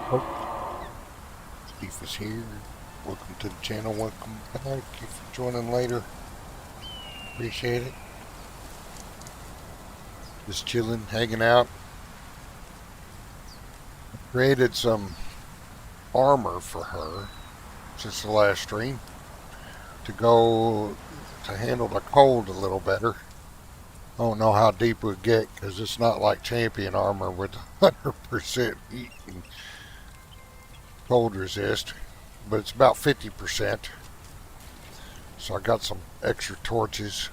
Oh, Steve is here. Welcome to the channel. Welcome back. Thank you for joining later. Appreciate it. Just chilling, hanging out. Created some armor for her since the last stream to go to handle the cold a little better. I don't know how deep we'll get because it's not like champion armor with 100% heat and cold resist, but it's about 50%. So I got some extra torches.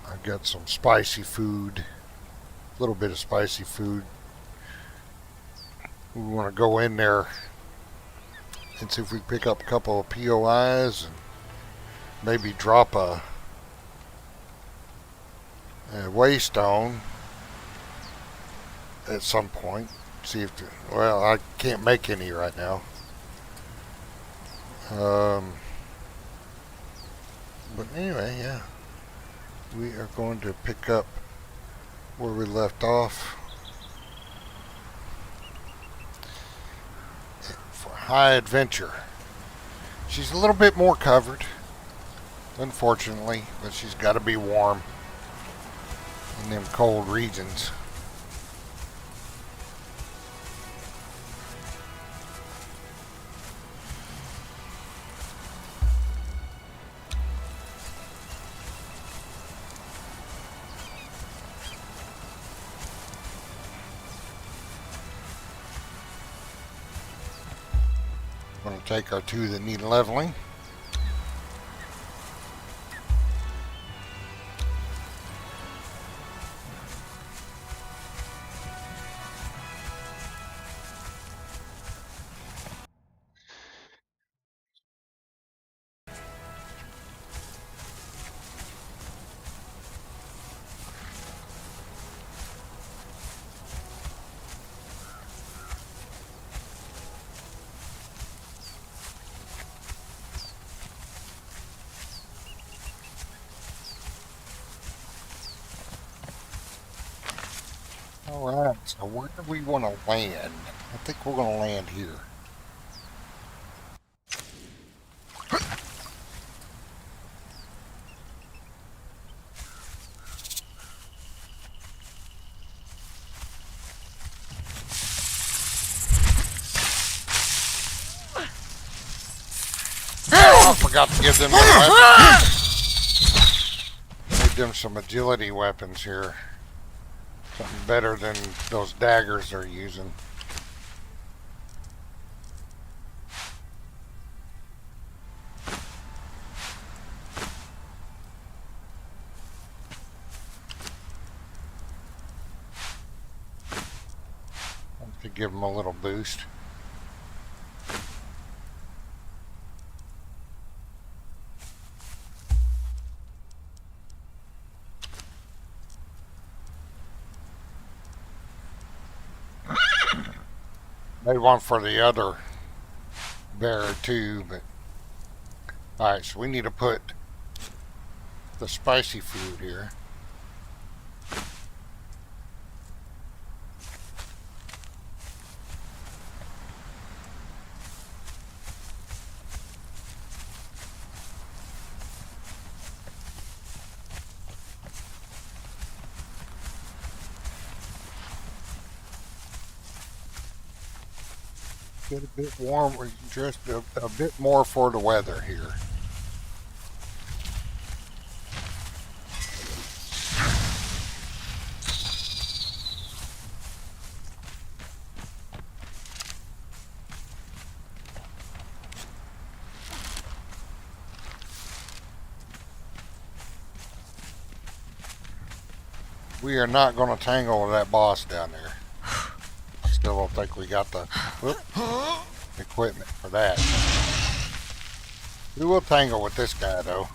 I got some spicy food, a little bit of spicy food. We want to go in there and see if we pick up a couple of POIs and maybe drop a waystone at some point. See if, well, I can't make any right now. But anyway, yeah. We are going to pick up where we left off. For high adventure. She's a little bit more covered, unfortunately, but she's got to be warm in them cold regions. I'm going to take our two that need leveling. Alright, so where do we want to land? I think we're going to land here. Oh, I forgot to give them weapons. Give them some agility weapons here. Something better than those daggers they're using. To give them a little boost. Made one for the other bearer too, but alright, so we need to put the spicy food here. Get a bit warmer, just a bit more for the weather here. We are not going to tangle with that boss down there. I still don't think we got the equipment for that. We will tangle with this guy though.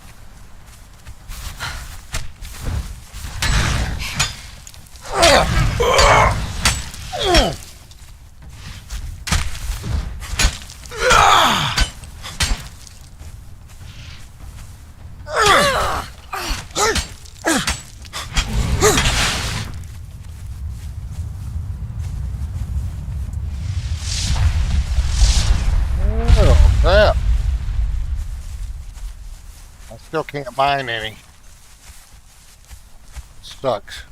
Still can't mine any. Sucks.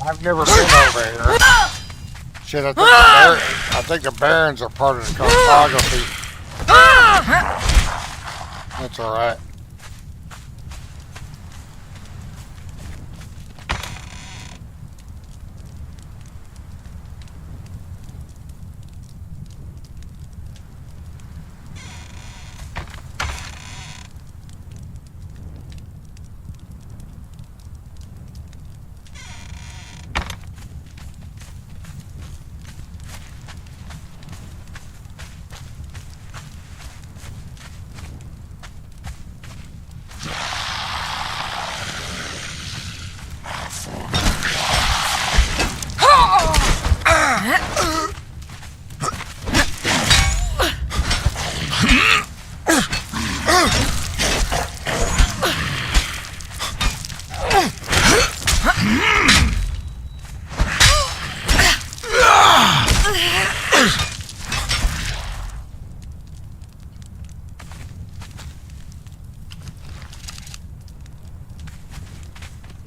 I've never been over here. Shit, I think the Barrens are part of the cartography. That's alright.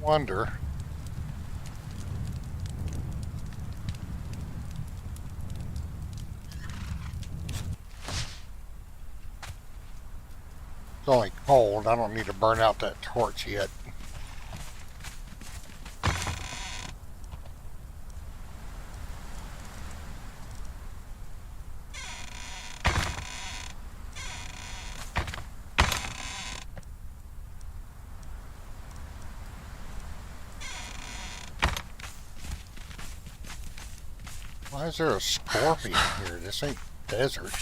Wonder. It's only cold. I don't need to burn out that torch yet. Why is there a scorpion here? This ain't desert.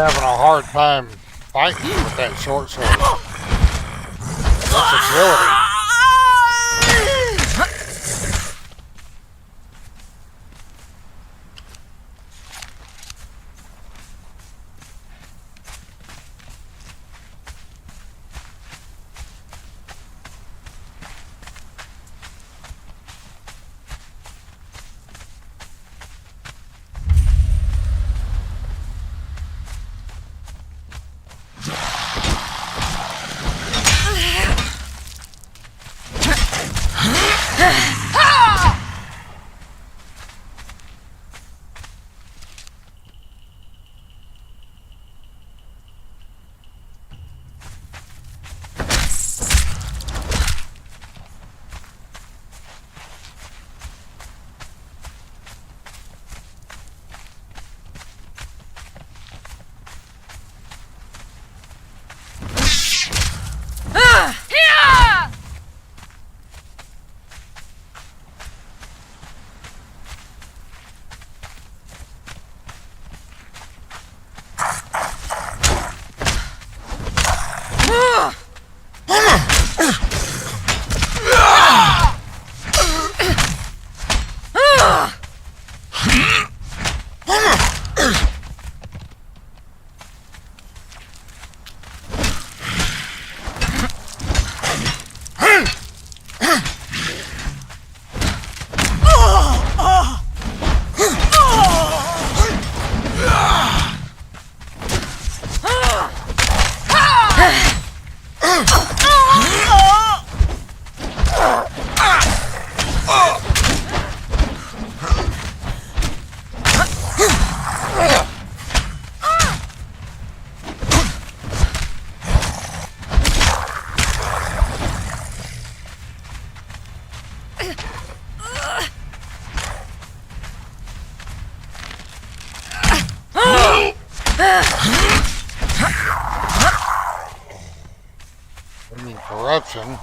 having a hard time fighting with that short sword. That's agility. Corruption.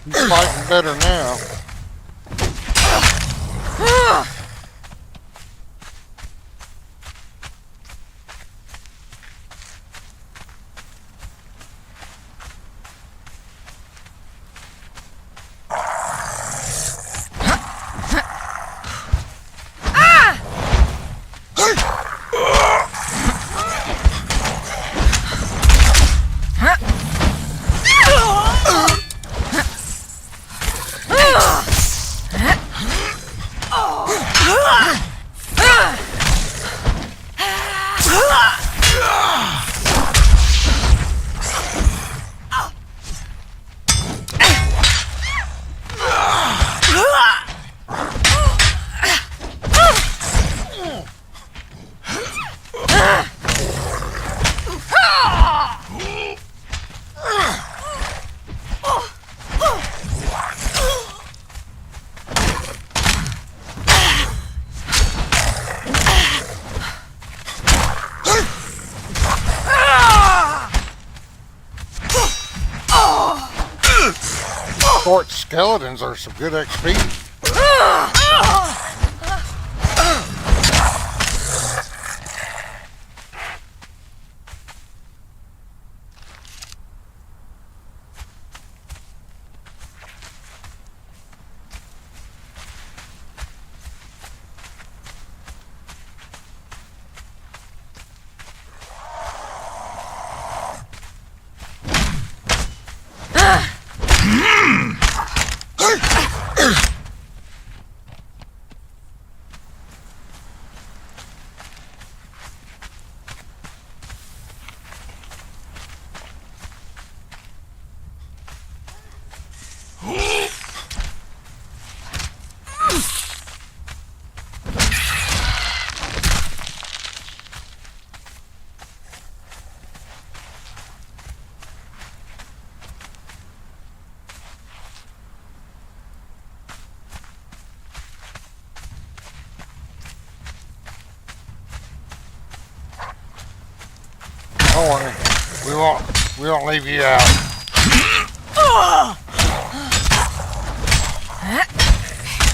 He's fighting better now. Short skeletons are some good XP. worry. We won't leave you out.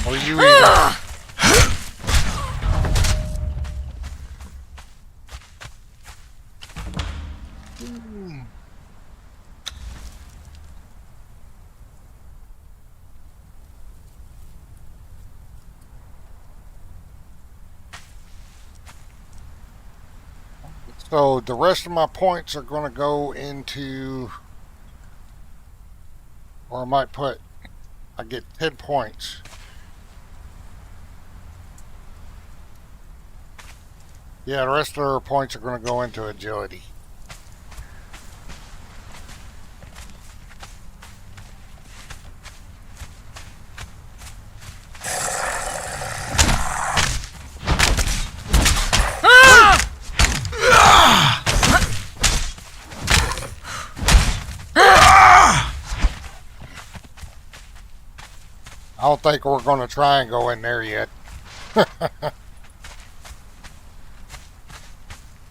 Or you either. So the rest of my points are going to go into, or I might put, I get 10 points. Yeah, the rest of our points are going to go into agility. I don't think we're going to try and go in there yet.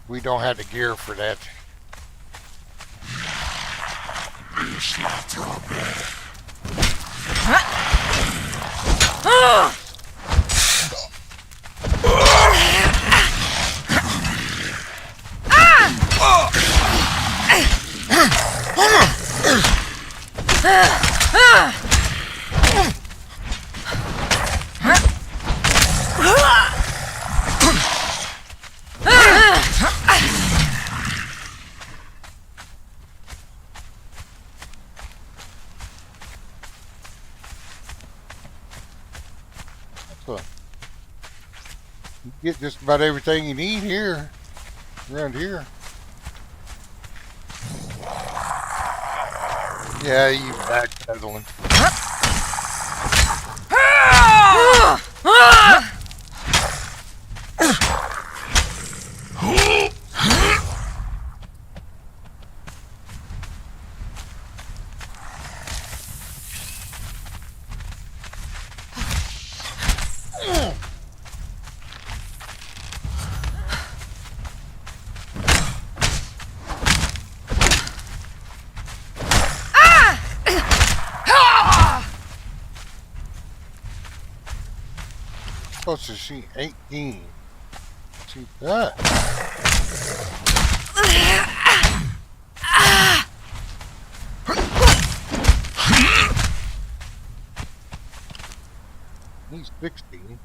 We don't have the gear for that. You get just about everything you need here, around here. Yeah, you backpedaling. Supposed to see 18. See that? He's 16.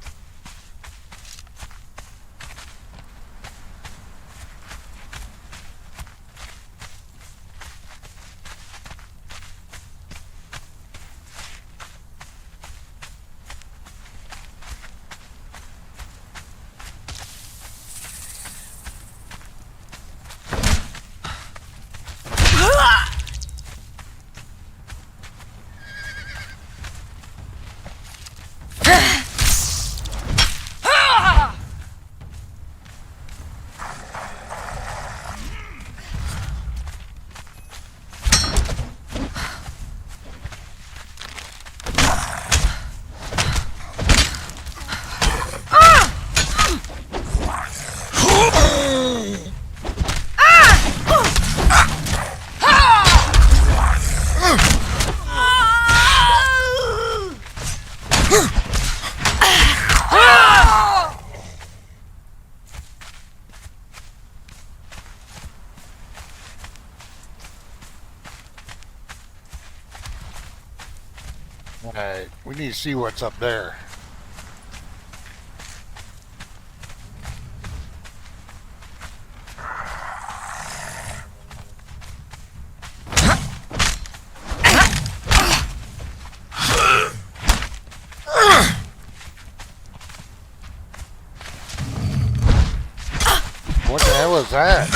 Alright, we need to see what's up there. What the hell is that?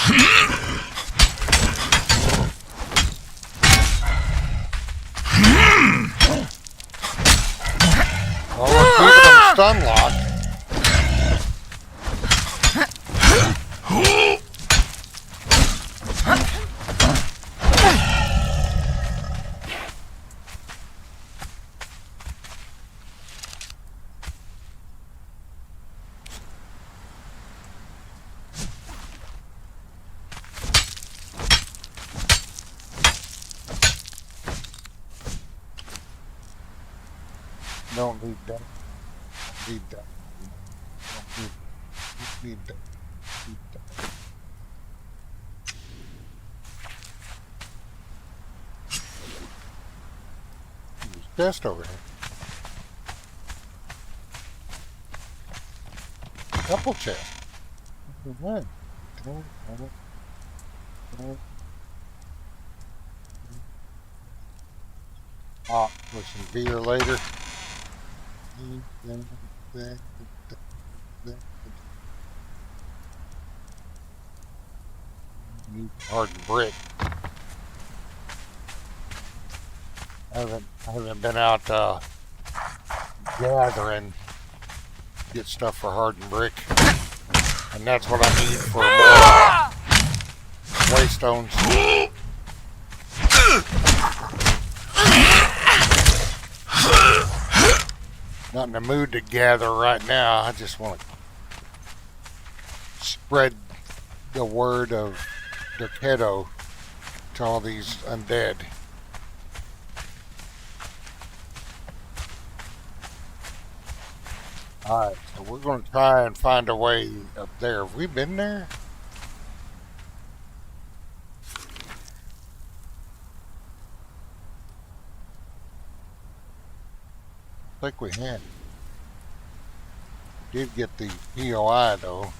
Well, we're keeping them stun locked. Don't need that. Need that. Don't need that. Need that. There's a chest over here. Couple chests. One. Ah, with some beer later. Hardened brick. I haven't been out gathering, get stuff for hardened brick, and that's what I need for more waystones. Not in the mood to gather right now. I just want to spread the word of Derketo to all these undead. Alright, so we're going to try and find a way up there. Have we been there? I think we had. Did get the POI though.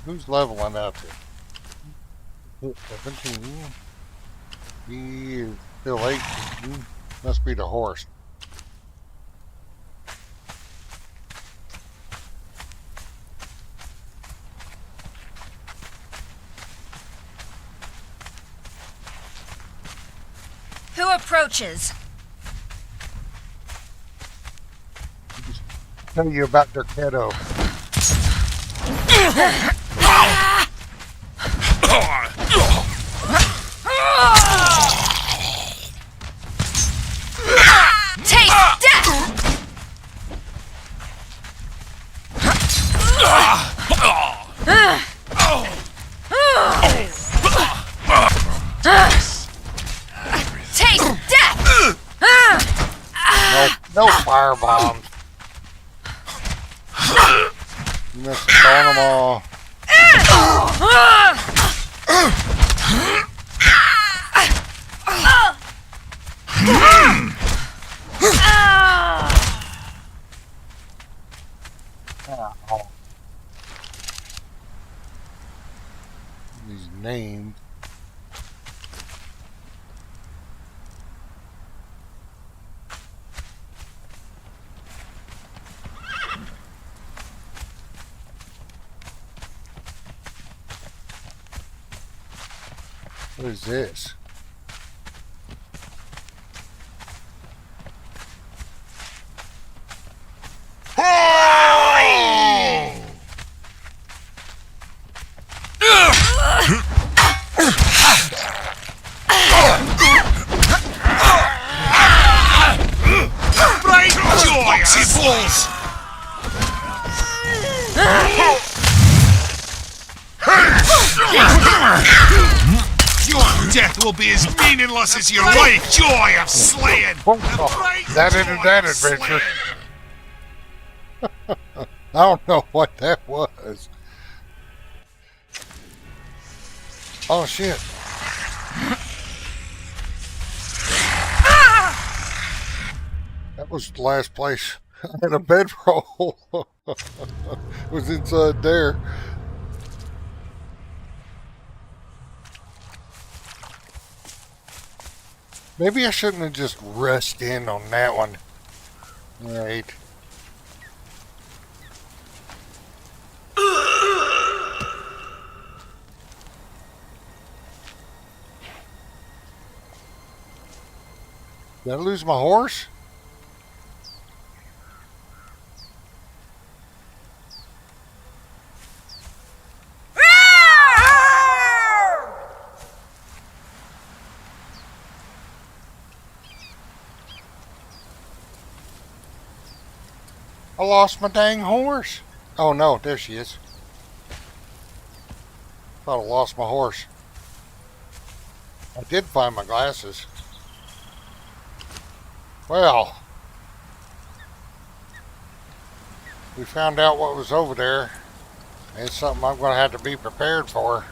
Who's leveling up here? 17. He is still 18. Must be the horse. Who approaches? Tell you about Derketo. Taste death! Taste death! No fire bombs. You must have thrown them all. These names. What is this? Your death will be as meaningless as your life. Joy of slaying. That ended that adventure. I don't know what that was. Oh shit. That was the last place And a bedroll was inside there. Maybe I shouldn't have just rushed in on that one. Right. Did I lose my horse? I lost my dang horse. Oh no, there she is. Thought I lost my horse. I did find my glasses. Well, we found out what was over there. It's something I'm going to have to be prepared for.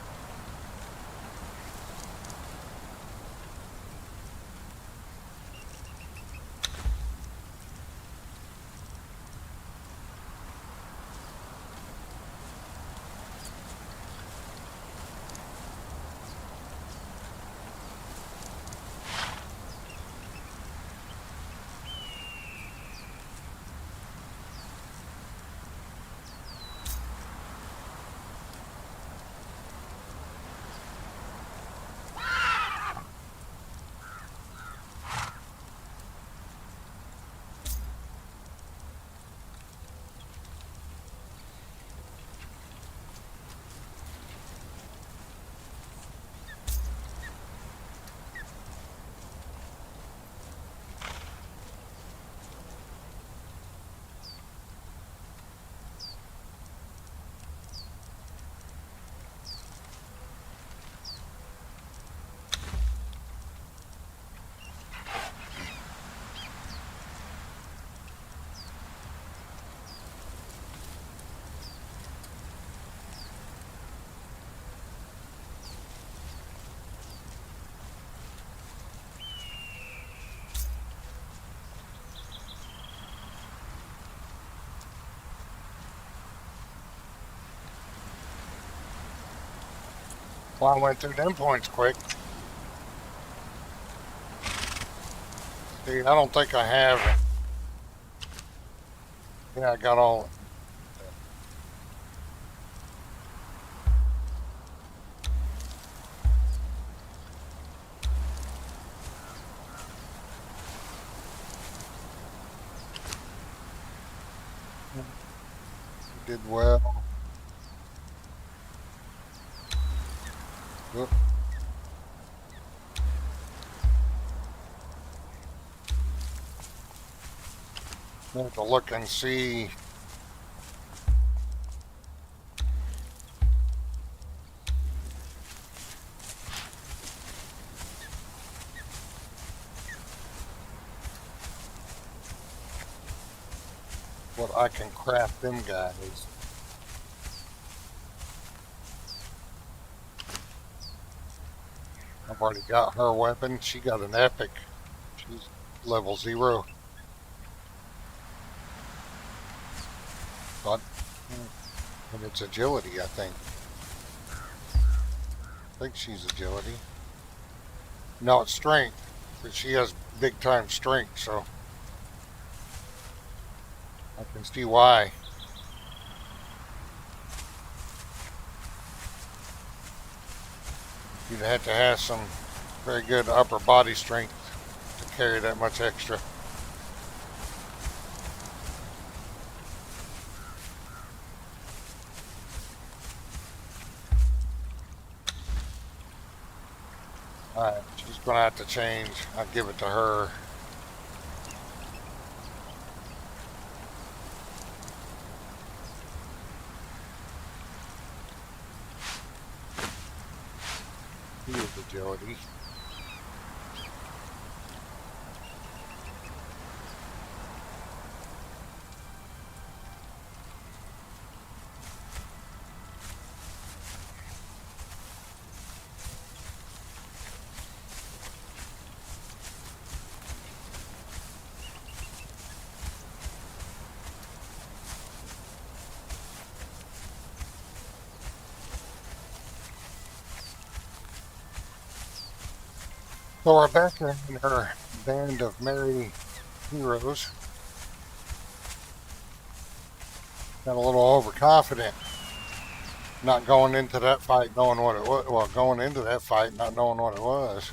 Well, I went through them points quick. See, I don't think I have. Yeah, I got all. You did well. Oop. I have to look and see. What I can craft them guys. I've already got her weapon. She got an epic. She's level 0. But, and it's agility, I think. I think she's agility. No, it's strength. But she has big time strength, so I can see why. You'd have to have some very good upper body strength to carry that much extra. Alright, she's going to have to change. I'll give it to her. Here's agility. So Rhabekkah and her band of merry heroes got a little overconfident, not going into that fight knowing what it was. Well, going into that fight not knowing what it was.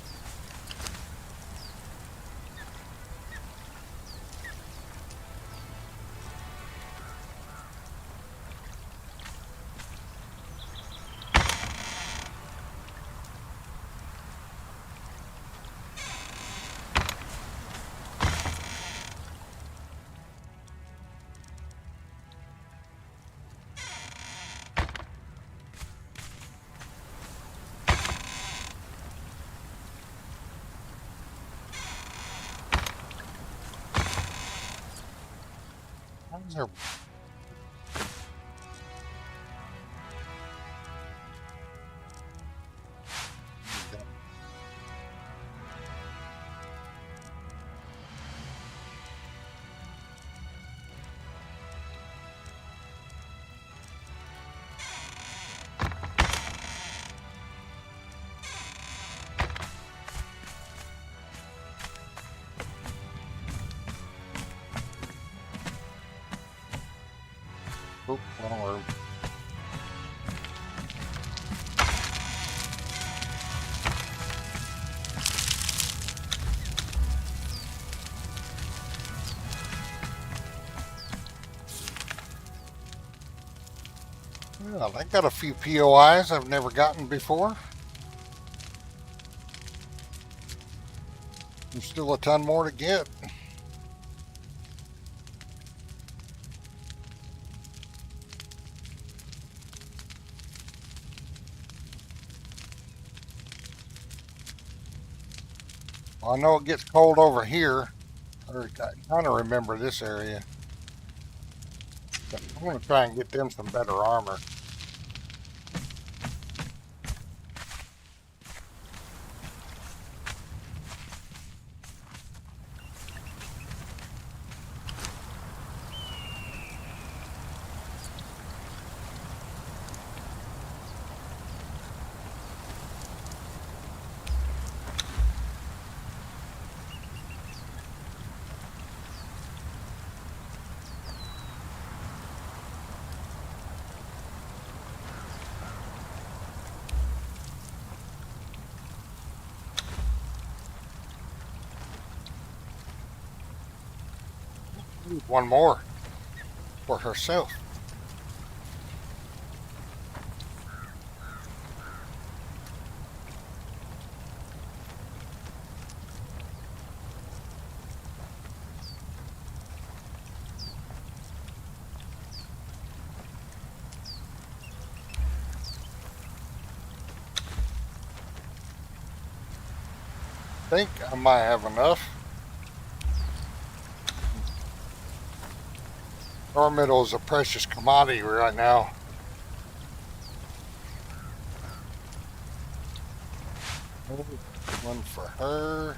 How's there? Oop, wrong room. Well, I got a few POIs I've never gotten before. There's still a ton more to get. Well, I know it gets cold over here. I kind of remember this area. But I'm going to try and get them some better armor. One more for herself. I think I might have enough. Our metal is a precious commodity right now. One for her.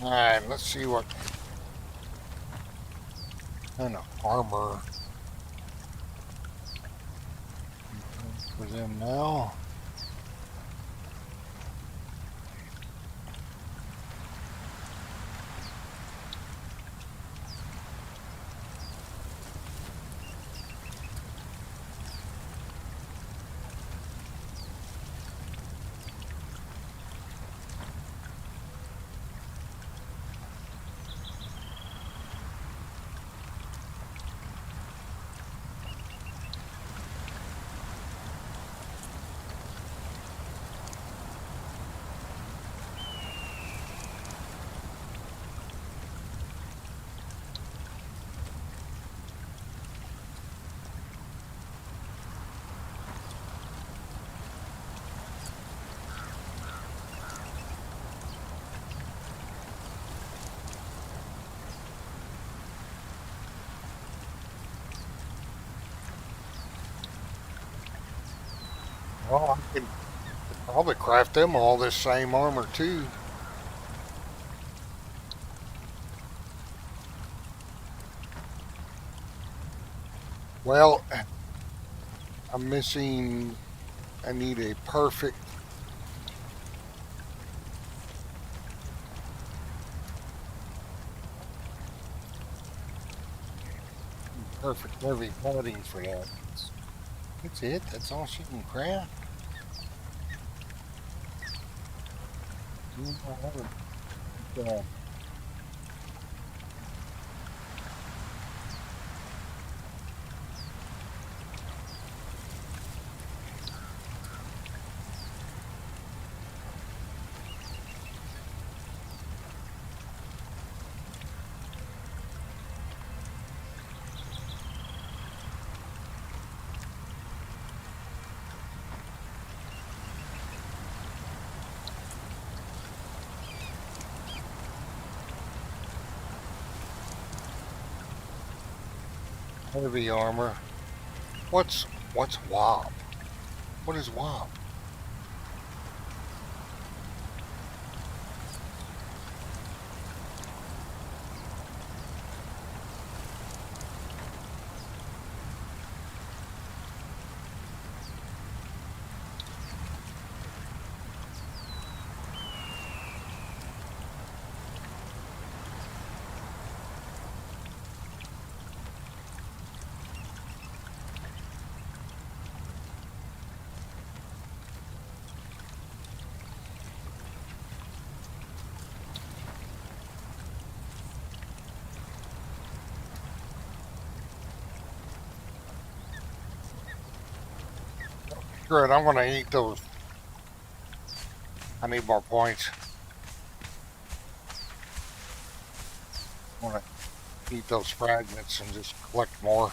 Alright, let's see what kind of armor for them now. Well, I could probably craft them all this same armor too. Well, I'm missing. I need a perfect heavy body for that. That's it. That's all she can craft. I haven't, heavy armor. What's WOP? What is WOP? Good. I'm gonna eat those. I need more points. I want to eat those fragments and just collect more.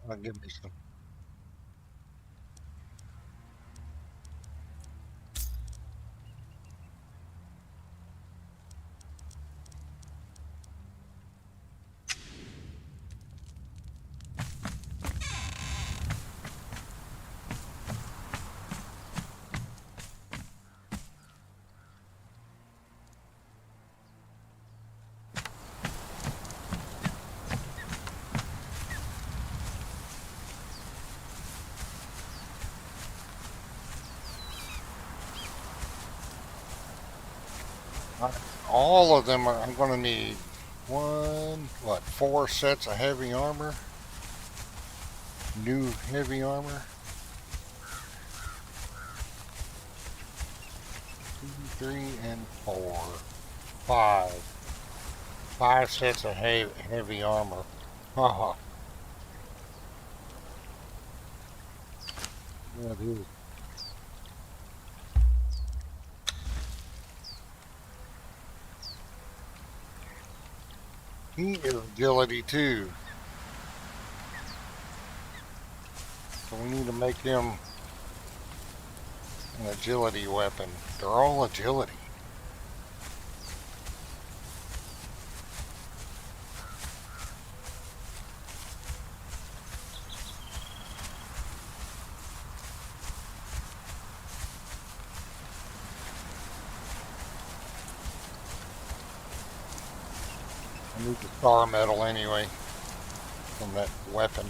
Oh, give me some. All of them I'm going to need four sets of heavy armor. New heavy armor. 2, 3, and 4. 5. 5 sets of heavy armor. Haha. Yeah, it is. He is agility too. So we need to make him an agility weapon. They're all agility. I need the star metal anyway from that weapon.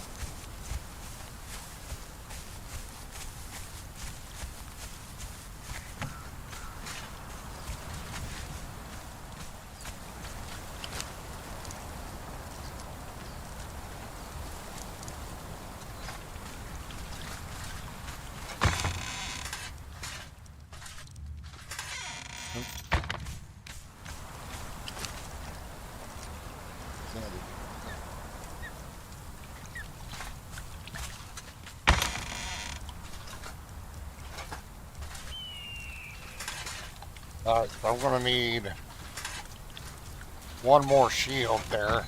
Alright, so I'm gonna need one more shield there.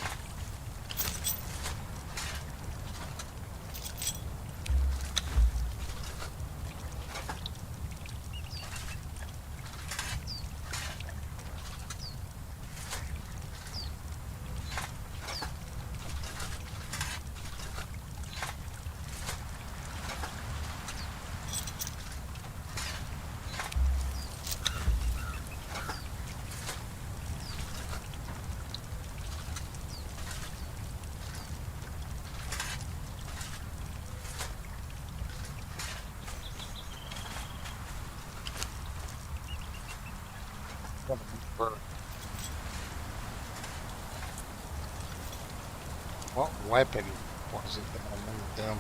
What weapon was it that I moved them?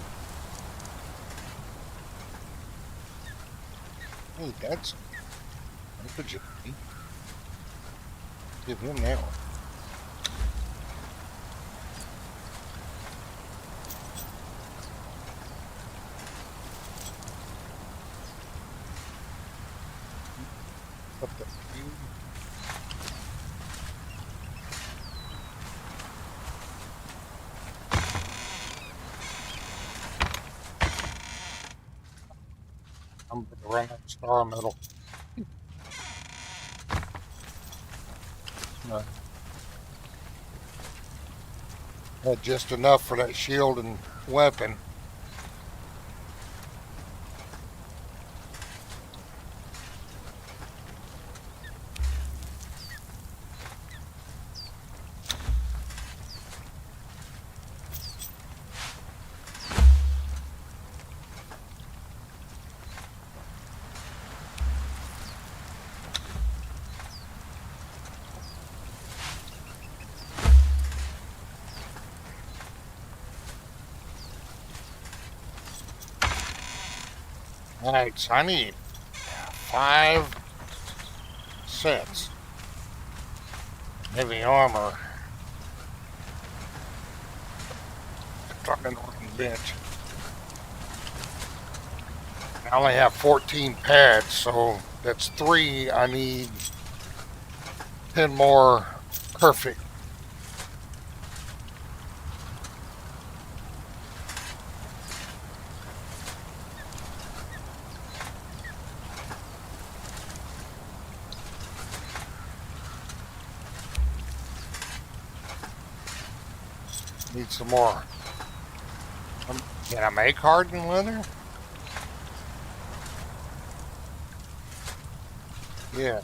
Hey, that's a journey. Give him that one. What the fuel? I'm gonna run that star metal. No. Had just enough for that shield and weapon. Alright, so I need 5 sets. Heavy armor. Fucking working bench. I only have 14 pads, so that's 3. I need 10 more perfect. Need some more. Can I make hardened leather? Yeah.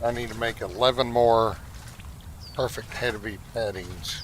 I need to make 11 more perfect heavy paddings.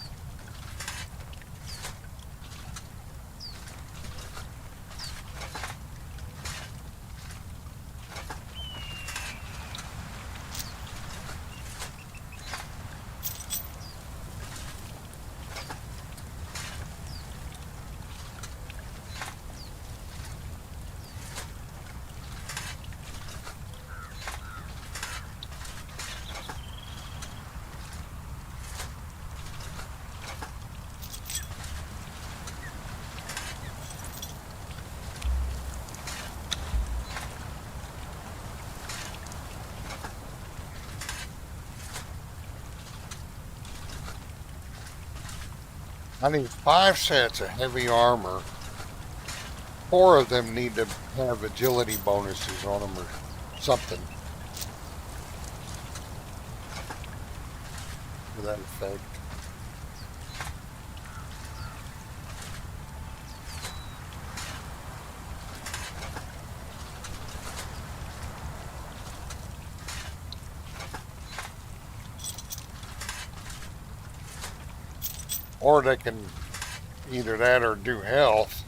I need 5 sets of heavy armor. 4 of them need to have agility bonuses on them or something to that effect. Or they can either that or do health.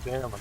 Damn it.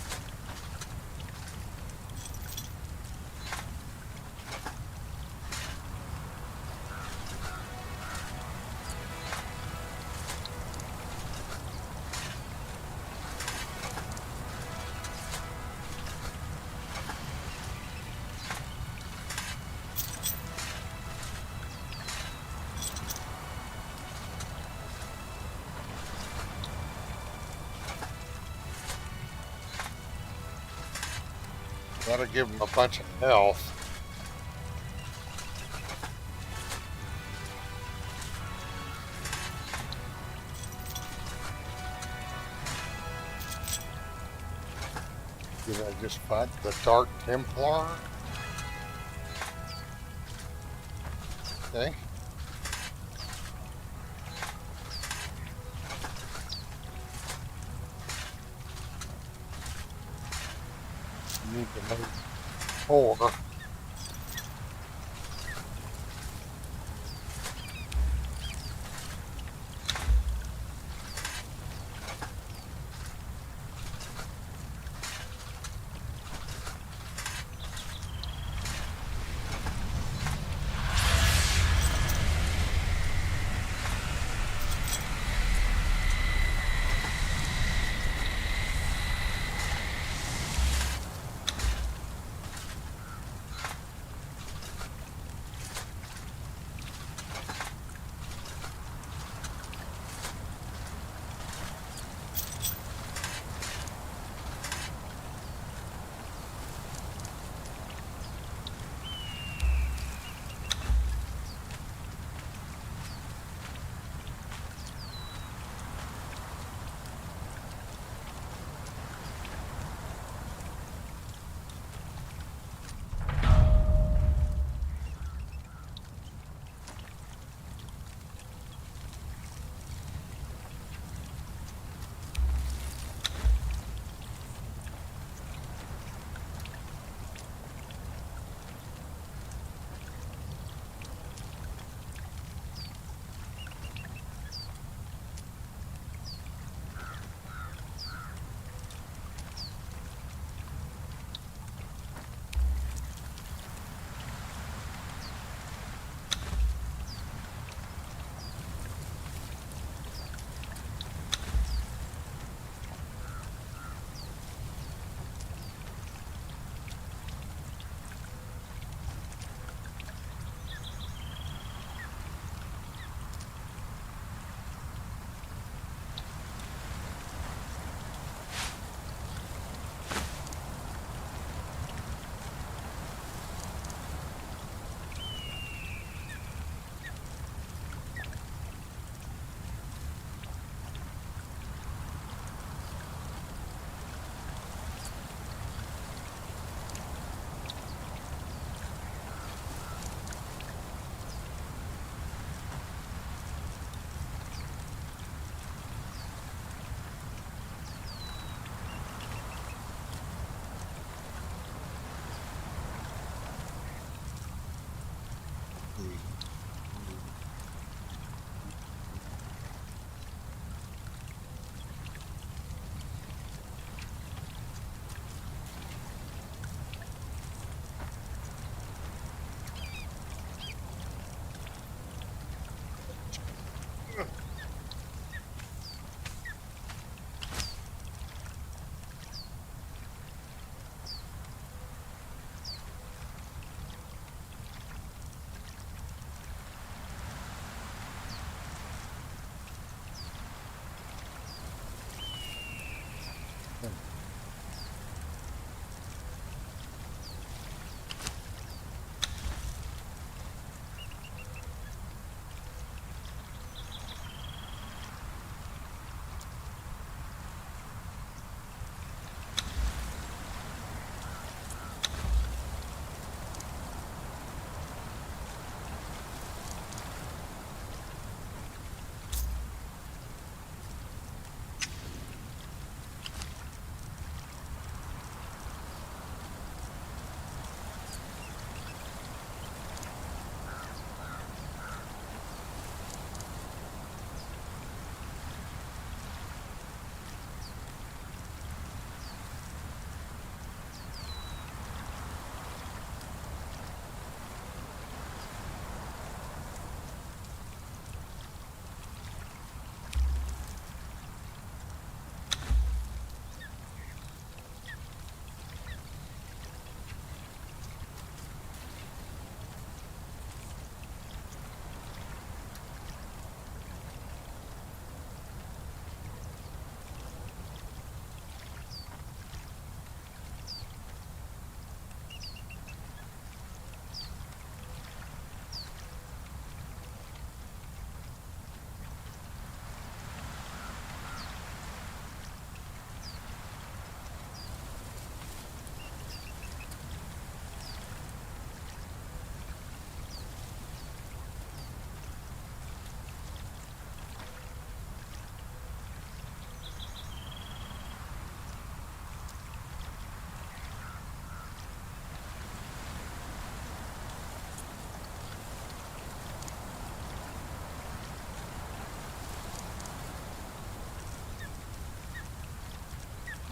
That'll give them a bunch of health. Did I just fight the Dark Templar? Okay. Need to make 4.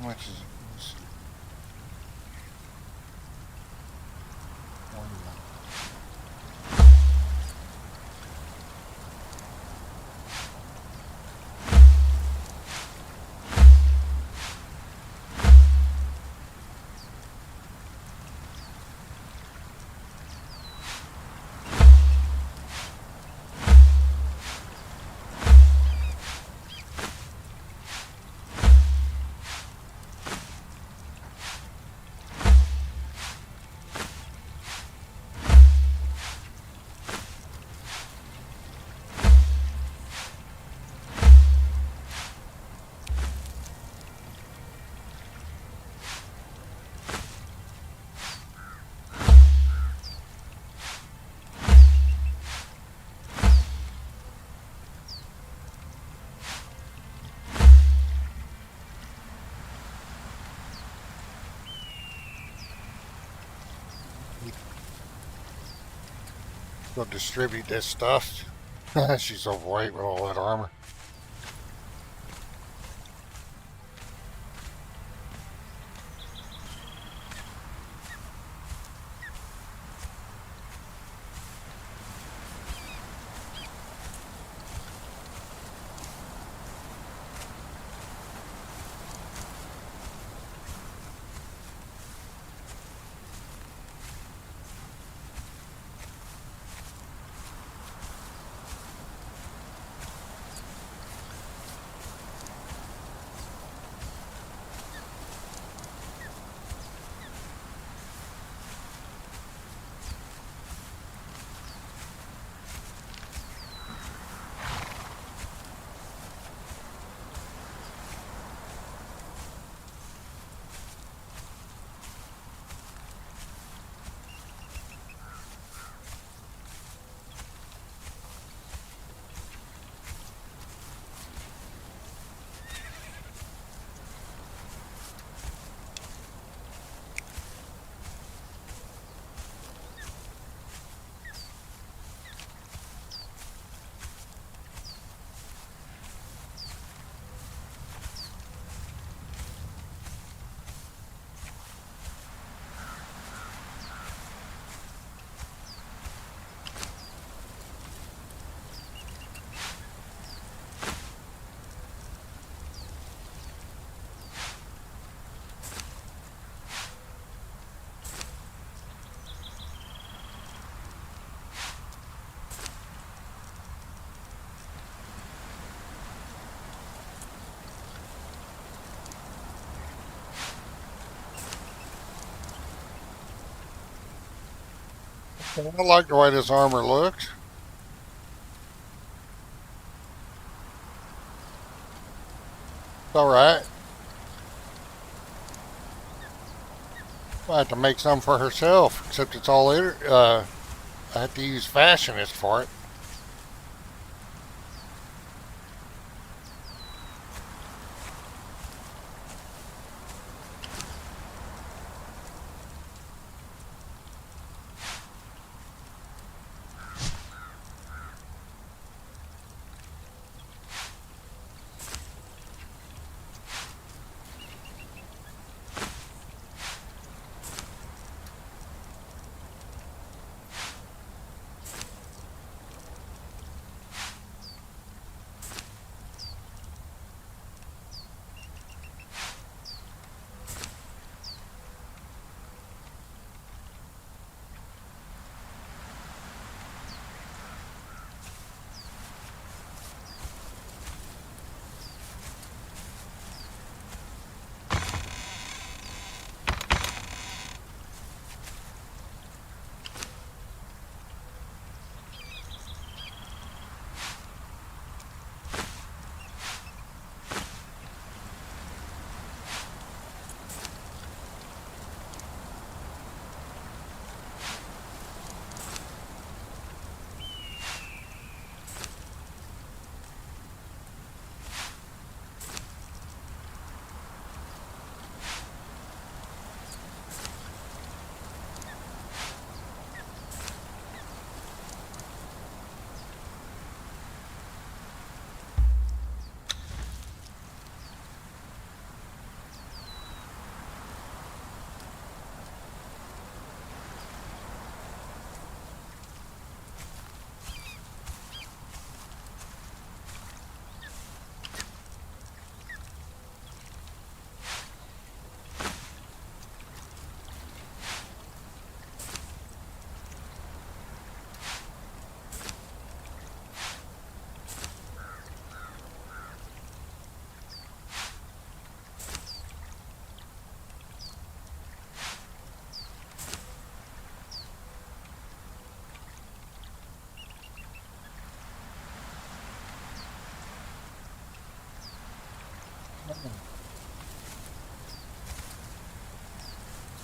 How much is it? Let's see. 21. Go distribute this stuff. She's overweight with all that armor. I like the way this armor looks. It's alright. I have to make some for herself, except it's all I have to use fashionist for it.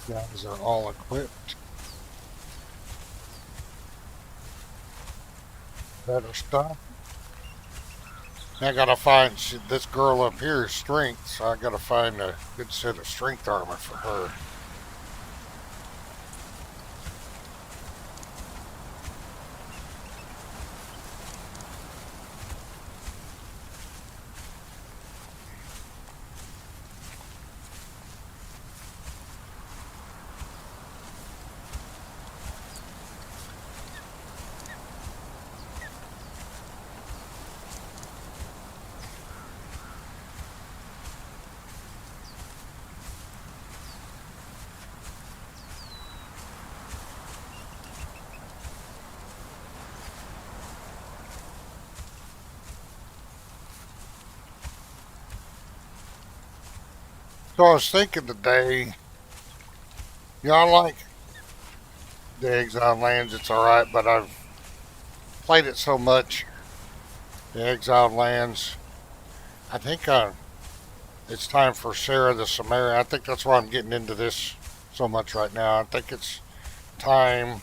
Guys are all equipped. Better stuff. I gotta find this girl up here is strength, so I gotta find a good set of strength armor for her. So I was thinking today, I like the Exile Lands, it's alright, but I've played it so much, the Exile Lands, I think it's time for Sarah the Sumerian. I think that's why I'm getting into this so much right now. I think it's time,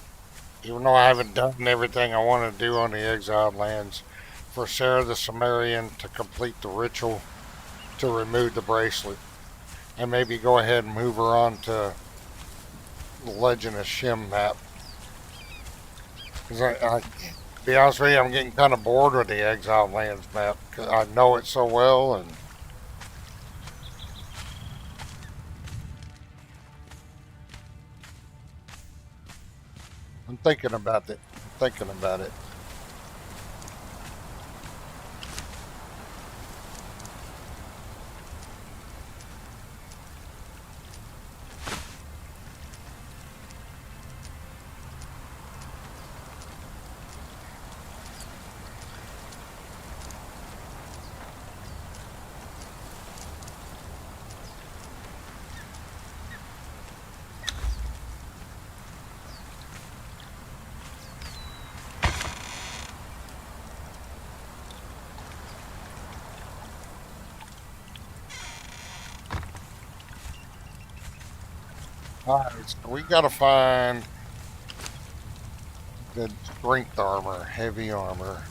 even though I haven't done everything I want to do on the Exiled Lands, for Sarah the Sumerian to complete the ritual to remove the bracelet. And maybe go ahead and move her on to the Legend of Shem map. Because to be honest with you, I'm getting kind of bored with the Exiled Lands map. Cause I know it so well, and I'm thinking about it. Alright, so we gotta find good strength armor, heavy armor.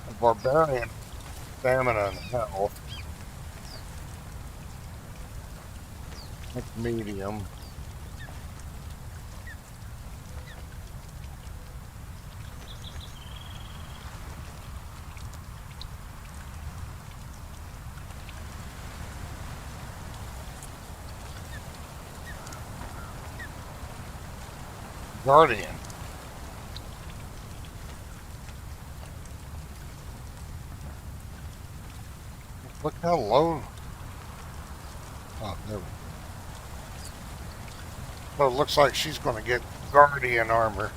A barbarian, stamina, and health. That's medium. Guardian. Look how low. Oh, there we go. So it looks like she's going to get Guardian armor.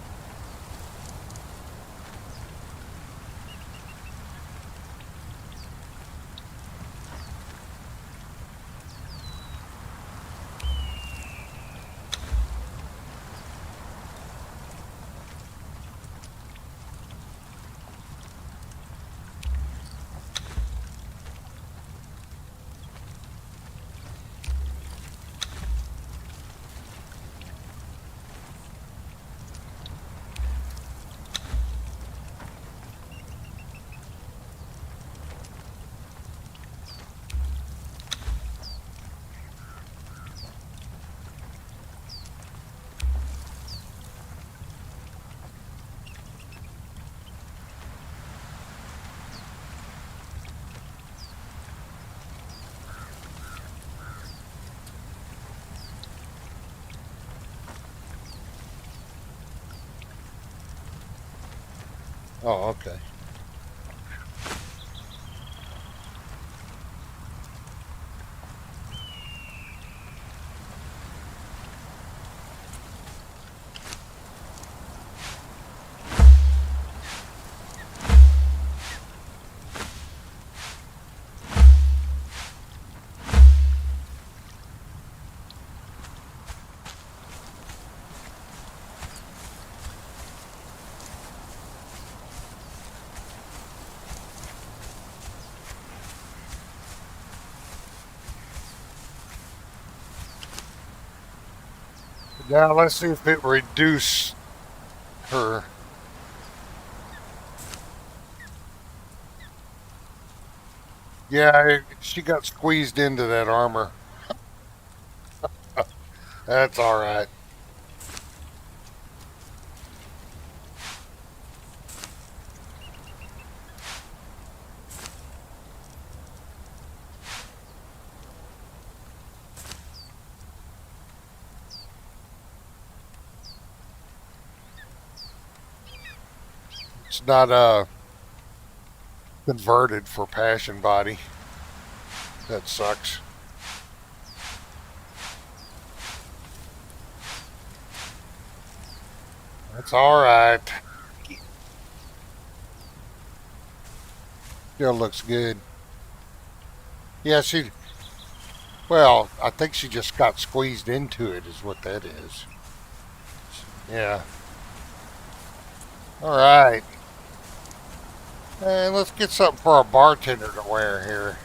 Oh, okay. Yeah, let's see if it reduce her. Yeah, she got squeezed into that armor. That's all right. It's not converted for passion body. That sucks. That's all right. Still looks good. Yeah, she. Well, I think she just got squeezed into it. Is what that is. Yeah. All right. And let's get something for a bartender to wear here.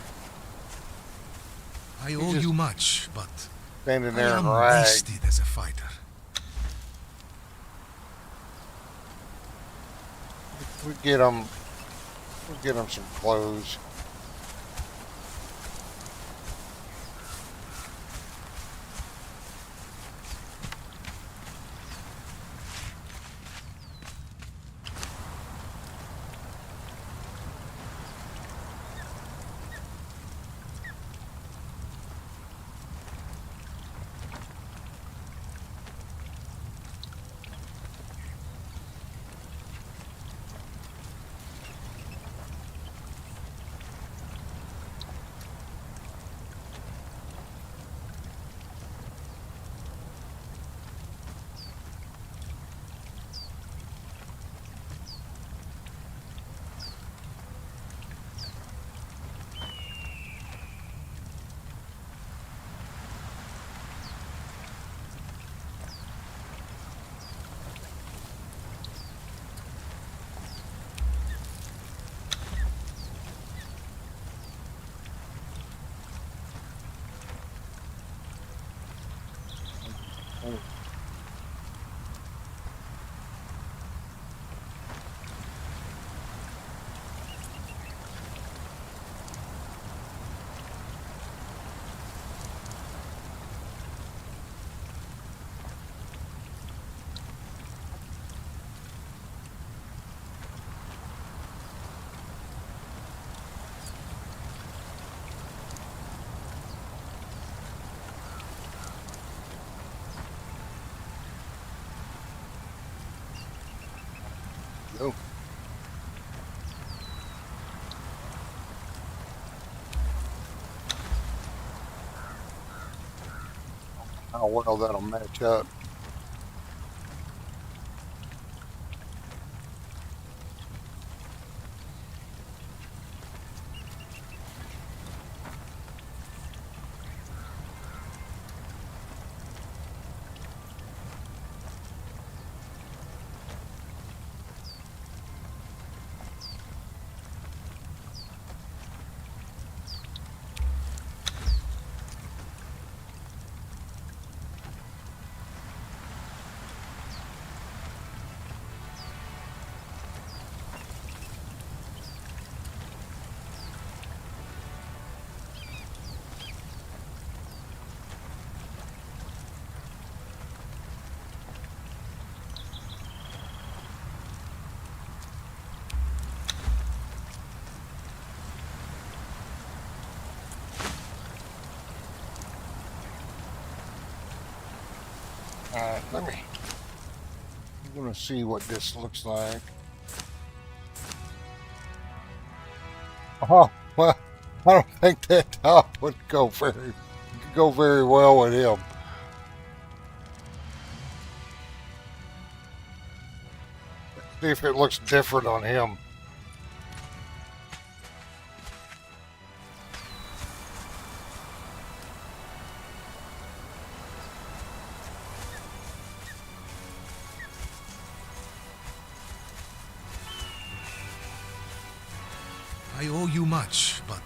I He's owe just you much, but standing I there in am rags. wasted as a fighter. We get him. We get him some clothes. Go. How well that'll match up. All right, let me. I'm gonna see what this looks like. Oh well, I don't think that top would go very well with him. See if it looks different on him. I owe you much, but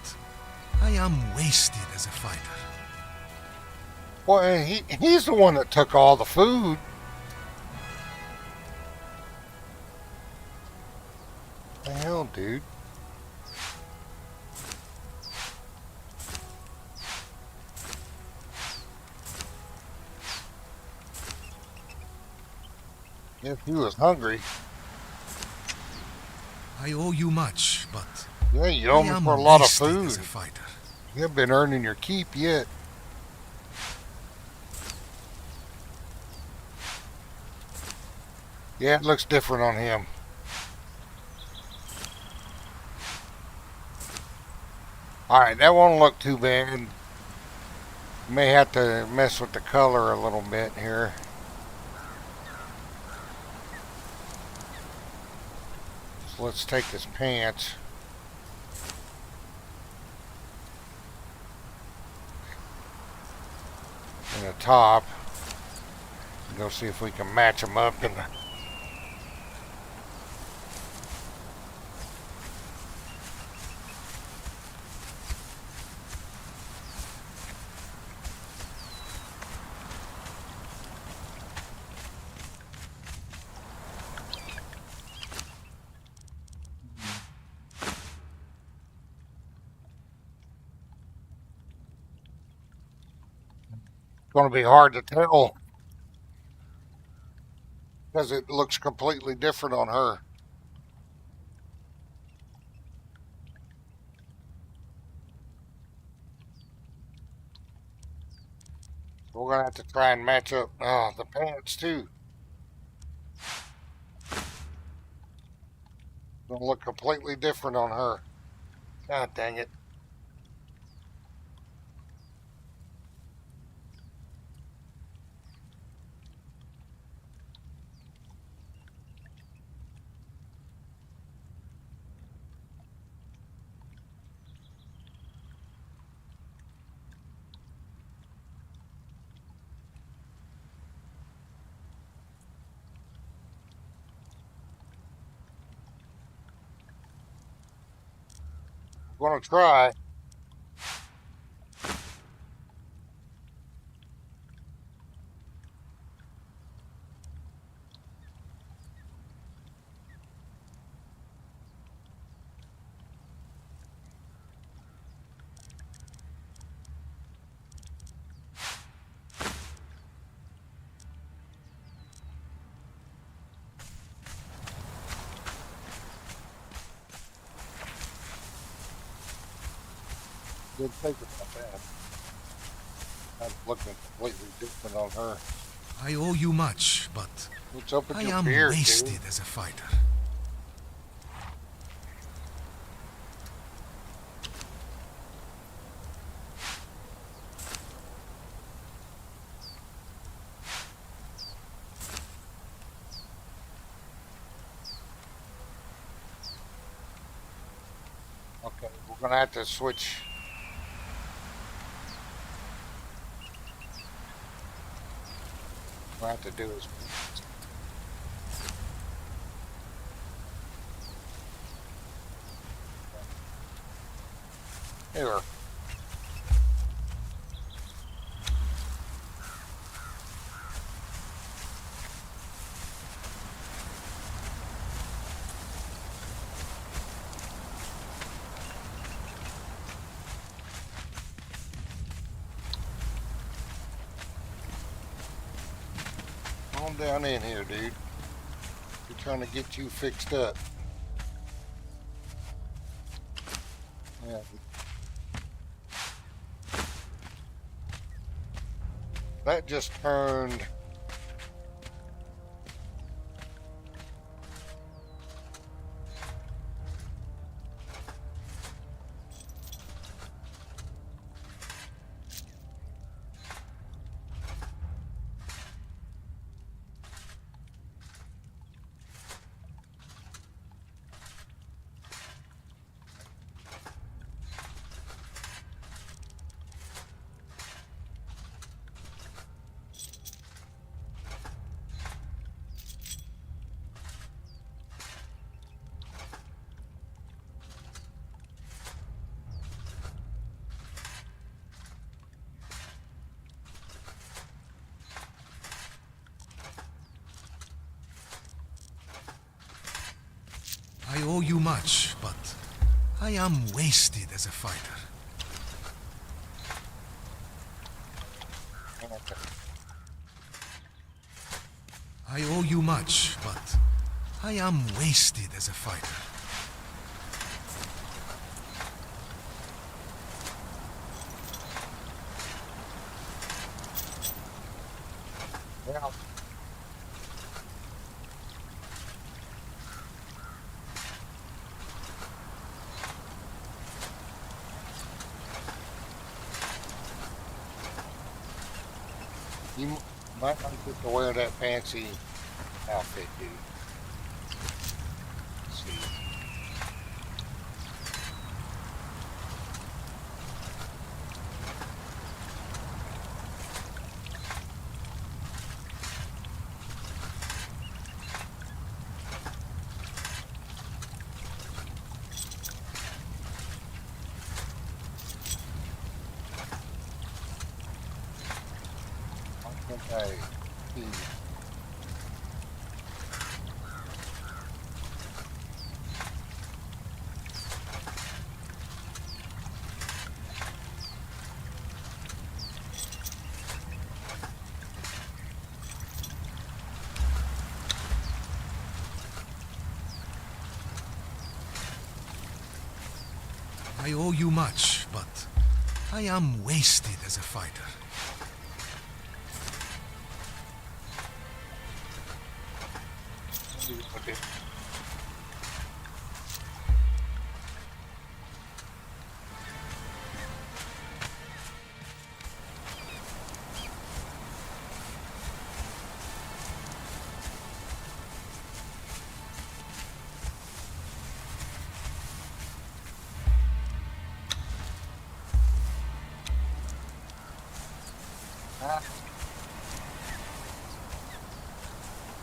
I am wasted as a fighter. Well, he's the one that took all the food. The hell, dude? If he was hungry. I owe you much, but Yeah, you I owe me am for a lot of wasted food. as a fighter. You haven't been earning your keep yet. Yeah, it looks different on him. Alright, that won't look too bad. May have to mess with the color a little bit here. So let's take his pants. And the top. Go see if we can match them up in the... Going to be hard to tell because it looks completely different on her. We're going to have to try and match up the pants too. Going to look completely different on her. God dang it. We're going to try. Didn't think about that. That's looking completely different on her. I owe you much, but What's up with I your am beard, wasted dude? as a fighter. Okay, we're going to have to switch. What I have to do is... Here. Calm down in here, dude. We're trying to get you fixed up. Yeah. That just turned... I owe you much, but I am wasted as a fighter. Okay. I owe you much, but I am wasted as a fighter. Well, you might not get to wear that fancy outfit, dude. Let's see. Okay. I owe you much, but I am wasted as a fighter. Okay.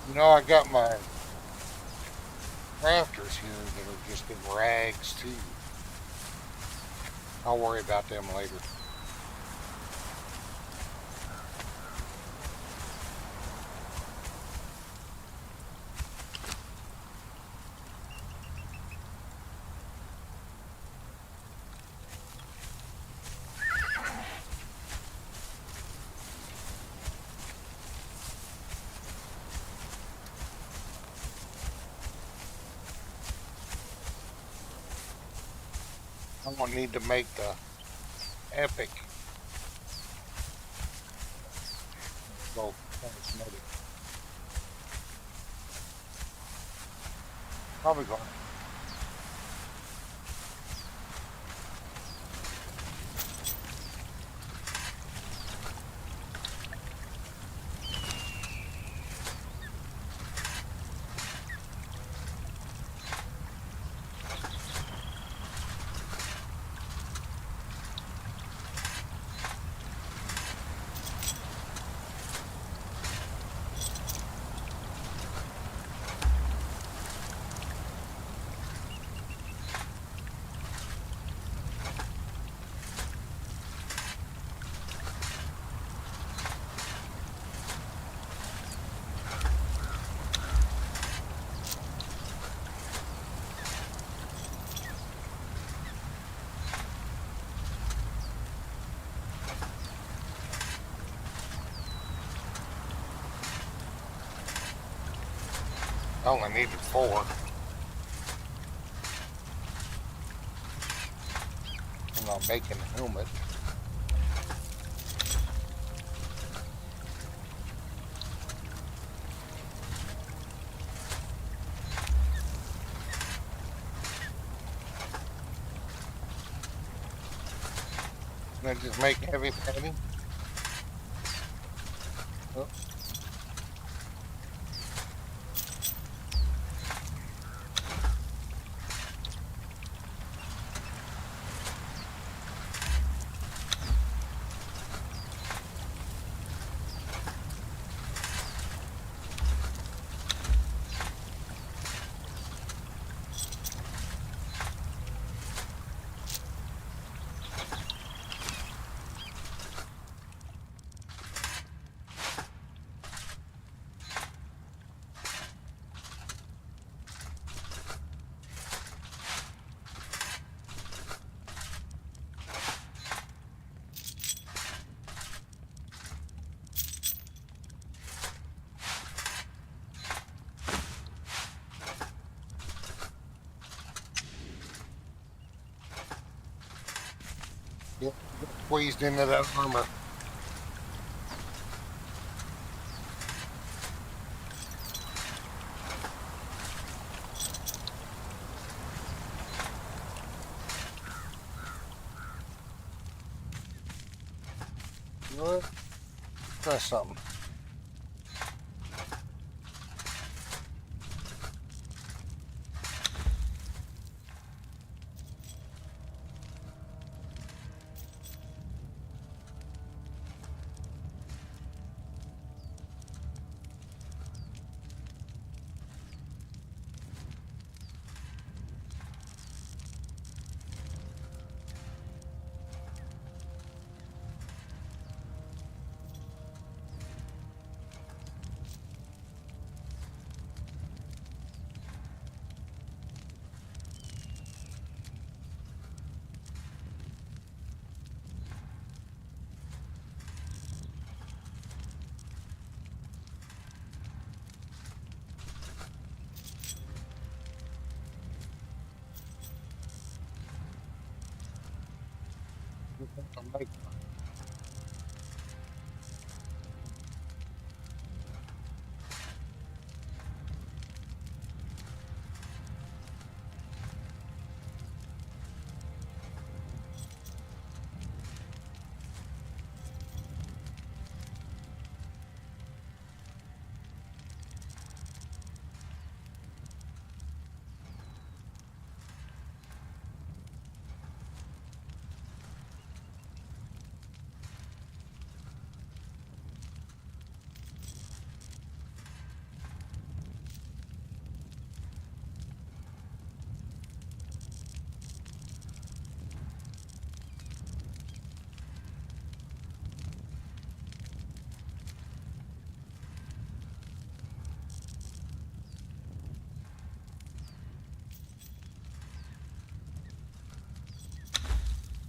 You know, I got my crafters here that are just in rags too. I'll worry about them later. I'm gonna need to make the epic go cosmetic. Probably going. I only needed 4. I'm not making a helmet. Can I just make heavy padding? Oh. squeezed into that armor. You know what? Try something.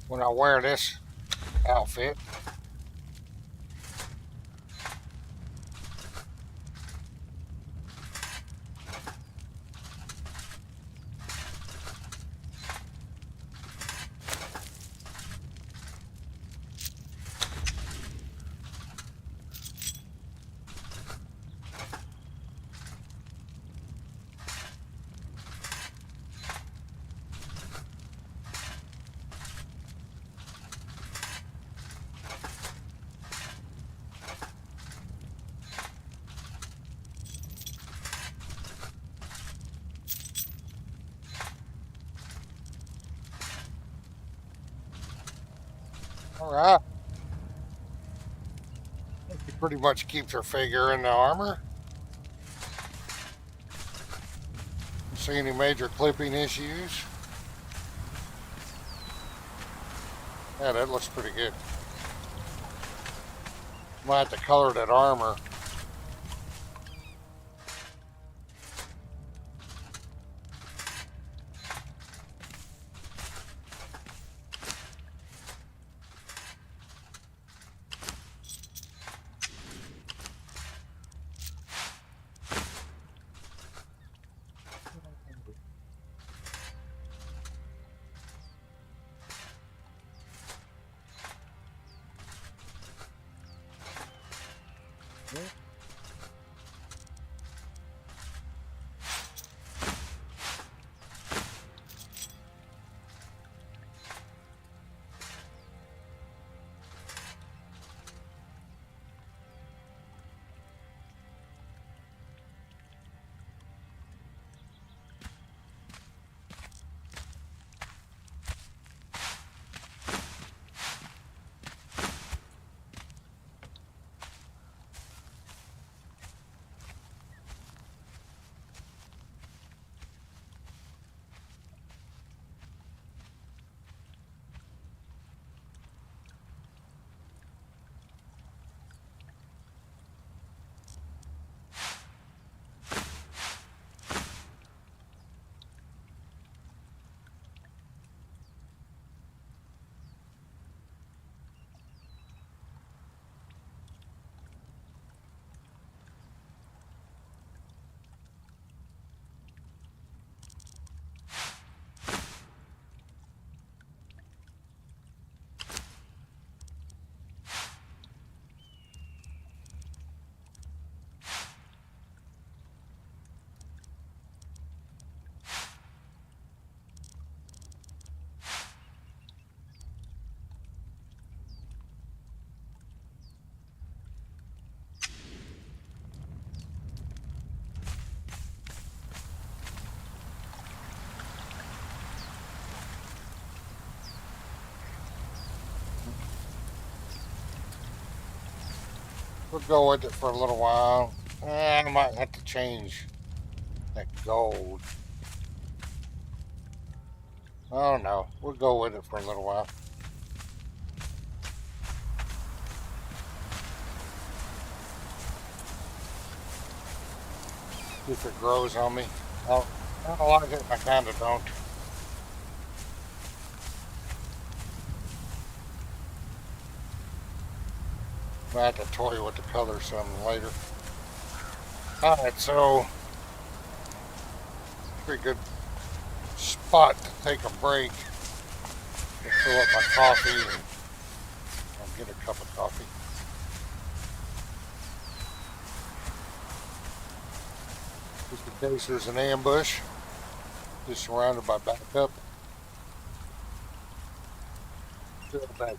When I wear this outfit, all right. She pretty much keeps her figure in the armor. See any major clipping issues? Yeah, that looks pretty good. Might have to color that armor. We'll go with it for a little while. I might have to change that gold. I don't know. We'll go with it for a little while. If it grows on me. I don't like it. I kind of don't. I have to toy with the color some later. Alright, so pretty good spot to take a break. Fill up my coffee and I'll get a cup of coffee. Just in case there's an ambush. Just surrounded by backup. Still back.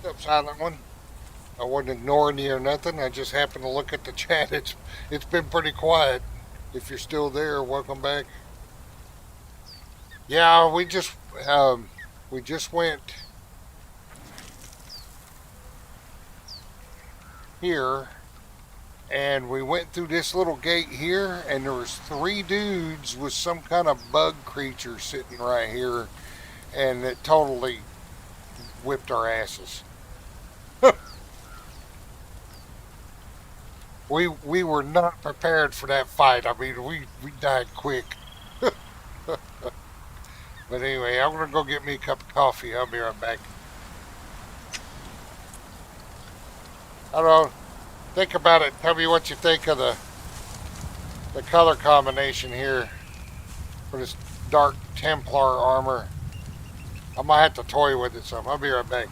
Up, silent one. I wasn't ignoring you or nothing. I just happened to look at the chat. It's been pretty quiet. If you're still there, welcome back. Yeah, we just went here, and we went through this little gate here, and there was 3 dudes with some kind of bug creature sitting right here, and it totally whipped our asses. We were not prepared for that fight. I mean, we died quick. But anyway, I'm gonna go get me a cup of coffee. I'll be right back. I don't know. Think about it. Tell me what you think of the color combination here for this dark Templar armor. I might have to toy with it some. I'll be right back.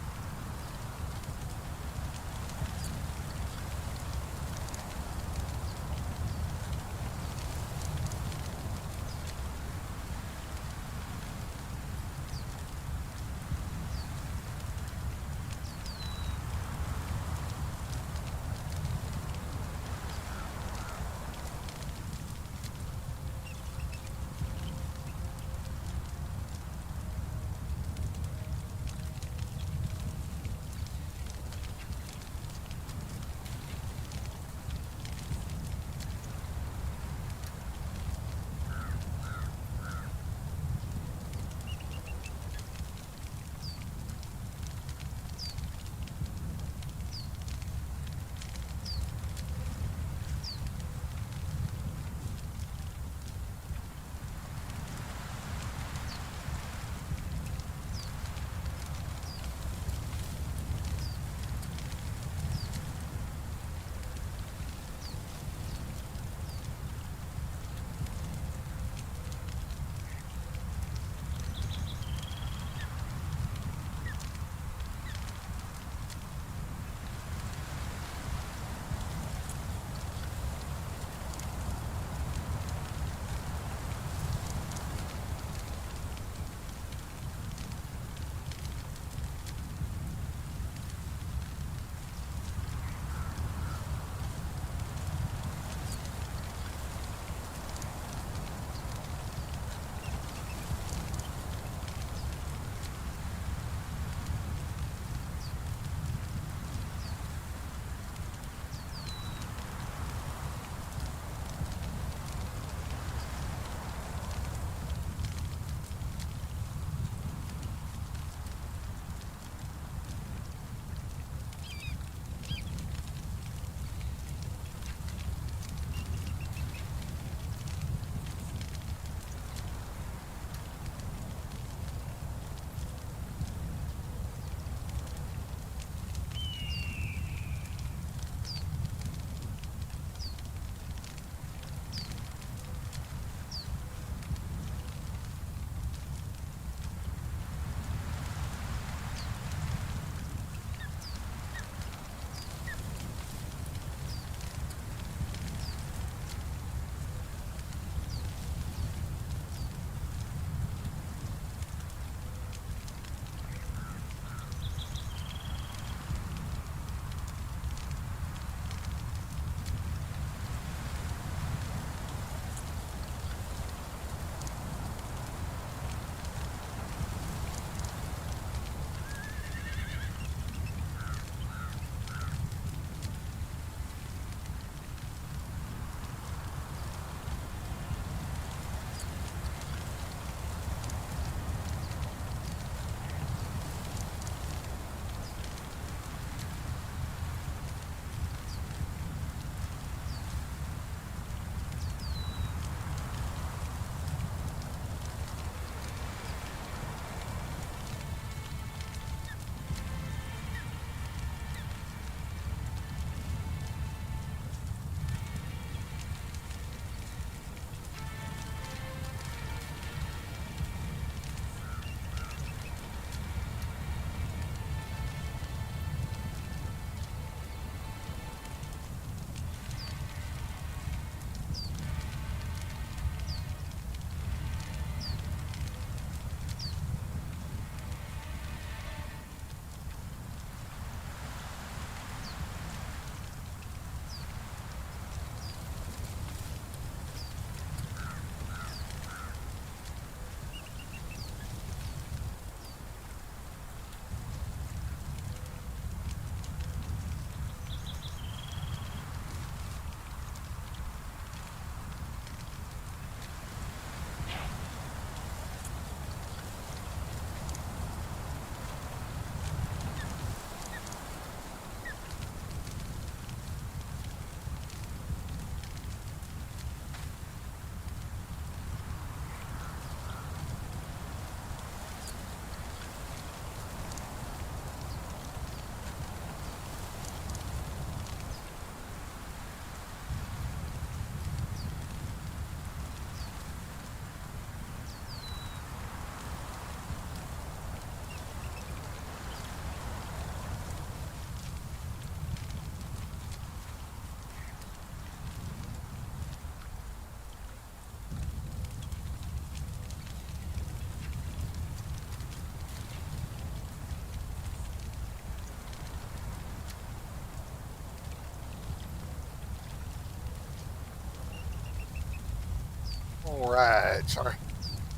Alright, so I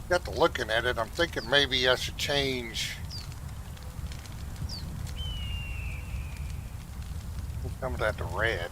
got to looking at it. I'm thinking maybe I should change. We'll come that to red.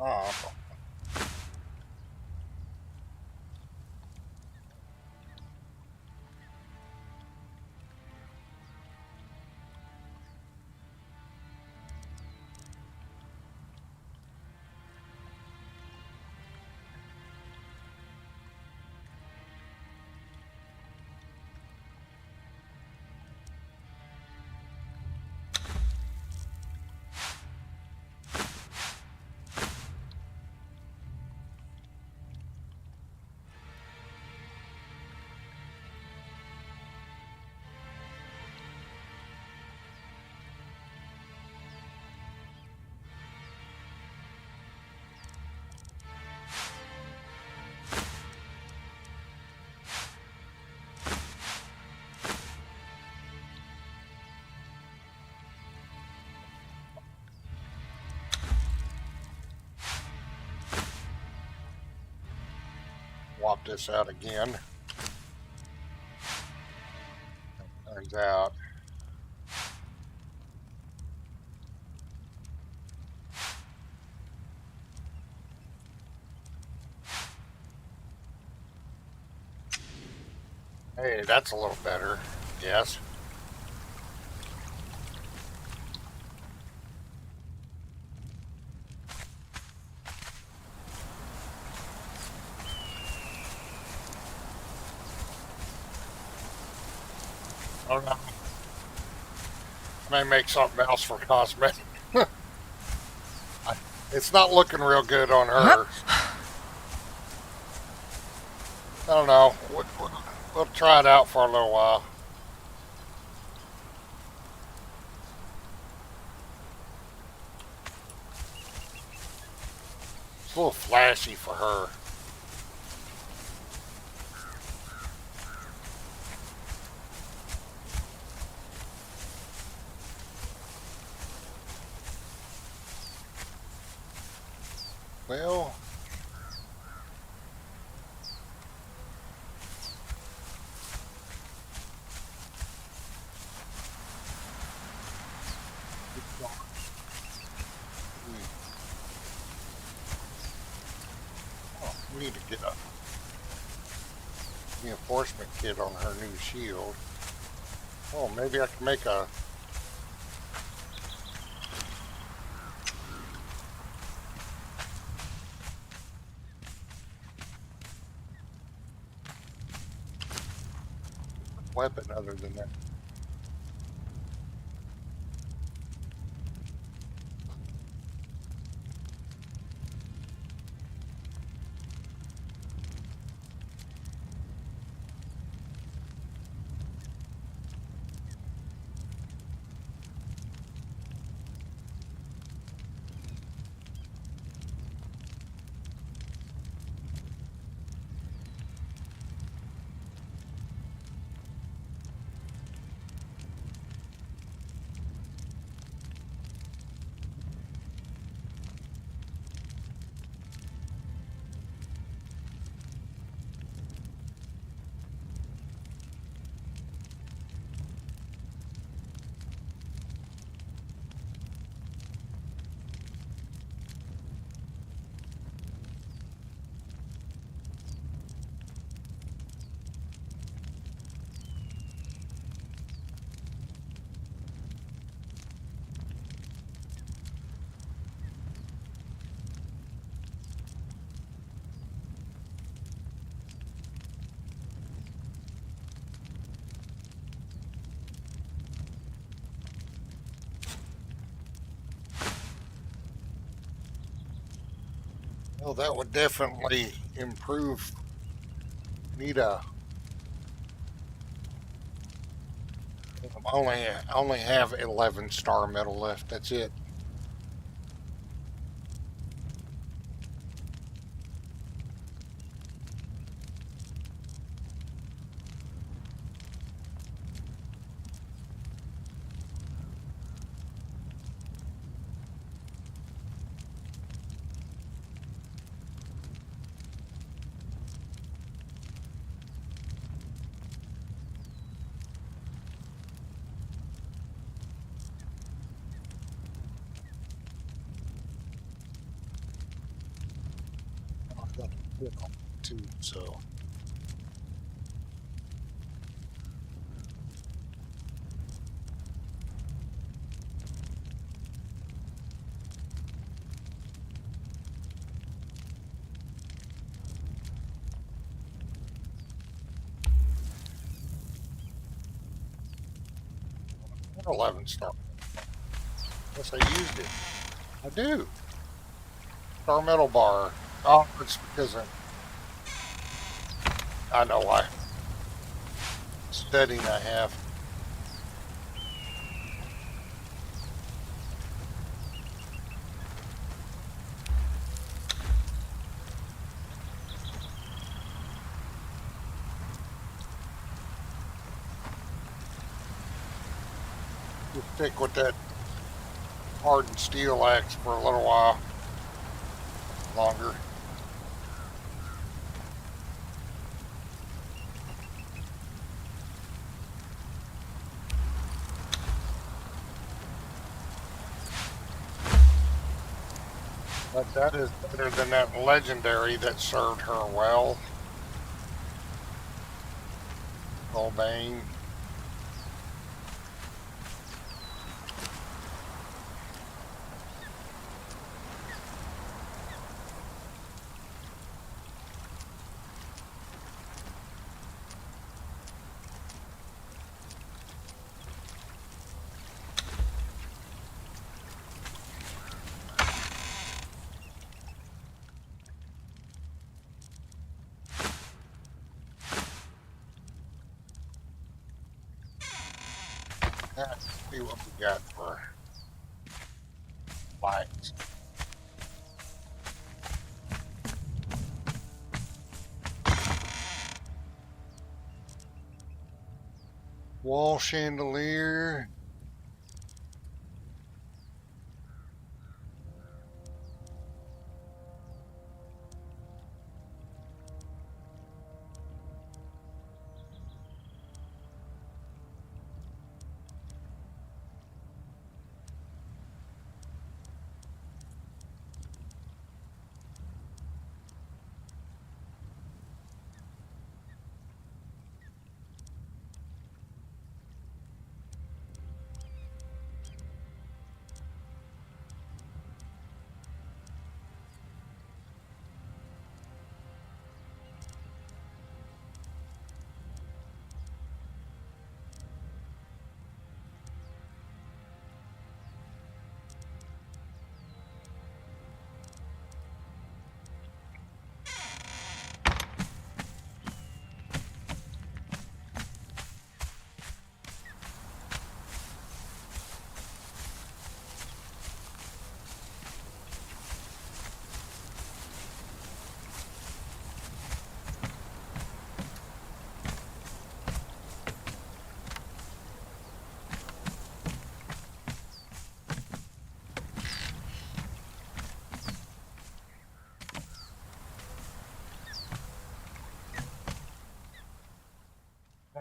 Oh, swap this out again. Turns out hey, that's a little better. Yes. Oh no. May make something else for cosmetic. It's not looking real good on her. I don't know. We'll try it out for a little while. It's a little flashy for her. Well, we need to get up. reinforcement kit on her new shield. Oh, maybe I can make a... weapon other than that. Well, that would definitely improve. Need a... I only have 11 star metal left. That's it. I've got a bit on it too, so... I got 11 star. Yes, I used it. I do. Star metal bar. Oh, it's because I know why. Studying I have. Just stick with that hardened steel axe for a little while longer. But that is better than that legendary that served her well. Golbane. Let's see what we got for lights. Wall chandelier.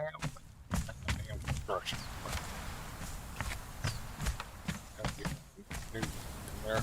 Damn construction. Gotta get new in there.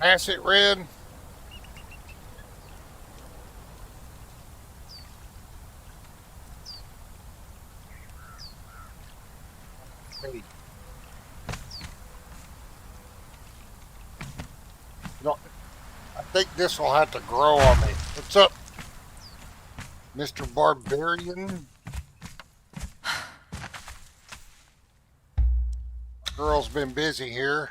Pass it, Red. Hey. No, I think this will have to grow on me. What's up, Mr. Barbarian? Girl's been busy here.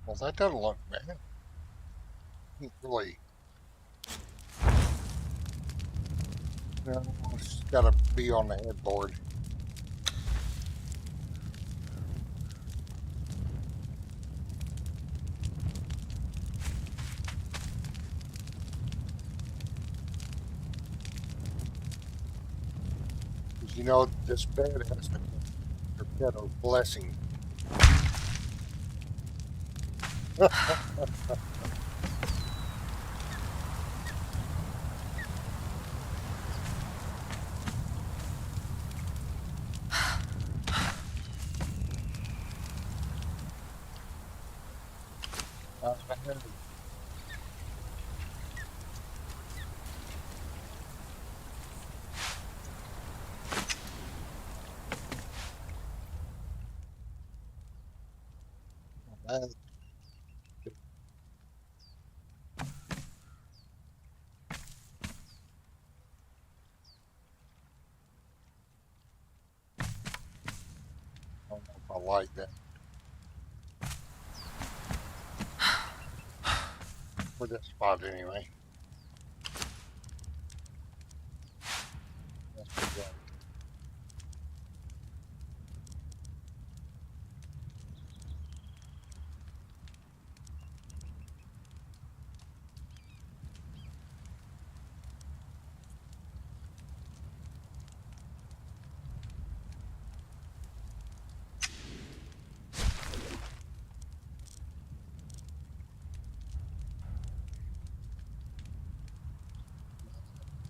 Well, that doesn't look bad. Really. No, it's got to be on the headboard. Because you know, this bed has the Derketo blessing. I don't know if I like that. For this spot, anyway. That's pretty good.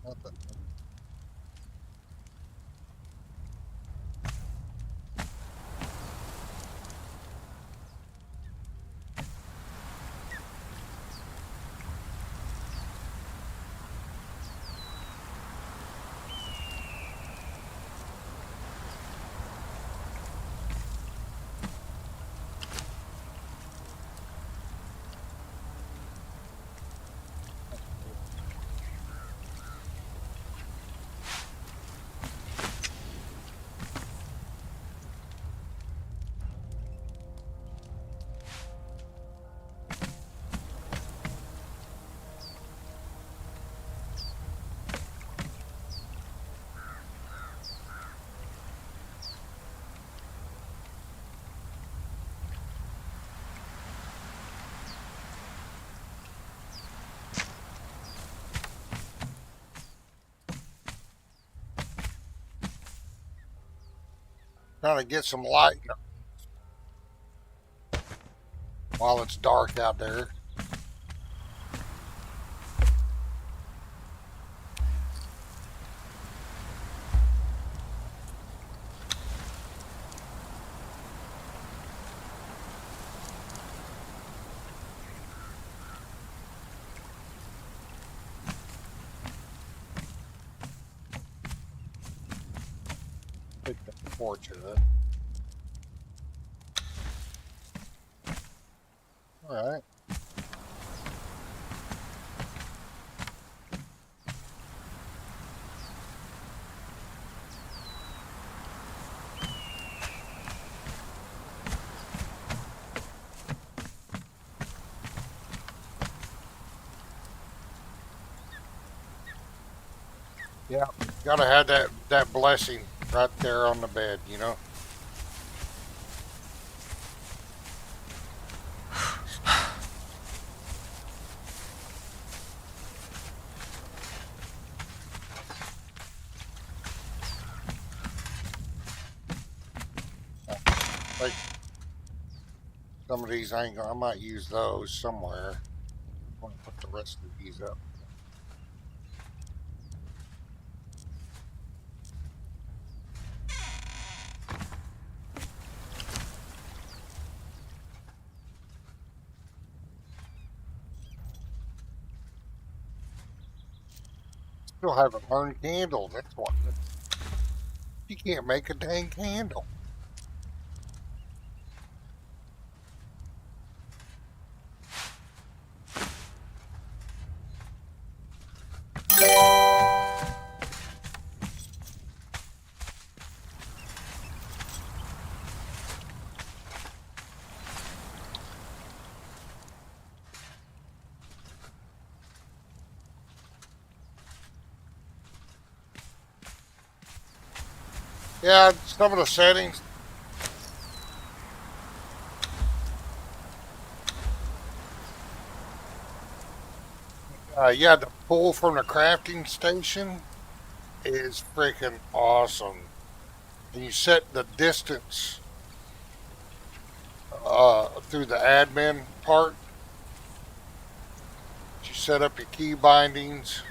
Nothing. Trying to get some light while it's dark out there. Pick the torch up. All right. Yeah, gotta have that blessing right there on the bed, you know. Like some of these, I might use those somewhere. I want to put the rest of these up. Still haven't learned candles. That's what. You can't make a dang candle. Yeah, some of the settings. Yeah, the pull from the crafting station is freaking awesome. And you set the distance through the admin part. You set up your key bindings.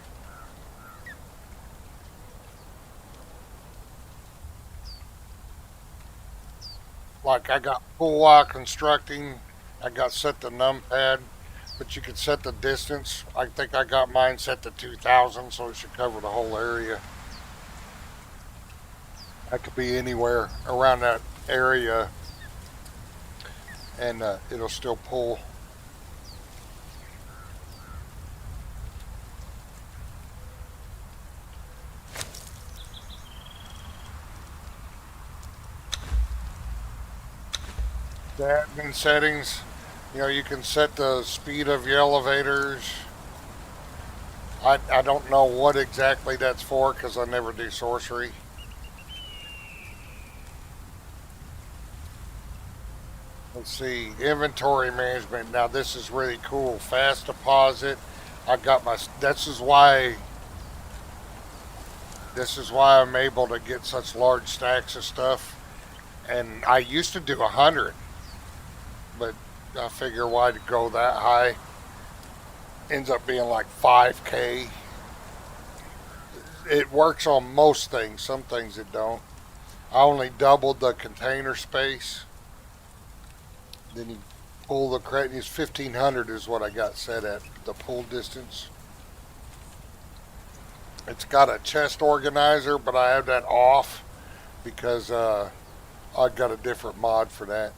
Like I got full while constructing. I got set the numpad, but you could set the distance. I think I got mine set to 2,000, so it should cover the whole area. I could be anywhere around that area, and it'll still pull. The admin settings, you know, you can set the speed of your elevators. I don't know what exactly that's for because I never do sorcery. Let's see, inventory management. Now this is really cool. Fast deposit. I got my. This is why I'm able to get such large stacks of stuff. And I used to do 100, but I figure why to go that high. Ends up being like 5K it works on most things. Some things it don't. I only doubled the container space. Then you pull the crate. It's 1500 is what I got set at the pull distance. It's got a chest organizer, but I have that off because I got a different mod for that.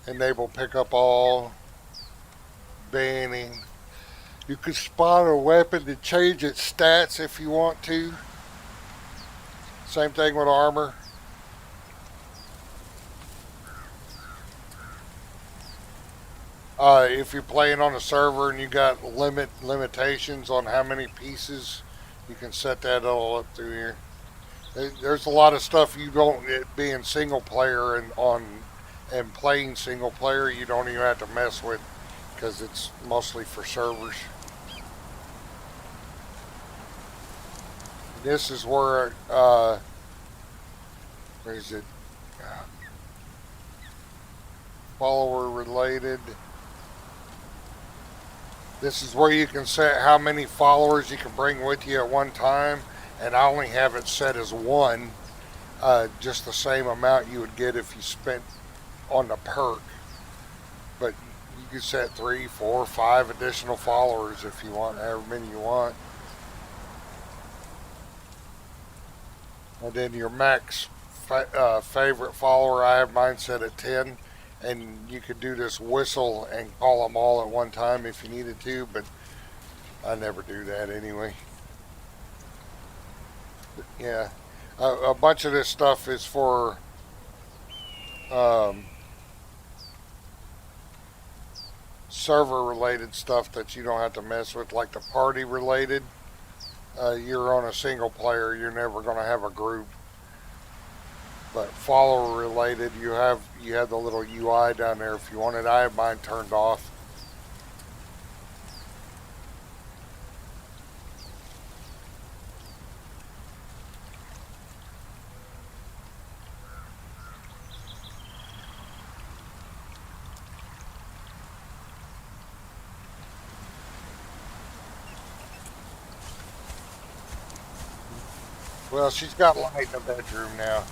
Enable pickup all. Banning. You can spawn a weapon to change its stats if you want to. Same thing with armor. If you're playing on a server and you got limitations on how many pieces, you can set that all up through here. There's a lot of stuff you don't, it being single player and playing single player, you don't even have to mess with because it's mostly for servers. This is where is it? Follower related. This is where you can set how many followers you can bring with you at one time, and I only have it set as one, just the same amount you would get if you spent on the perk. But you can set 3, 4, 5 additional followers if you want, however many you want. And then your max favorite follower, I have mine set at 10. And you could do this whistle and call them all at one time if you needed to, but I never do that anyway. But yeah, a bunch of this stuff is for server related stuff that you don't have to mess with, like the party related. You're on a single player, you're never going to have a group. But follower related, you have the little UI down there if you want it. I have mine turned off. Well, she's got light in the bedroom now.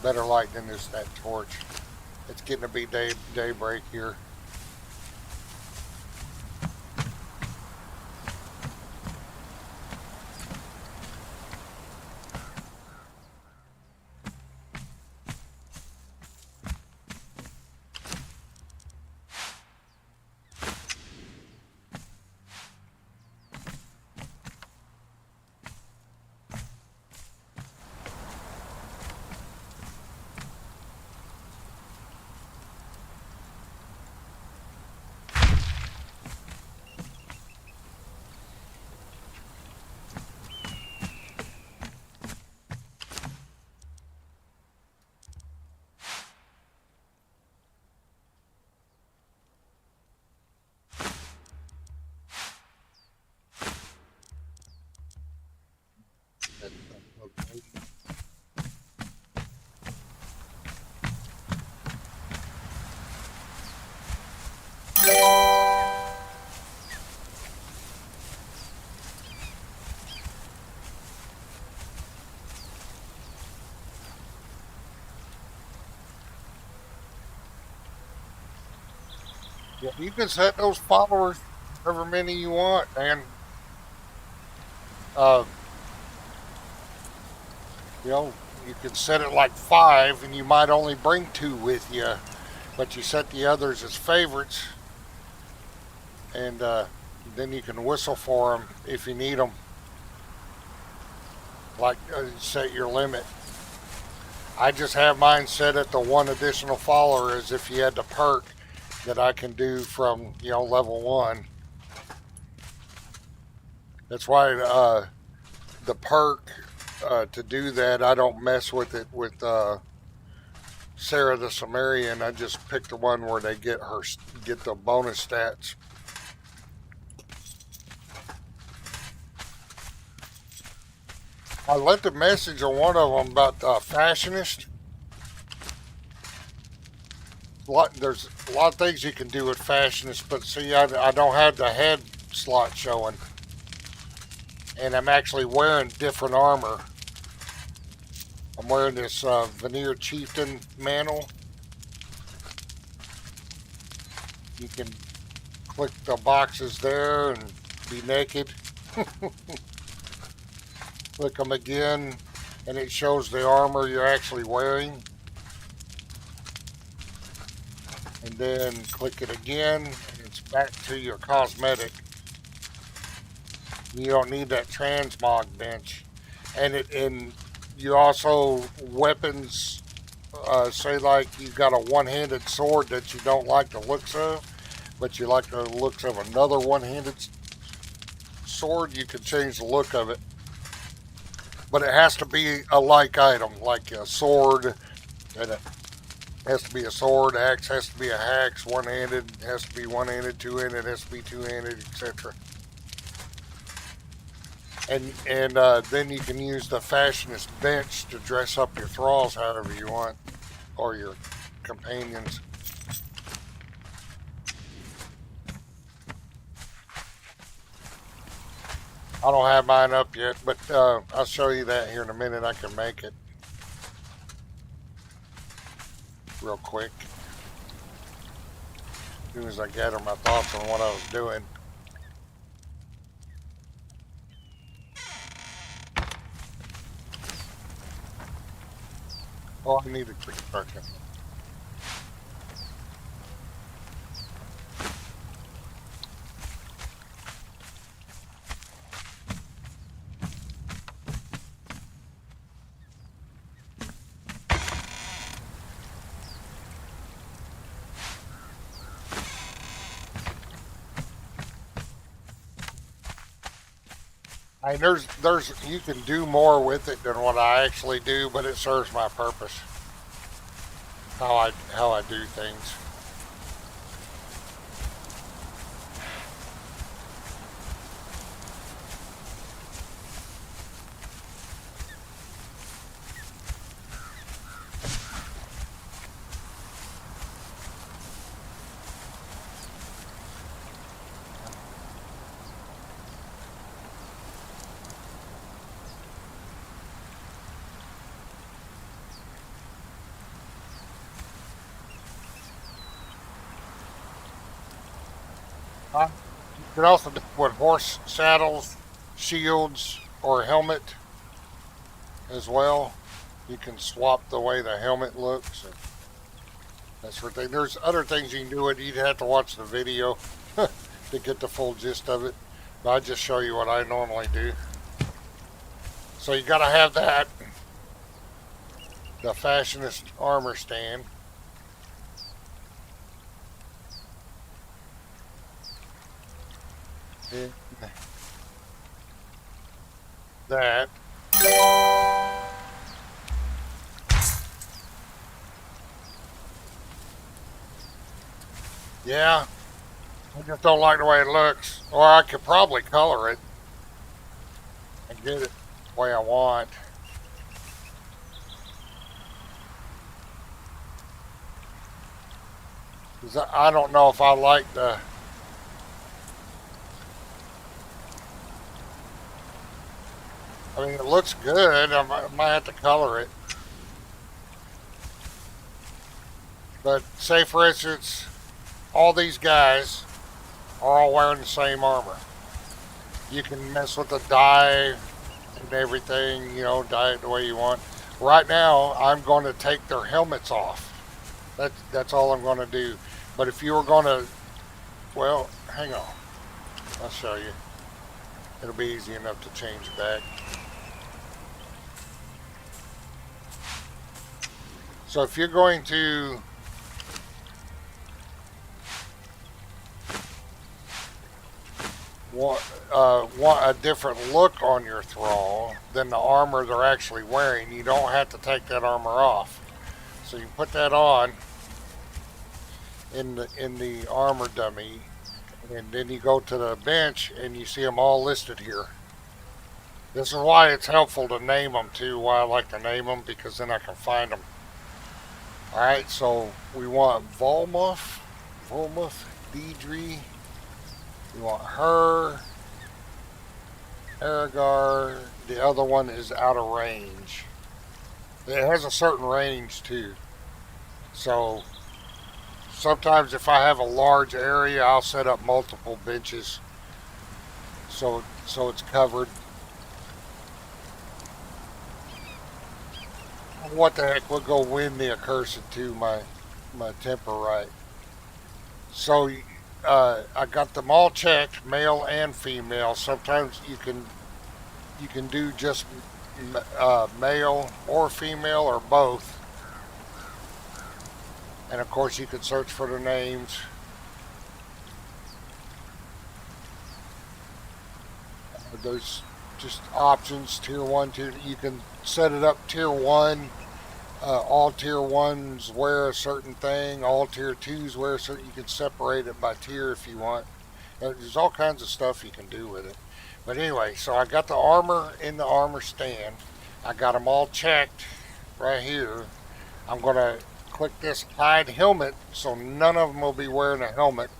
Better light than that torch. It's getting to be daybreak here. Yeah, you can set those followers however many you want, and uh, you can set it like 5, and you might only bring 2 with you, but you set the others as favorites, and then you can whistle for them if you need them. Like set your limit. I just have mine set at the 1 additional follower, as if you had the perk that I can do from level 1. That's why the perk to do that, I don't mess with it with Sarah the Sumerian. I just pick the one where they get the bonus stats. I left a message on one of them about fashionist. There's a lot of things you can do with fashionist, but see, I don't have the head slot showing. and I'm actually wearing different armor. I'm wearing this veneer chieftain mantle. You can click the boxes there and be naked. Click them again and it shows the armor you're actually wearing. And then click it again and it's back to your cosmetic. You don't need that transmog bench. And you also weapons, say like you've got a one-handed sword that you don't like the looks of, but you like the looks of another one-handed sword, you can change the look of it. But it has to be a like item, like a sword, and it has to be a sword, axe has to be a axe, one-handed, has to be one-handed, two-handed, has to be two-handed, etc. And then you can use the fashionist bench to dress up your thralls however you want, or your companions. I don't have mine up yet, but I'll show you that here in a minute. I can make it real quick as soon as I gather my thoughts on what I was doing. Oh, I need a quick second. I mean, there's you can do more with it than what I actually do, but it serves my purpose. How I do things. You can also do it with horse saddles, shields, or helmet as well. You can swap the way the helmet looks. And that sort of thing. There's other things you can do with it. You'd have to watch the video to get the full gist of it. But I just show you what I normally do. So you got to have that. The fashionist armor stand. And that. Yeah, I just don't like the way it looks. Or I could probably color it and get it the way I want. Cause I don't know if I like the... I mean, it looks good. I might have to color it. But say, for instance, all these guys are all wearing the same armor. You can mess with the dye and everything, you know, dye it the way you want. Right now, I'm going to take their helmets off. That's all I'm going to do. But if you were going to, well, hang on. I'll show you. It'll be easy enough to change back. So if you're going to want a different look on your thrall than the armor they're actually wearing, you don't have to take that armor off. So you put that on in the armor dummy, and then you go to the bench and you see them all listed here. This is why it's helpful to name them too, why I like to name them, because then I can find them. Alright, so we want Volmuth, Deidre, we want her, Aragar. The other one is out of range. It has a certain range too. So sometimes if I have a large area, I'll set up multiple benches so it's covered. What the heck? We'll go win the accursed too. My temper right. So I got them all checked, male and female. Sometimes you can do just male or female or both. And of course you can search for the names. There's just options, tier 1, tier. You can set it up tier 1. All tier 1s wear a certain thing. All tier 2s wear a certain. You can separate it by tier if you want. There's all kinds of stuff you can do with it. But anyway, so I got the armor in the armor stand. I got them all checked right here. I'm going to click this hide helmet so none of them will be wearing a helmet.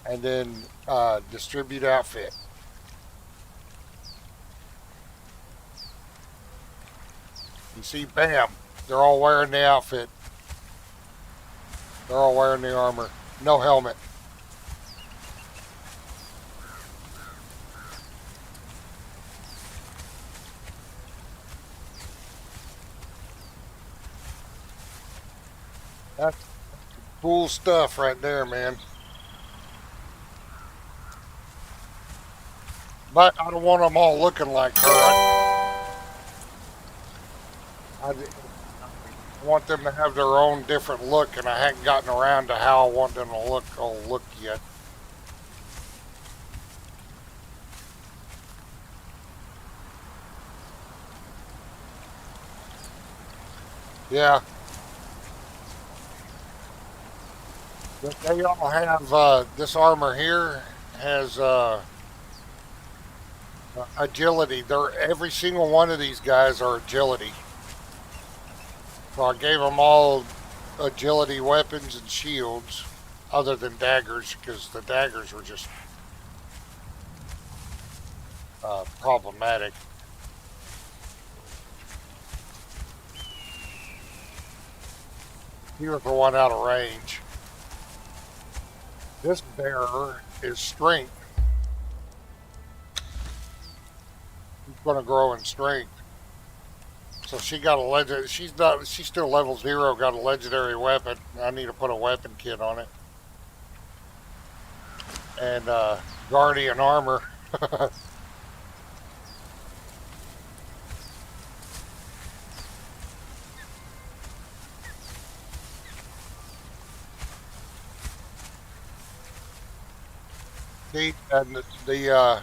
And then distribute outfit. You see, bam, they're all wearing the outfit. They're all wearing the armor. No helmet. That's cool stuff right there, man. But I don't want them all looking like her. I want them to have their own different look, and I hadn't gotten around to how I want them to look yet. Yeah. But they all have, this armor here has agility. Every single one of these guys are agility. So I gave them all agility weapons and shields, other than daggers, because the daggers were just problematic. Here's the one out of range. This bearer is strength. He's going to grow in strength. So she got a legend. She's still level 0. Got a legendary weapon. I need to put a weapon kit on it. And guardian armor. See, and the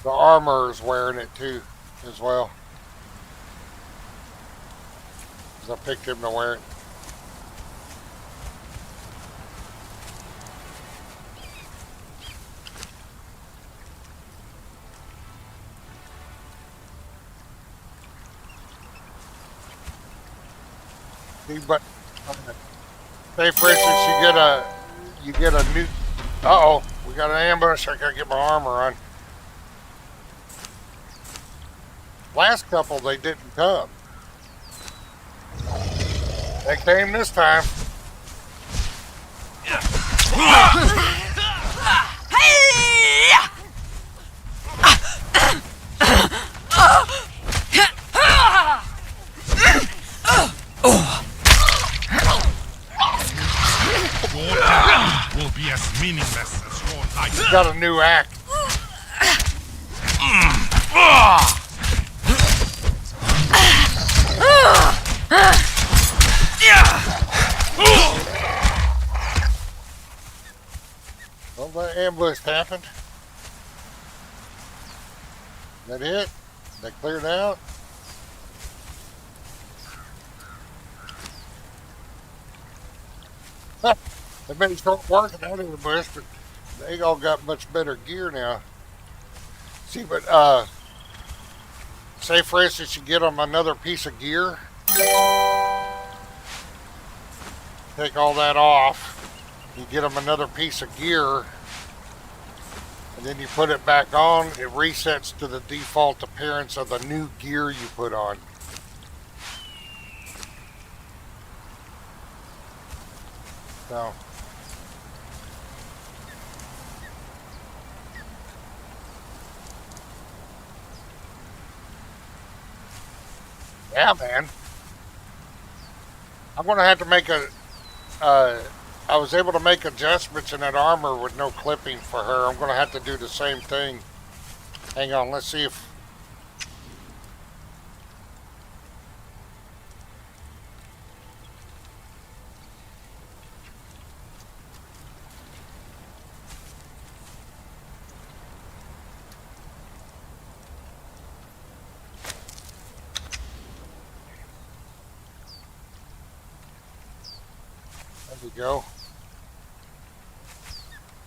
armor is wearing it too, as well. I picked him to wear it. See, but say for instance, you get a new. Uh oh, we got an ambush. I gotta get my armor on. Last couple they didn't come. They came this time. Will be as meaningless as your life. He's got a new act. Well, the ambush happened. That it? They cleared out? They may start working out of the bush, but they all got much better gear now. See, but say for instance you get them another piece of gear, take all that off, you get them another piece of gear, And then you put it back on, it resets to the default appearance of the new gear you put on. So, yeah, man. I'm going to have to make I was able to make adjustments in that armor with no clipping for her. I'm going to have to do the same thing. Hang on, let's see if... There we go.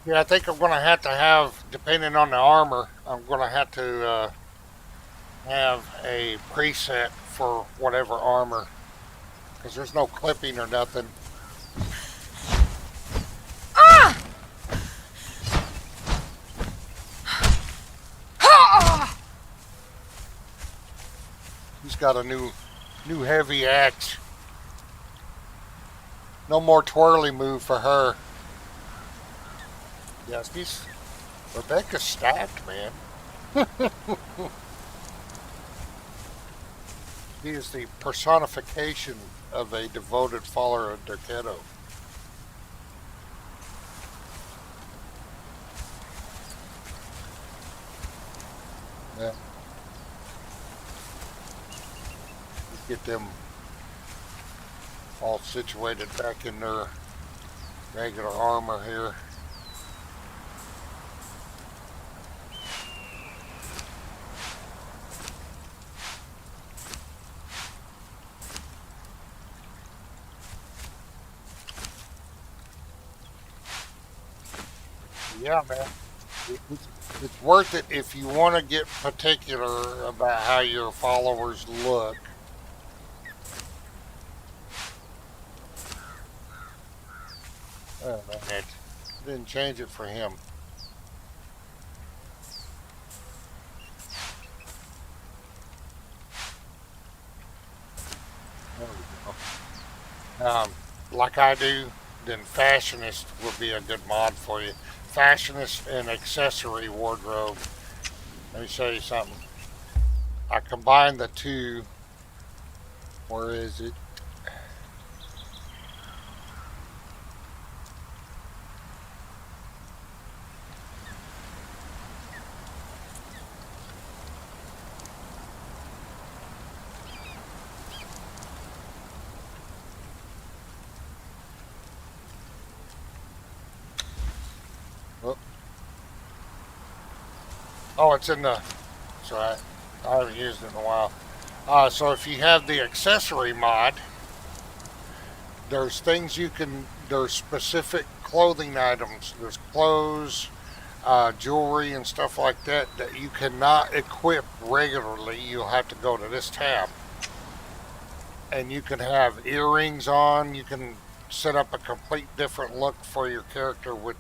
Yeah, I think I'm going to have, depending on the armor, I'm going to have a preset for whatever armor. Because there's no clipping or nothing. He's got a new heavy axe. No more twirly move for her. Yes, Rhabekkah's stacked, man. He is the personification of a devoted follower of Derketo. Yeah. Get them all situated back in their regular armor here. Yeah, man. It's worth it if you want to get particular about how your followers look. Oh, man, it didn't change it for him. There we go. Like I do, then Fashionist would be a good mod for you. Fashionist and accessory wardrobe. Let me show you something. I combined the two. Where is it? Oh, it's in the... Sorry, I haven't used it in a while. So if you have the accessory mod, there's things you can... There's specific clothing items. There's clothes, jewelry, and stuff like that that you cannot equip regularly. You'll have to go to this tab. And you can have earrings on. You can set up a complete different look for your character with...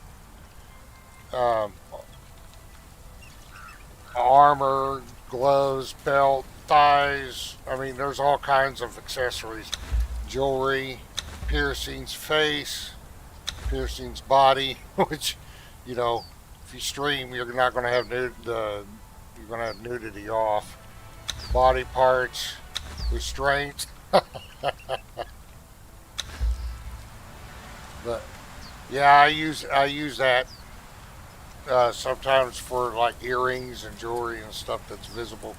armor, gloves, belt, thighs. I mean, there's all kinds of accessories. Jewelry, piercings, face, piercings, body, which, you know, if you stream, you're not going to have you're going to have nudity off. Body parts, restraint. But yeah, I use that. Sometimes for like earrings and jewelry and stuff that's visible,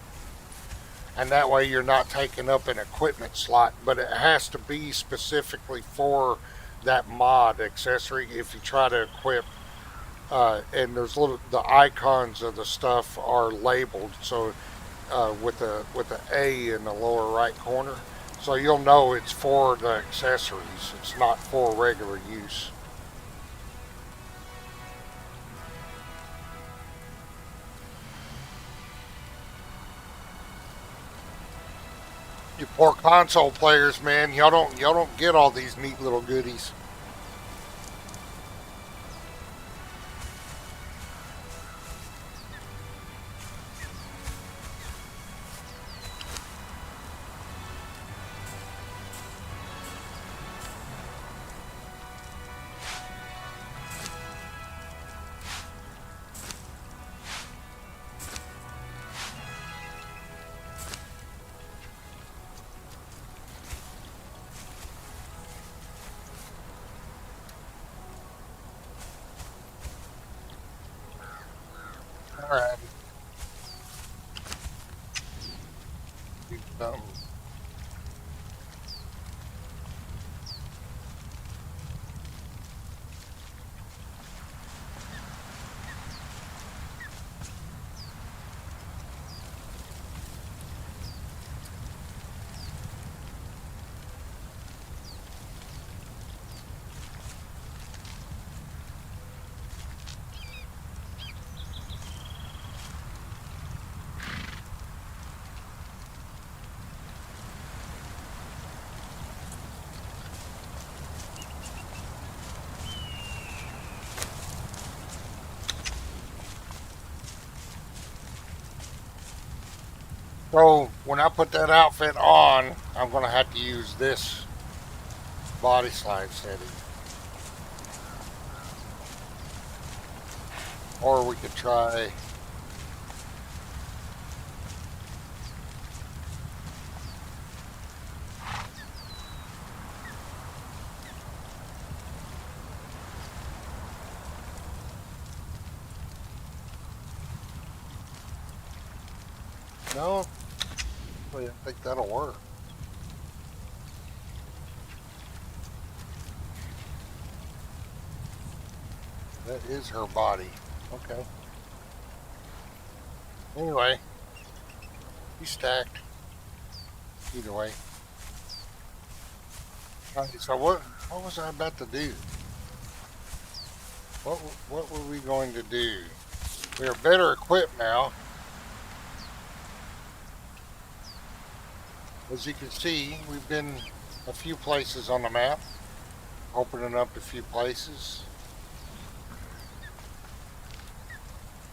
and that way you're not taking up an equipment slot, but it has to be specifically for that mod accessory. If you try to equip and there's the icons of the stuff are labeled, so with the A in the lower right corner, so you'll know it's for the accessories. It's not for regular use. You poor console players, man, y'all don't get all these neat little goodies. So when I put that outfit on, I'm going to have to use this body slide setting. Or we could try... No, I think that'll work. That is her body. Okay. Anyway, he's stacked. Either way. Alright, so what was I about to do? What were we going to do? We are better equipped now. As you can see, we've been a few places on the map, opening up a few places.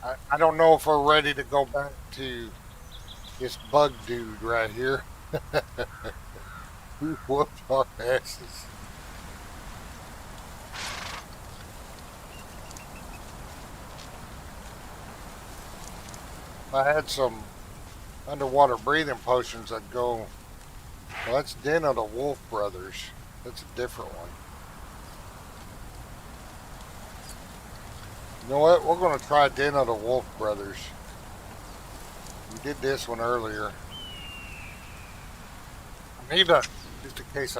I don't know if we're ready to go back to this bug dude right here. Who whooped our asses. If I had some underwater breathing potions, I'd go... Well, that's Den of the Wolf Brothers. That's a different one. You know what? We're going to try Den of the Wolf Brothers. We did this one earlier. I need to, just in case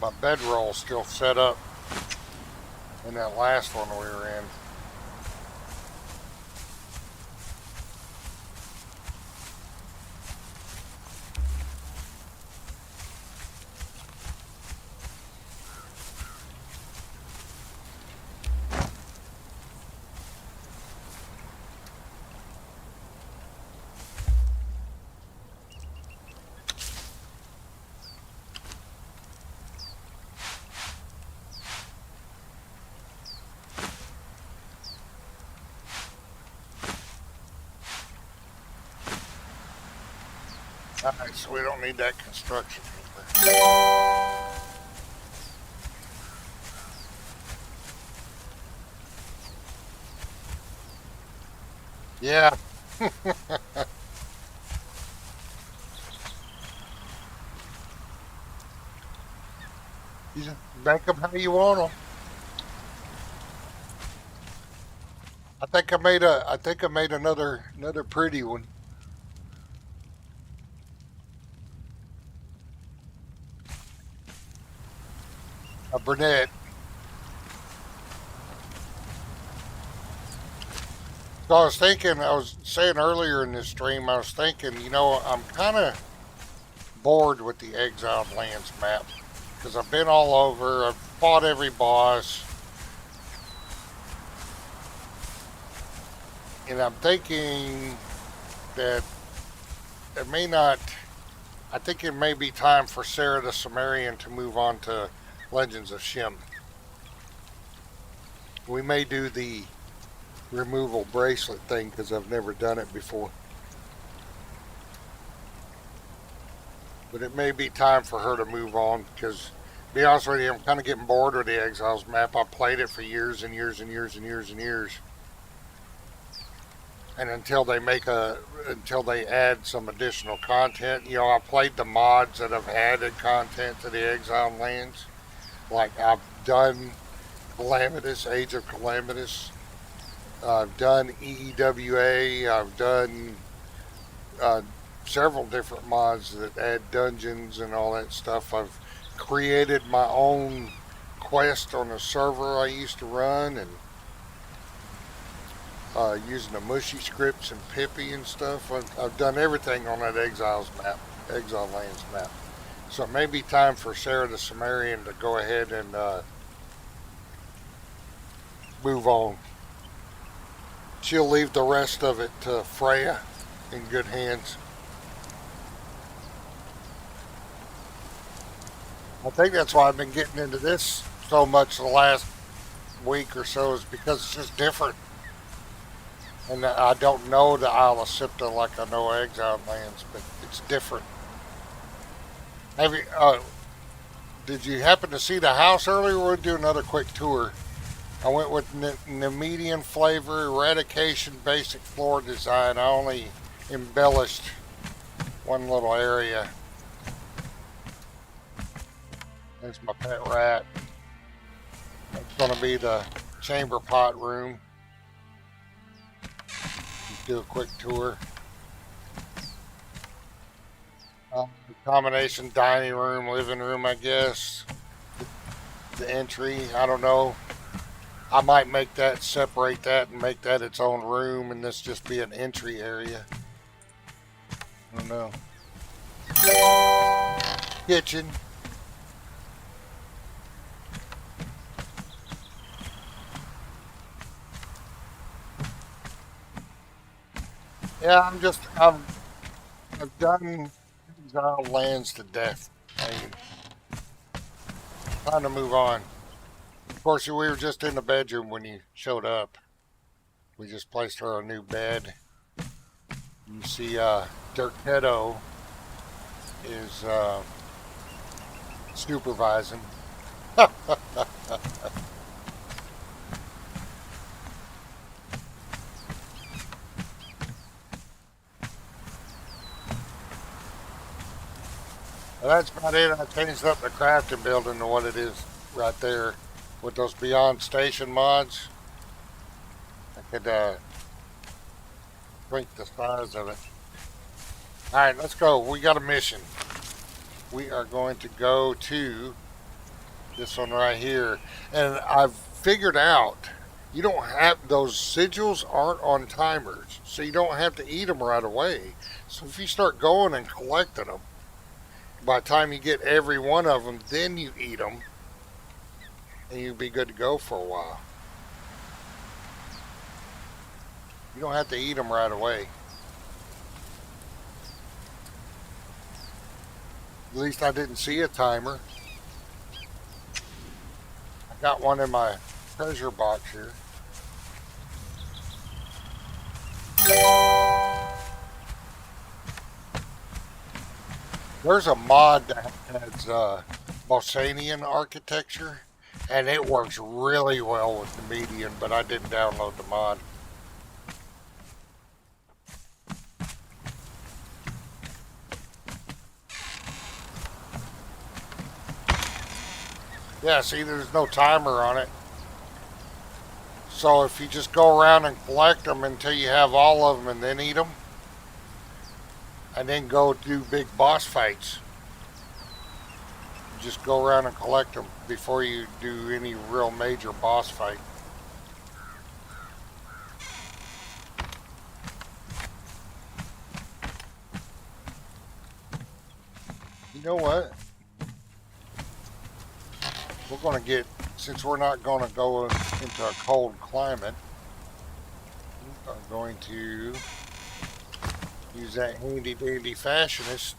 my bedroll's still set up in that last one we were in. Alright, so we don't need that construction paper. Yeah. You just make them how you want them. I think I made another pretty one. A brunette. So I was saying earlier in this stream, I was thinking, you know, I'm kind of bored with the Exiled Lands map. Because I've been all over, I've fought every boss. And I'm thinking that it may not, I think it may be time for Sarah the Sumerian to move on to Legends of Shem. We may do the removal bracelet thing because I've never done it before. But it may be time for her to move on because, to be honest with you, I'm kind of getting bored with the Exiles map. I played it for years and years and years and years and years. And until they add some additional content, you know, I played the mods that have added content to the Exiled Lands. Like I've done Calamitous, Age of Calamitous. I've done EEWA. I've done several different mods that add dungeons and all that stuff. I've created my own quest on a server I used to run, and using the mushy scripts and Pippi and stuff. I've done everything on that Exile Lands map. So it may be time for Sarah the Sumerian to go ahead and move on. She'll leave the rest of it to Freya in good hands. I think that's why I've been getting into this so much the last week or so, is because it's just different. And I don't know the Isle of Siptah like I know Exile Lands, but it's different. Have you? Did you happen to see the house earlier? We'll do another quick tour. I went with Nemedian flavor, eradication, basic floor design. I only embellished one little area. There's my pet rat. It's going to be the chamber pot room. Let's do a quick tour. Combination dining room, living room, I guess. The entry, I don't know. I might make that, separate that and make that its own room and this just be an entry area. I don't know. Kitchen. Yeah, I've done Exile Lands to death. I mean, time to move on. Of course, we were just in the bedroom when you showed up. We just placed her a new bed. You see, Derketo is supervising. Well, that's about it. I changed up the crafting building to what it is right there with those Beyond Station mods. I could shrink the size of it. Alright, let's go. We got a mission. We are going to go to this one right here. And I've figured out you don't have, those sigils aren't on timers. So you don't have to eat them right away. So if you start going and collecting them, by the time you get every one of them, then you eat them, and you'll be good to go for a while. You don't have to eat them right away. At least I didn't see a timer. I got one in my treasure box here. There's a mod that has Bosanian architecture, and it works really well with the median, but I didn't download the mod. Yeah, see, there's no timer on it. So if you just go around and collect them until you have all of them and then eat them, and then go do big boss fights. Just go around and collect them before you do any real major boss fight. You know what? We're going to get, since we're not going to go into a cold climate, we are going to use that handy dandy fashionist.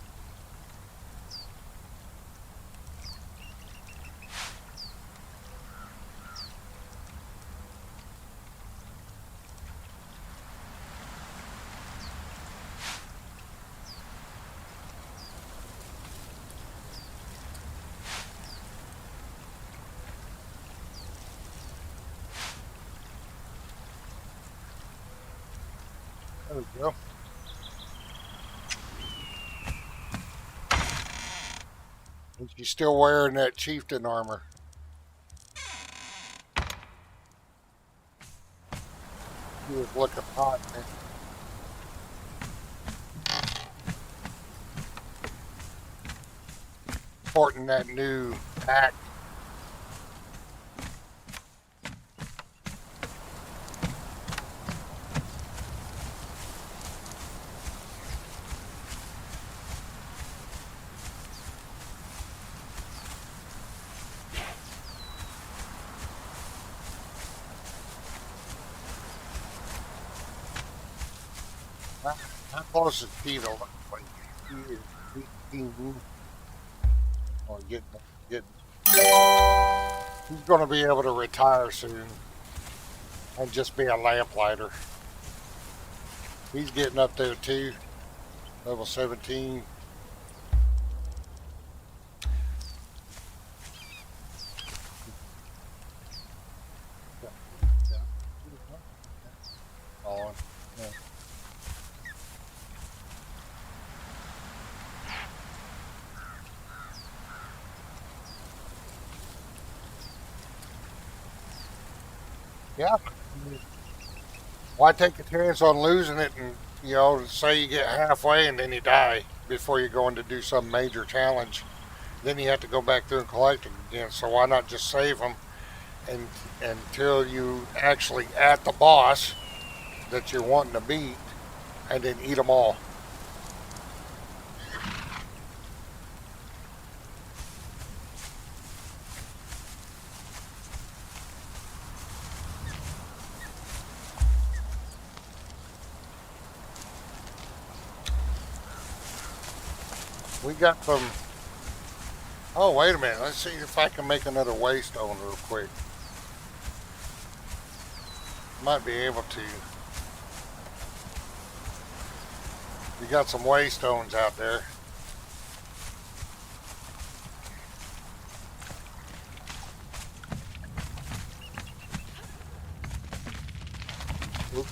There we go. And she's still wearing that chieftain armor. She was looking hot, man. Sporting that new axe. How close is Peter? Like, he is 18. Or getting. He's going to be able to retire soon and just be a lamplighter. He's getting up there too. Level 17. On. Yeah. Yeah. Why take a chance on losing it and, say you get halfway and then you die before you're going to do some major challenge? Then you have to go back through and collect them again. So why not just save them and until you actually at the boss that you're wanting to beat and then eat them all? We got some. Oh, wait a minute. Let's see if I can make another waystone real quick. Might be able to. We got some waystones out there. Oop.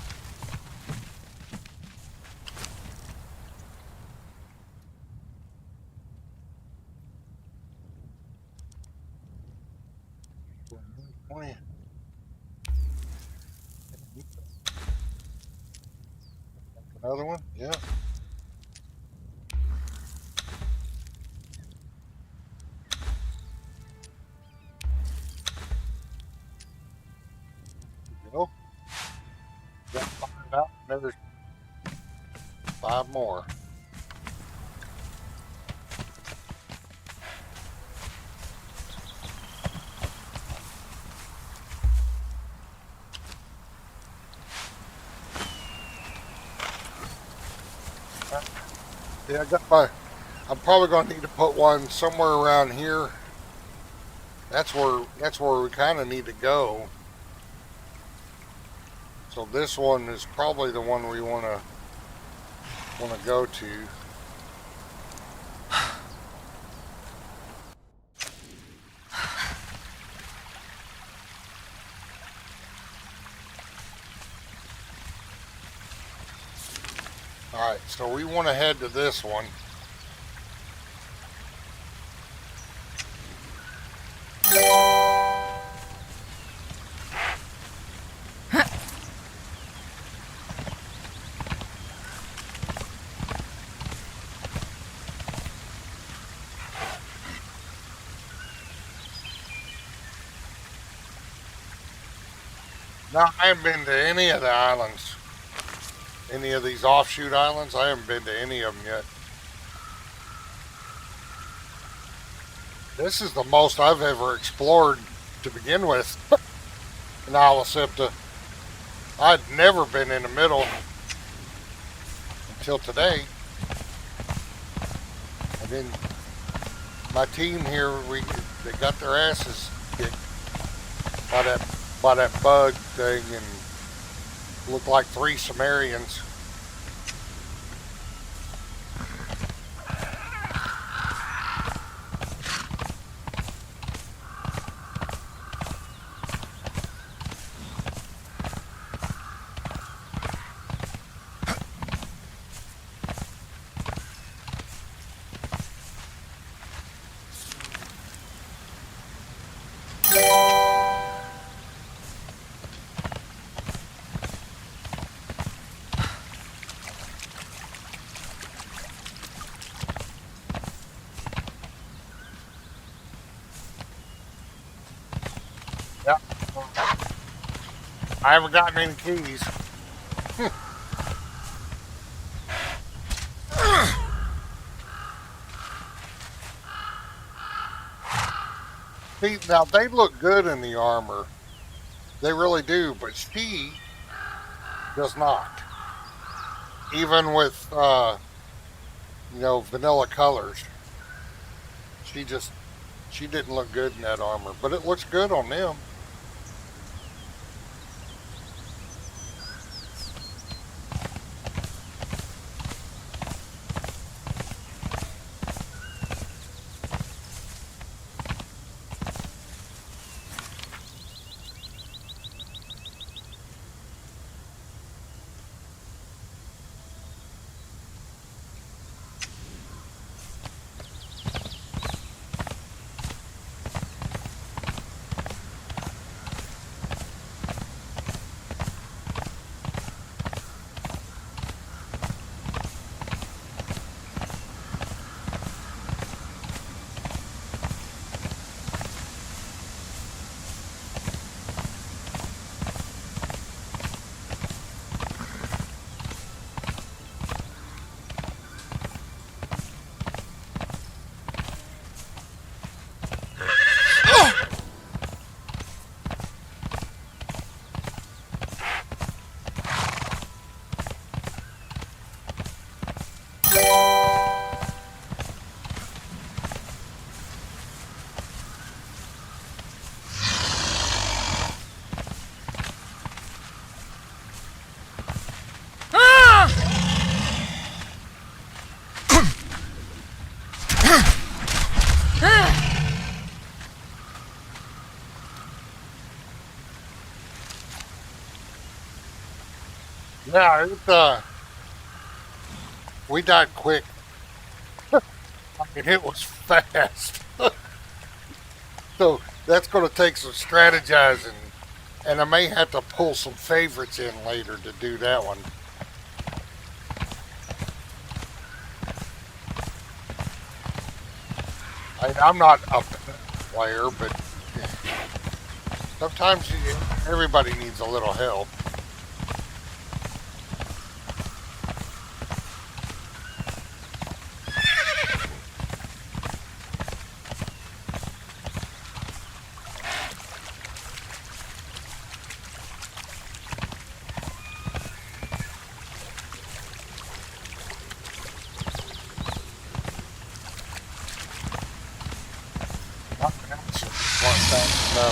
Another one? Yeah. There you go. Got 5 out. Another 5 more. Yeah, I got my. I'm probably going to need to put one somewhere around here. That's where we kind of need to go. So this one is probably the one we want to go to. All right, so we want to head to this one. Now, I haven't been to any of the islands. Any of these offshoot islands. I haven't been to any of them yet. This is the most I've ever explored to begin with in Isle of Siptah. I'd never been in the middle until today. And then my team here, they got their asses kicked by that bug thing and looked like 3 Sumerians. Yep. I haven't gotten any keys. See, now they look good in the armor. They really do, but she does not. Even with, vanilla colors. She didn't look good in that armor, but it looks good on them. Yeah, we died quick. I mean, it was fast. So that's going to take some strategizing, and I may have to pull some favorites in later to do that one. I'm not a player, but sometimes everybody needs a little help.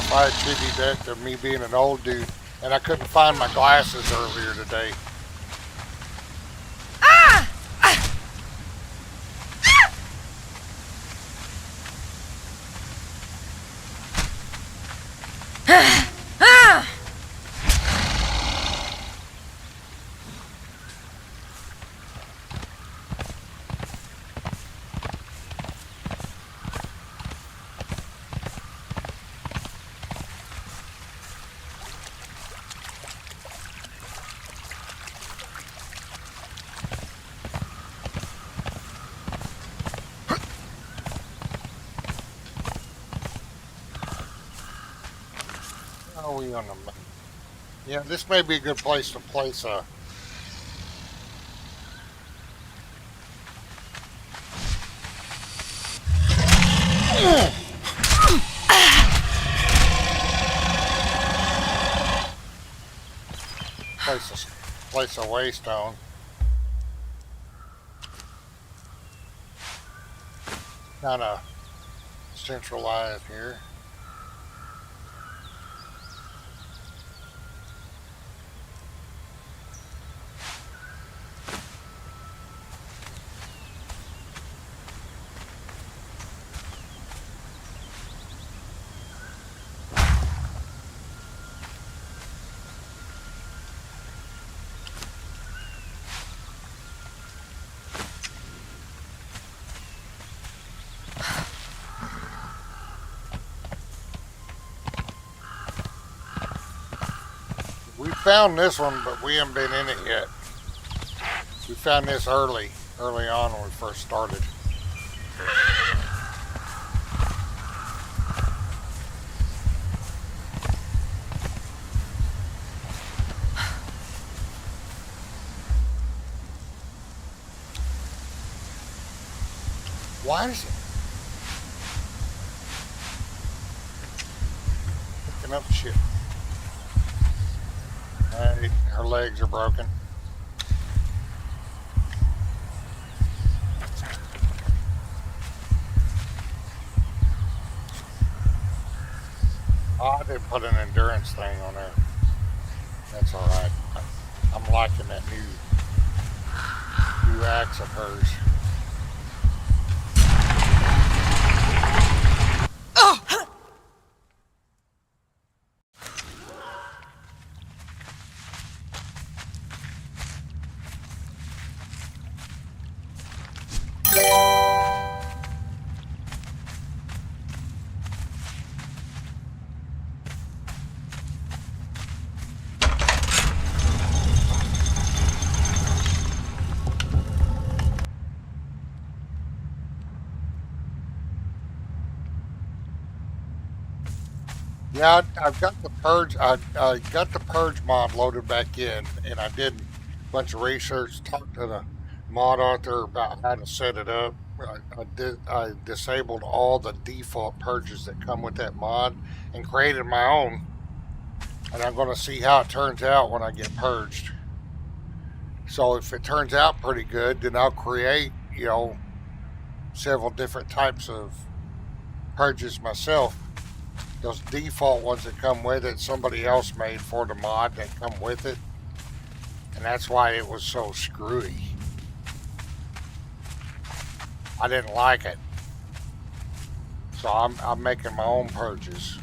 I attribute that to me being an old dude, and I couldn't find my glasses earlier today. How are we on the map? Yeah, this may be a good place to place a... place a waystone. Kind of centralized here. We found this one, but we haven't been in it yet. We found this early on when we first started. Why is it picking up shit? Hey, her legs are broken. Oh, I didn't put an endurance thing on there. That's alright. I'm liking that new axe of hers. Yeah, I've got the purge. I got the purge mod loaded back in, and I did a bunch of research. Talked to the mod author about how to set it up. I disabled all the default purges that come with that mod and created my own. And I'm going to see how it turns out when I get purged. So if it turns out pretty good, then I'll create, several different types of purges myself. Those default ones that come with it, somebody else made for the mod that come with it. And that's why it was so screwy. I didn't like it. So I'm making my own purges.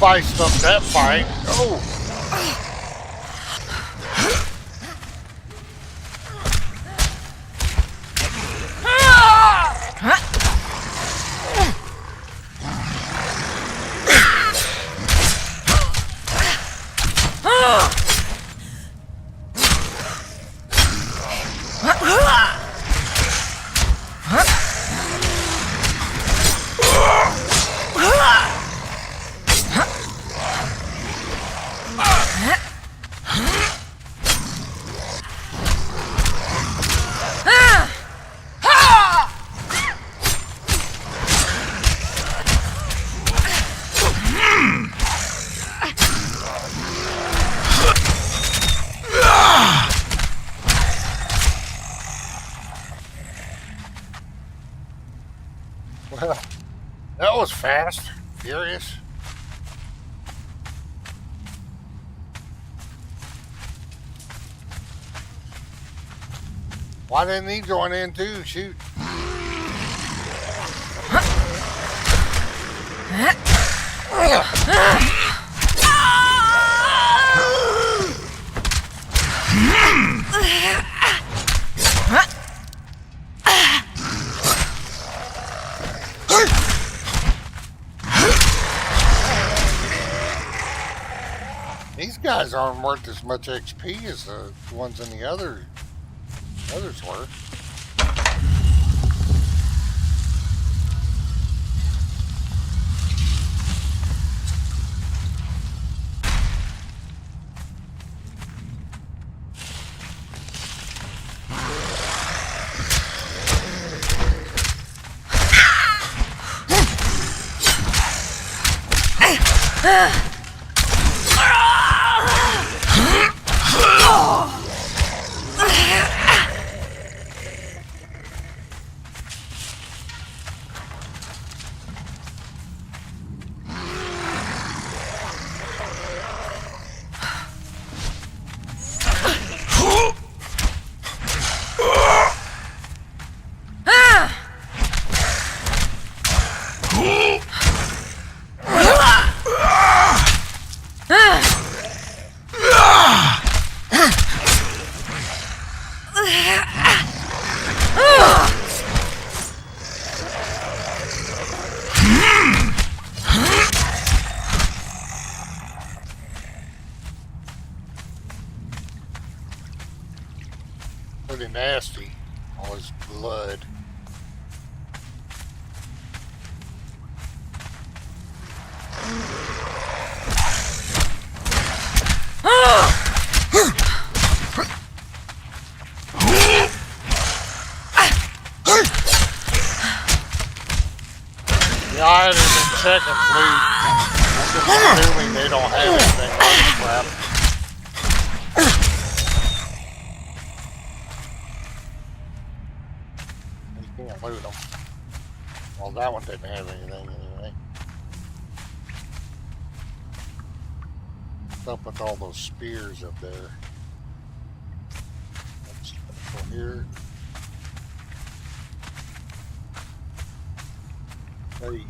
spiced up that fight. Oh! Well, that was fast, furious. Why didn't he join in too? Shoot. These guys aren't worth as much XP as the ones in the others were. Pretty nasty, all his blood. The iron is in second fleet. I'm assuming they don't have anything like this crap. You can't loot them. Well, that one didn't have anything anyway. What's up with all those spears up there? Let's go here.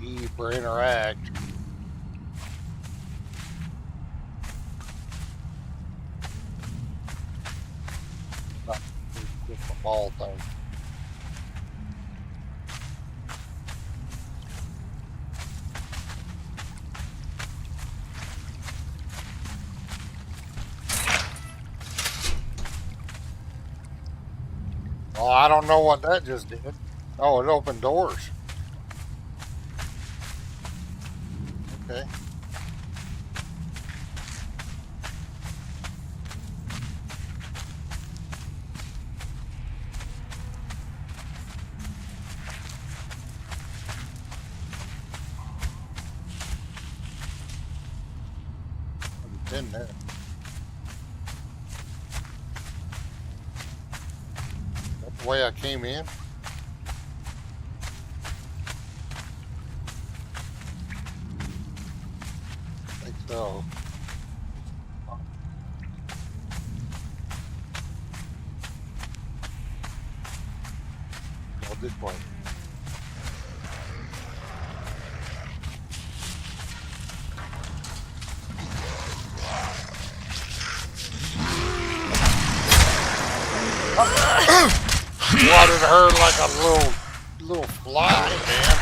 E for interact. Just a ball thing. Well, I don't know what that just did. Oh, it opened doors. Okay. It's in there. That's the way I came in. So, go this way. swatted her like a little fly, man.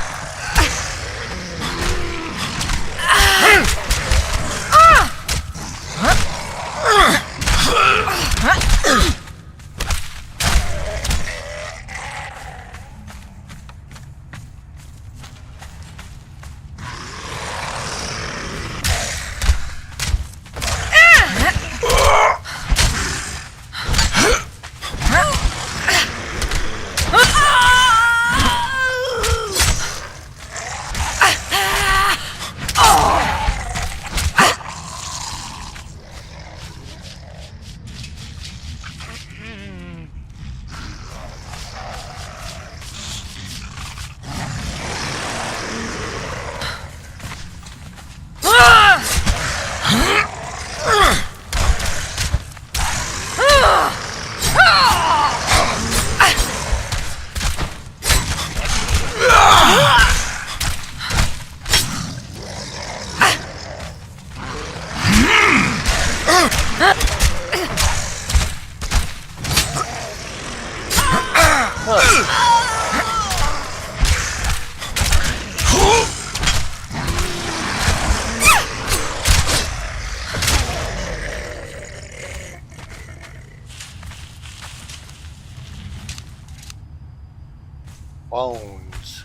Bones.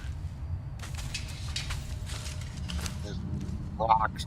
There's rocks.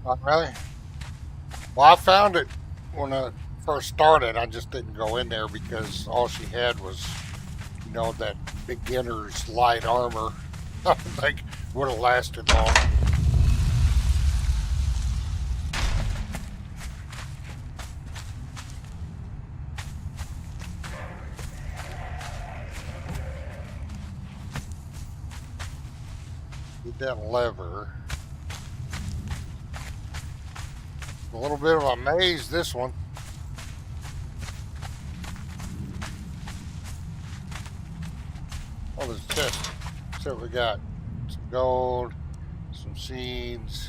Oh, really? Well, I found it when I first started. I just didn't go in there because all she had was, you know, that beginner's light armor. I don't think it would have lasted long. Need that lever. A little bit of a maze, this one. Oh, there's a chest. So we got some gold, some seeds.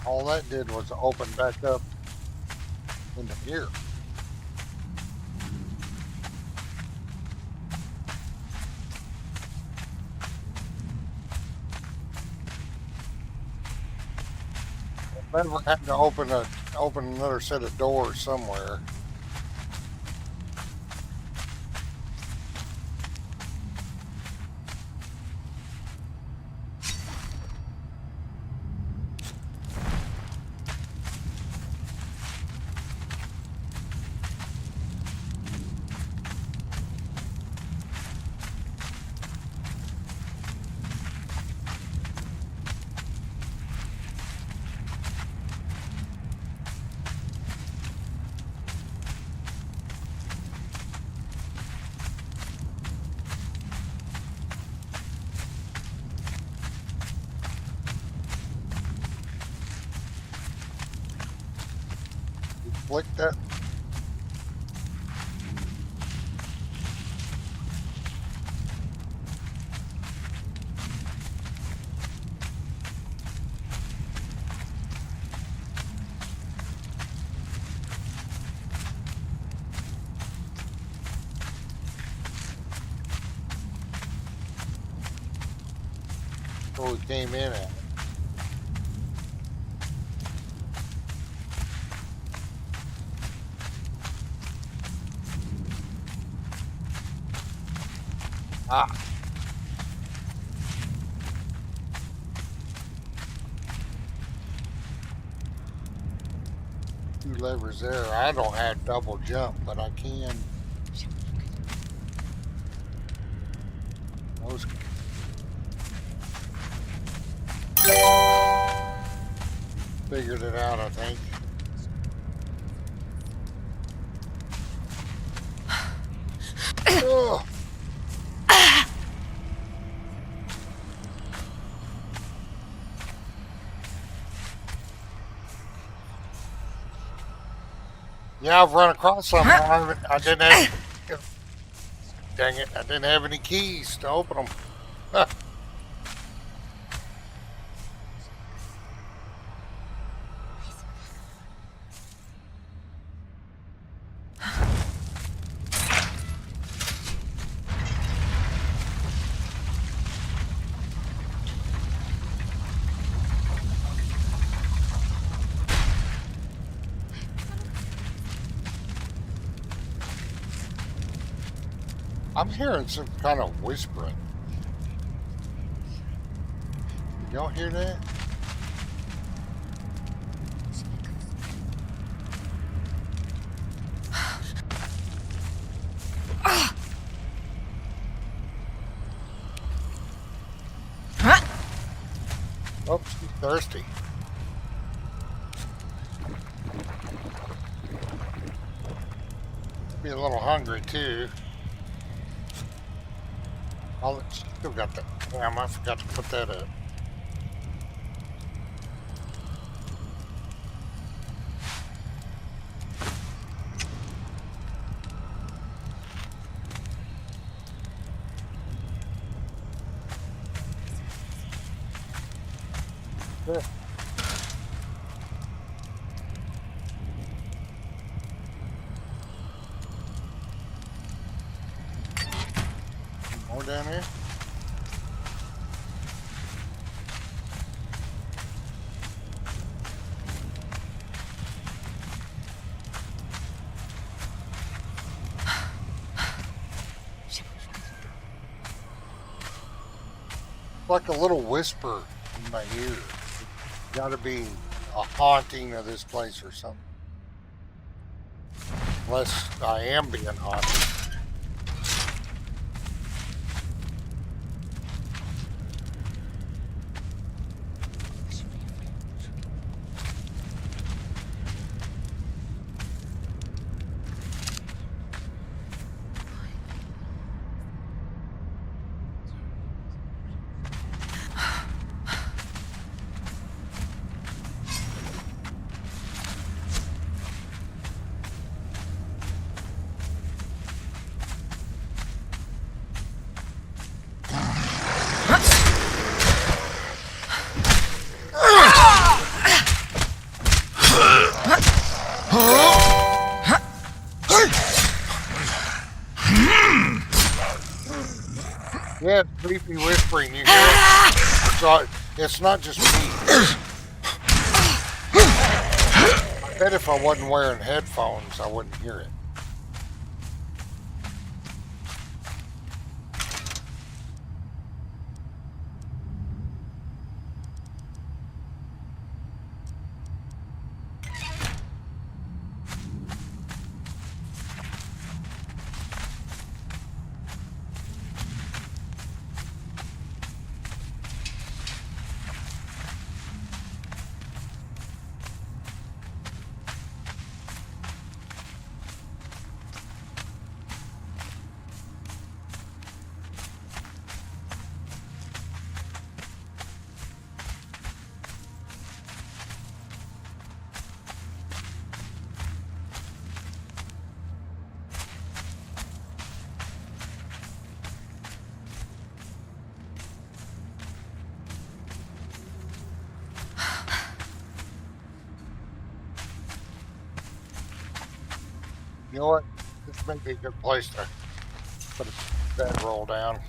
All that did was open back up into here. Then we're having to open another set of doors somewhere. Flick that. Where we came in at. Ah. Two levers there. I don't have double jump, but I can. Those. Figured it out, I think. Oh. Yeah, I've run across some. I didn't have. Dang it! I didn't have any keys to open them. I'm hearing some kind of whispering. Did y'all hear that? Oh, she's thirsty. Be a little hungry too. Oh, still got that. Damn, I forgot to put that up. Yeah. More down here. Like a little whisper in my ear. Gotta be a haunting of this place or something. Unless I am being haunted. Yeah, creepy whispering. You hear it? So it's not just me. I bet if I wasn't wearing headphones, I wouldn't hear it. You know what? This may be a good place to put a bedroll down.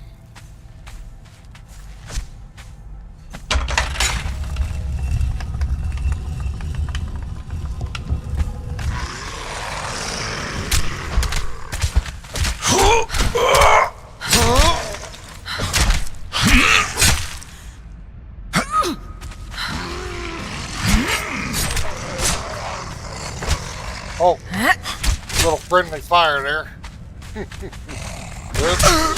friendly fire there. Oops.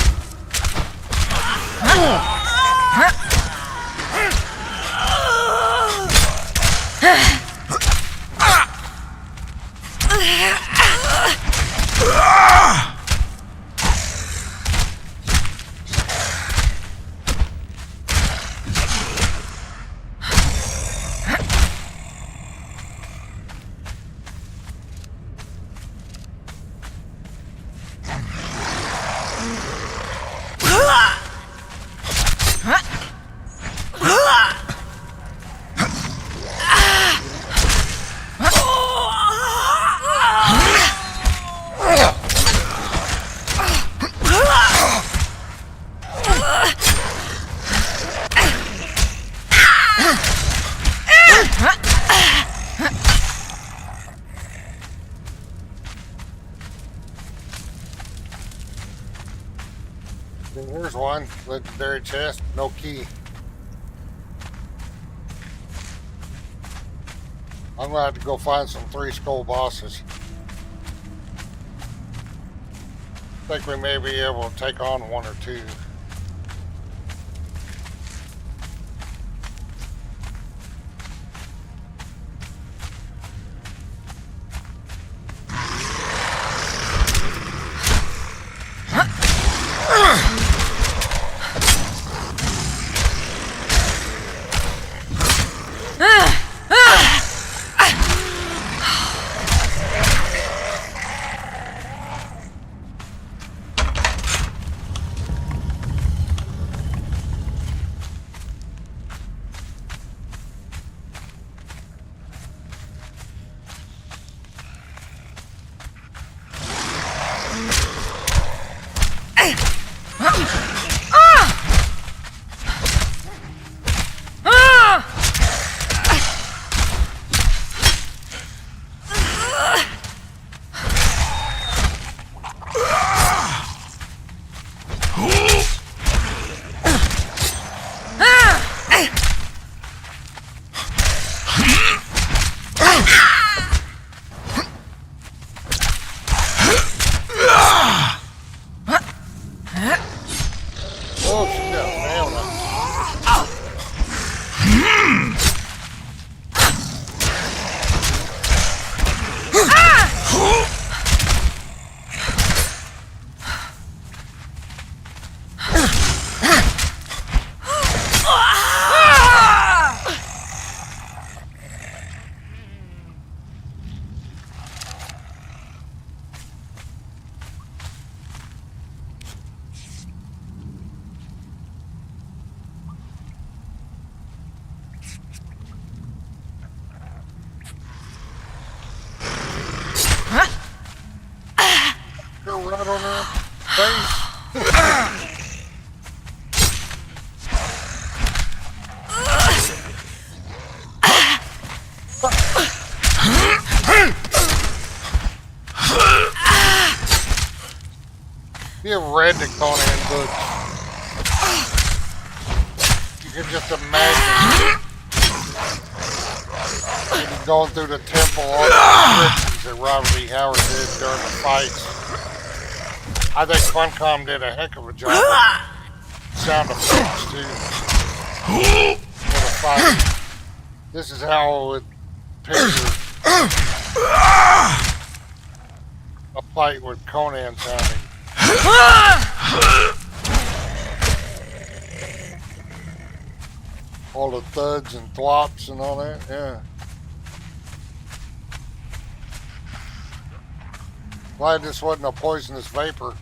And here's one, legendary chest, no key. I'm gonna have to go find some 3 skull bosses. I think we may be able to take on 1 or 2. Right on her face. You have read the Conan book. You can just imagine maybe going through the temple, all the descriptions that Robert E. Howard did during the fights. I think Funcom did a heck of a job with sound effects too for the fight. This is how I would picture a fight with Conan sounding. All the thuds and thwops and all that, yeah. Glad this wasn't a poisonous vapor.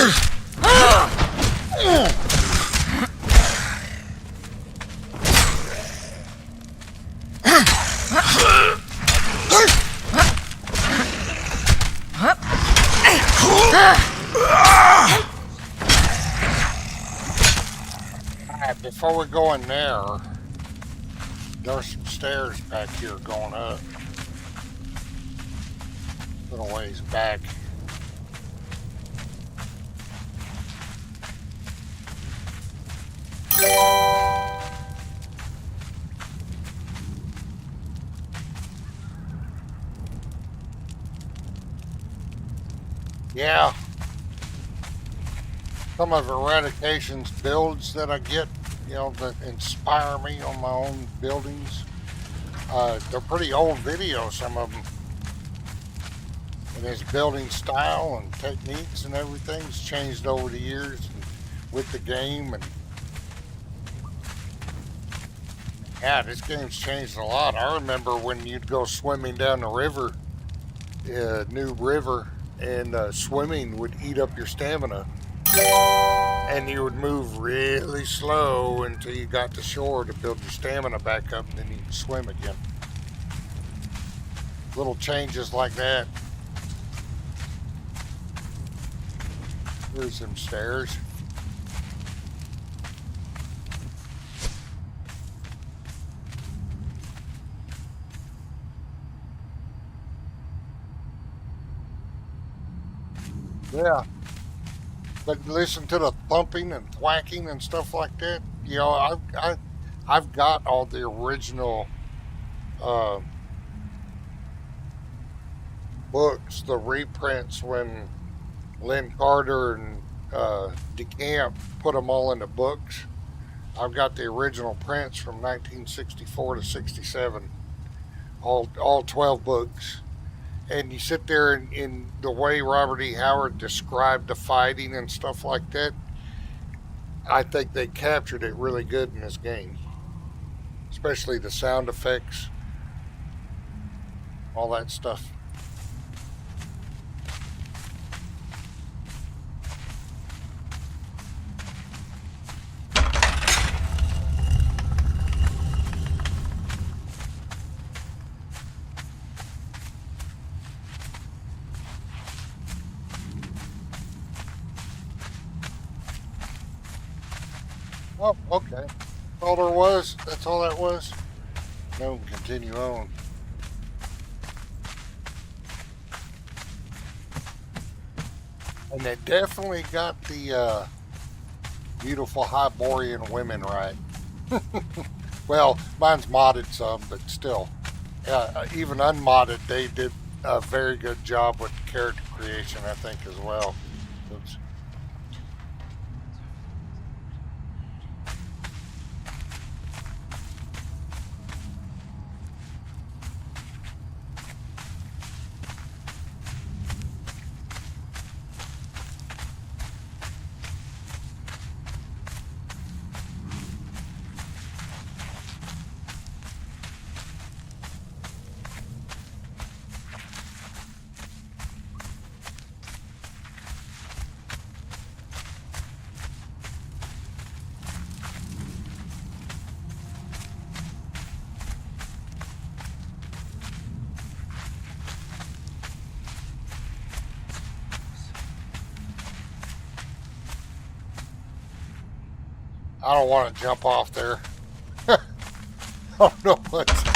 Alright, before we go in there's some stairs back here going up. Little ways back. Yeah. Some of Eradication's builds that I get, that inspire me on my own buildings. They're pretty old videos, some of them. And his building style and techniques and everything's changed over the years with the game. And yeah, this game's changed a lot. I remember when you'd go swimming down the river, New River, and swimming would eat up your stamina. And you would move really slow until you got to shore to build your stamina back up, and then you could swim again. Little changes like that. Here's some stairs. Yeah. But listen to the thumping and thwacking and stuff like that. I've got all the original books, the reprints when Lynn Carter and DeCamp put them all into books. I've got the original prints from 1964 to 67, all 12 books. And you sit there in the way Robert E. Howard described the fighting and stuff like that, I think they captured it really good in this game. Especially the sound effects, all that stuff. Oh, okay. That's all there was? That's all that was? No, continue on. And they definitely got the beautiful Hyborian women right. Well, mine's modded some, but still. Even unmodded, they did a very good job with character creation, I think, as well. Oops. I don't want to jump off there. I don't know what's there.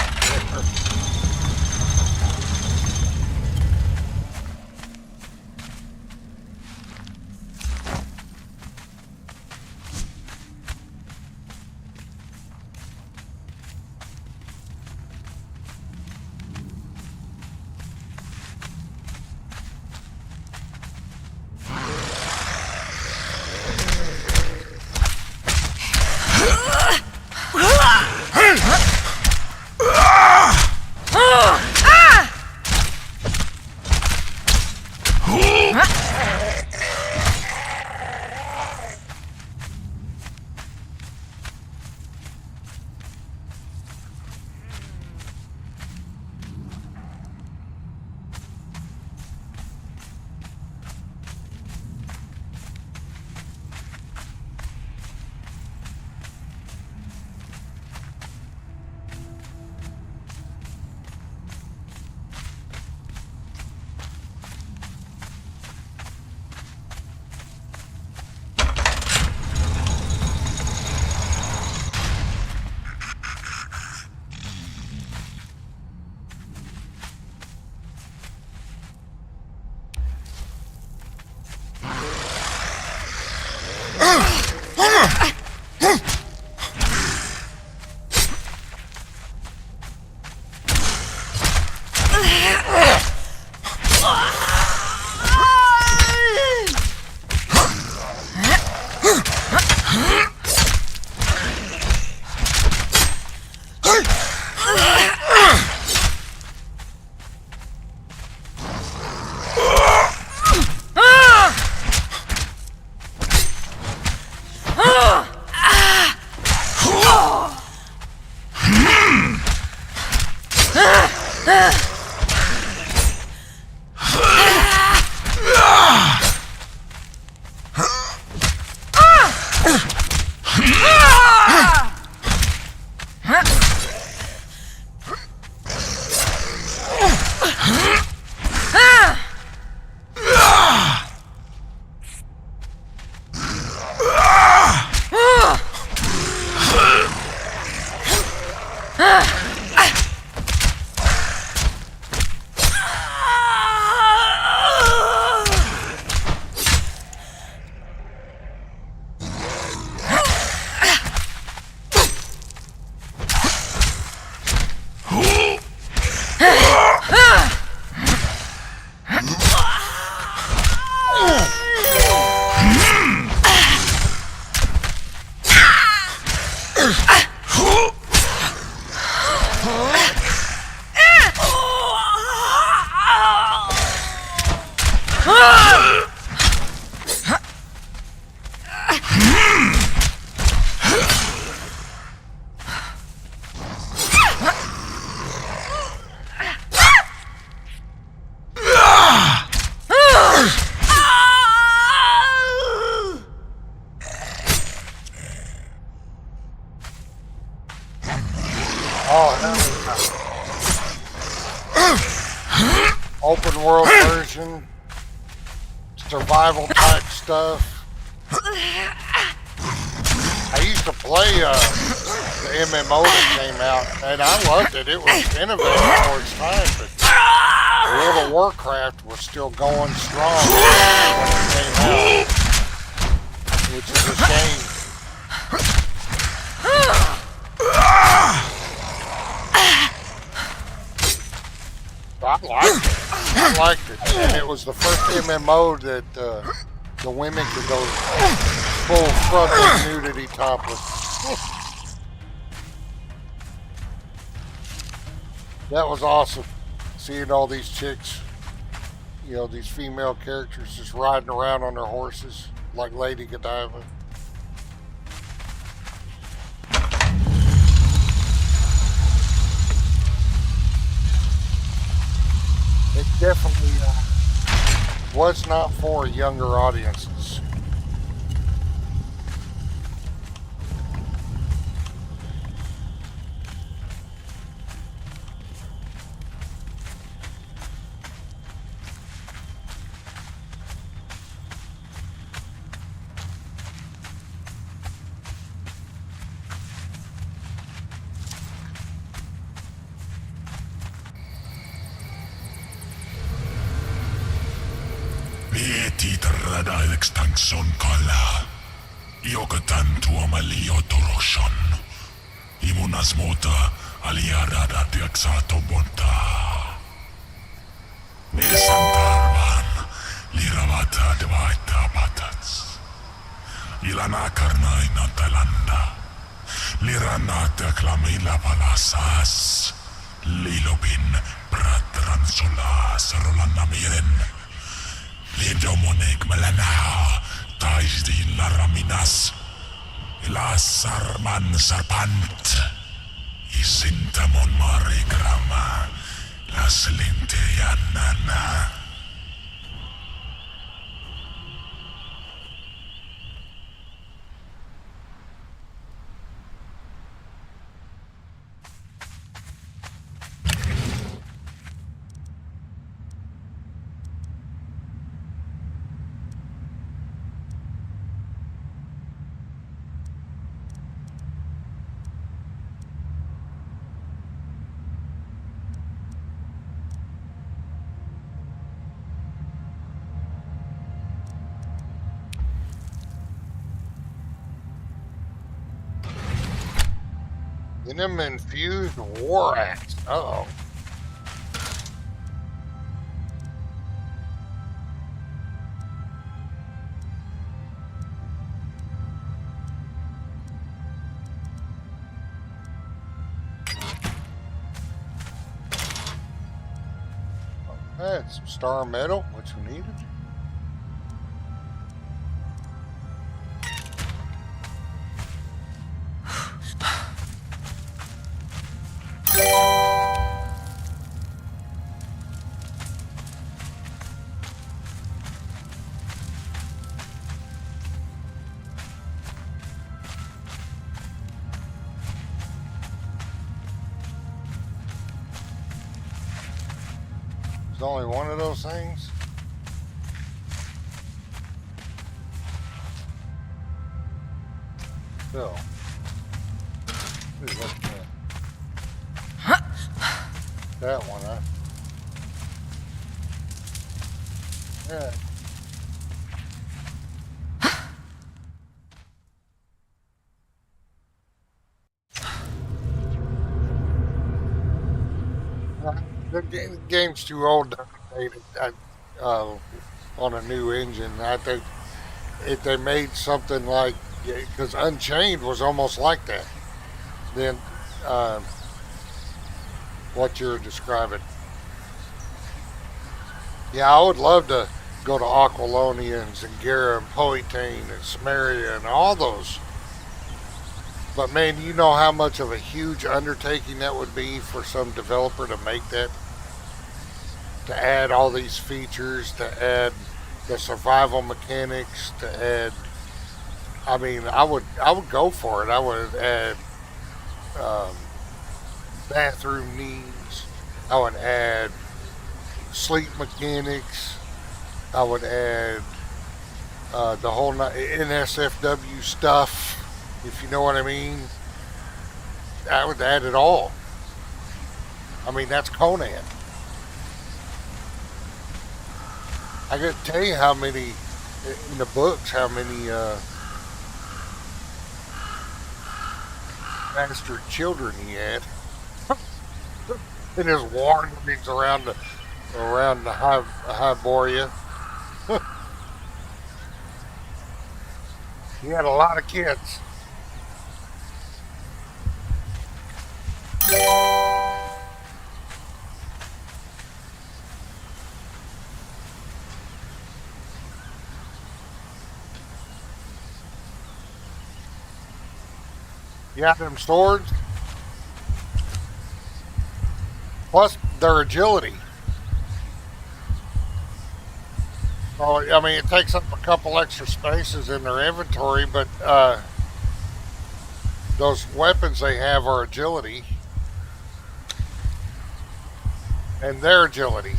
Open world version, survival type stuff. I used to play the MMO that came out, and I loved it. It was innovative for its time, but World of Warcraft was still going strong when it came out, which is a shame. I liked it, and it was the first MMO that the women could go full frontal nudity topless. That was awesome, seeing all these chicks, you know, these female characters just riding around on their horses like Lady Godiva. It definitely was not for younger audiences. Extinction kala. Yokatan tuamali otoroshon. Imunas mota aliarada tiaxato bonta. Nesantarvan liravata devaita patats. Ilana karna inatalanda. Liranata klamila palasas. Lilopin pratran solas rolanda miren. Lidomonik melanao, taisdi laraminas, ilasarman sarpant, isintamon marigrama, las linteyanana. Venom infused war axe. Uh-oh. Okay, some star metal, which we needed. There's only one of those things. So, that one, huh? Yeah. The game's too old to update it on a new engine. I think if they made something like, because Unchained was almost like that, then what you're describing. Yeah, I would love to go to Aquilonia and Zingara and Poetane and Samaria and all those. But man, you know how much of a huge undertaking that would be for some developer to make that, to add all these features, to add the survival mechanics, to add. I mean, I would go for it. I would add um, bathroom needs. I would add sleep mechanics. I would add the whole NSFW stuff, if you know what I mean. I would add it all. I mean, that's Conan. I could tell you how many in the books, how many bastard children he had in his wanderings around the Hyboria. He had a lot of kids. Yeah, them swords. Plus their agility. Oh, I mean, it takes up a couple extra spaces in their inventory, but those weapons they have are agility, and their agility.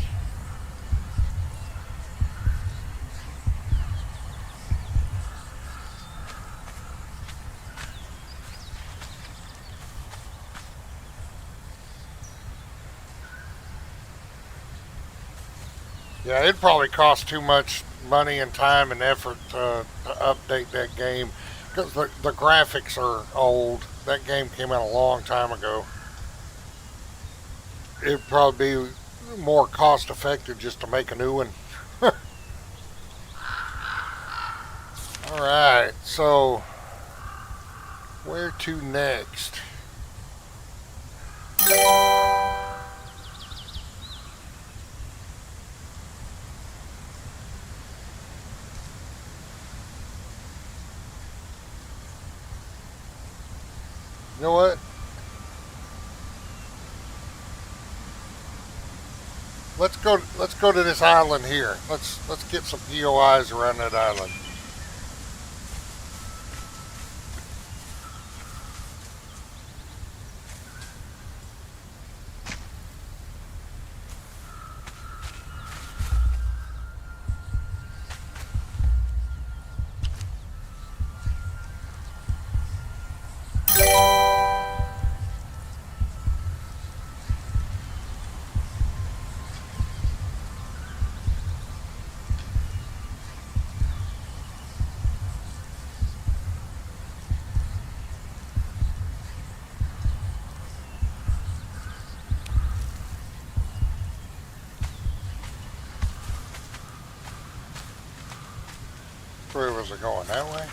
Yeah, it'd probably cost too much money and time and effort to update that game because the graphics are old. That game came out a long time ago. It'd probably be more cost effective just to make a new one. Alright, so where to next? You know what? Let's go to this island here. Let's get some POIs around that island. Where was it going? That way?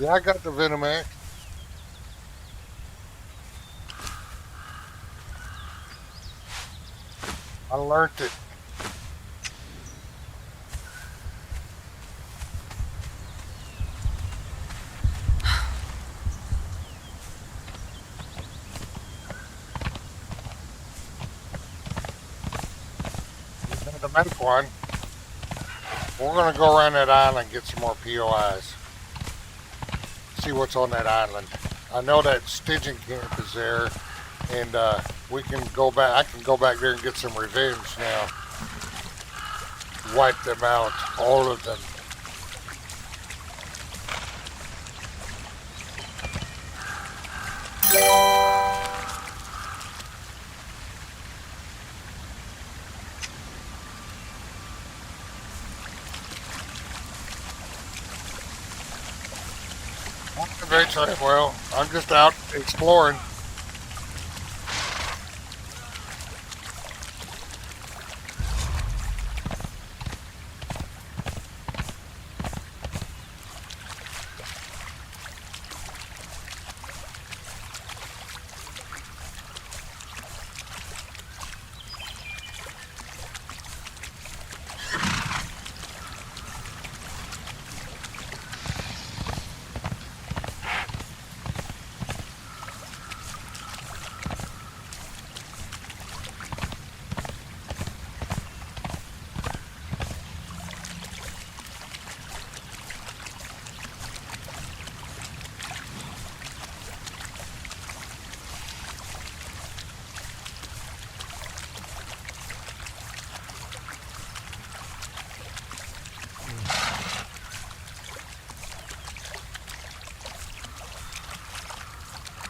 Yeah, I got the Venomac. I learned it. To make one. We're gonna go around that island and get some more POIs. See what's on that island. I know that staging camp is there, and we can go back. I can go back there and get some revenge now. Wipe them out, all of them. Eventually, well, I'm just out exploring.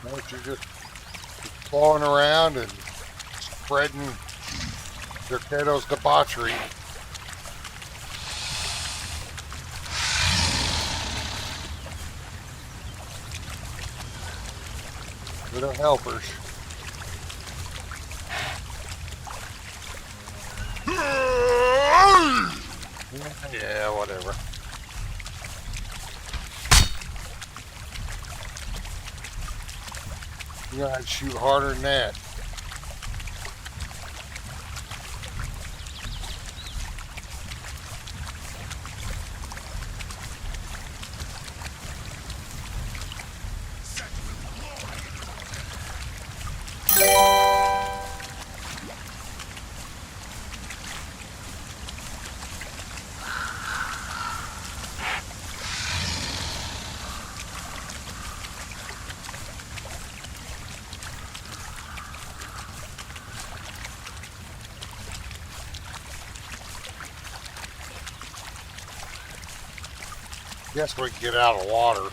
Don't you just clawing around and spreading Derketo's debauchery. Little helpers. Yeah, whatever. You gotta shoot harder than that. Guess we can get out of water.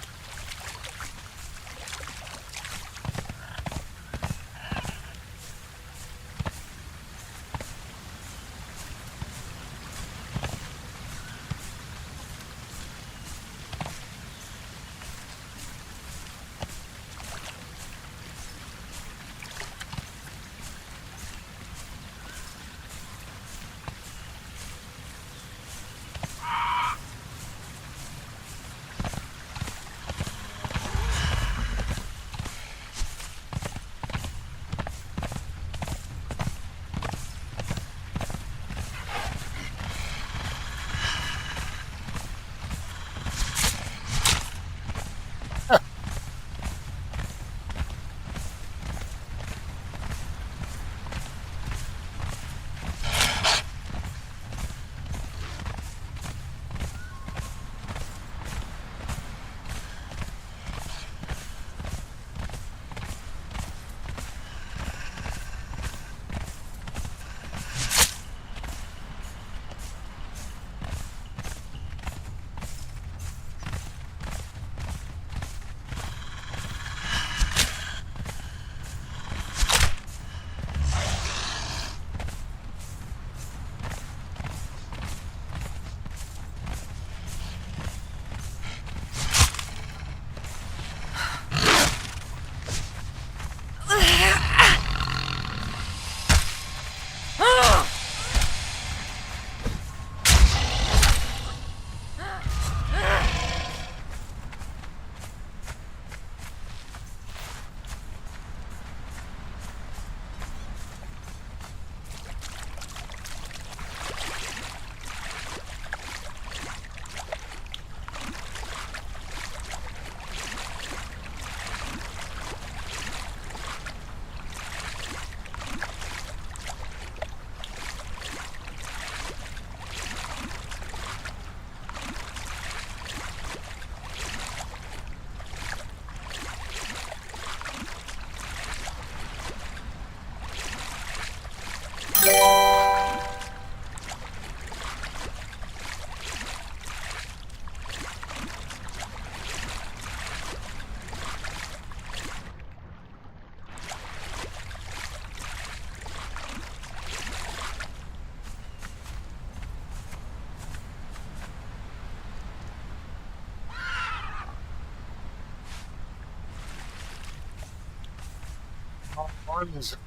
What is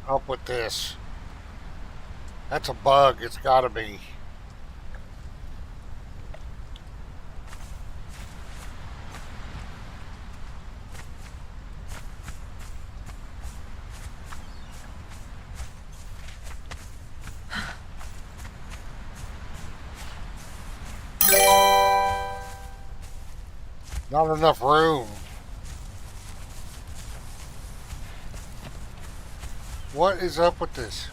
up with this? That's a bug. It's got to be. Not enough room. What is up with this?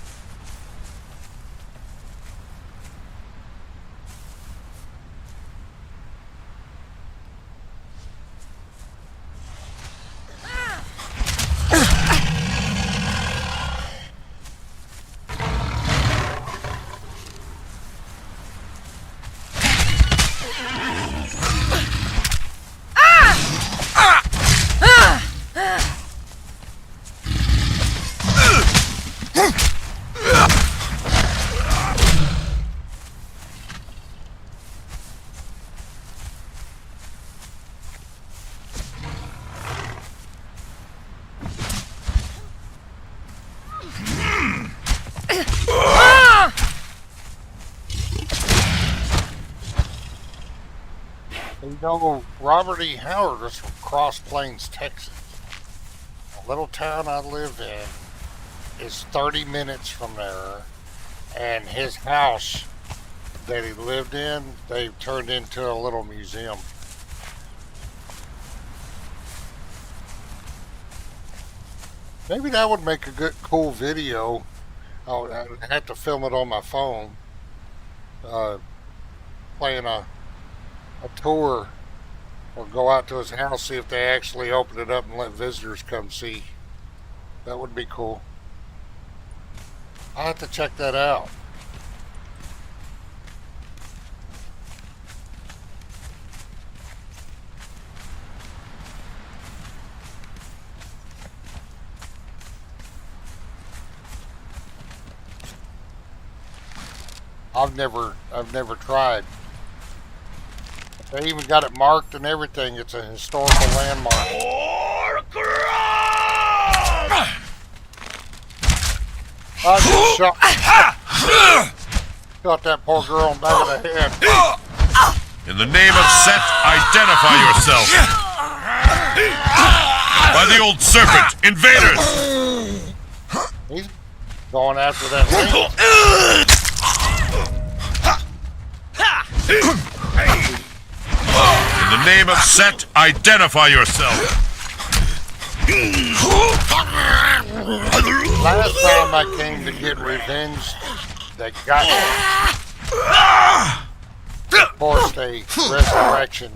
know, Robert E. Howard was from Cross Plains, Texas. A little town I live in is 30 minutes from there, and his house that he lived in, they've turned into a little museum. Maybe that would make a good, cool video. I'd have to film it on my phone. Playing a tour, or go out to his house, see if they actually open it up and let visitors come see. That would be cool. I'll have to check that out. I've never tried. They even got it marked and everything. It's a historical landmark. I just shot that poor girl in the back of the head. In the name of Set, identify yourself. By the old serpent, invaders! He's going after that lady. In the name of Set, identify yourself. Last time I came to get revenge, they got me. Forced a resurrection.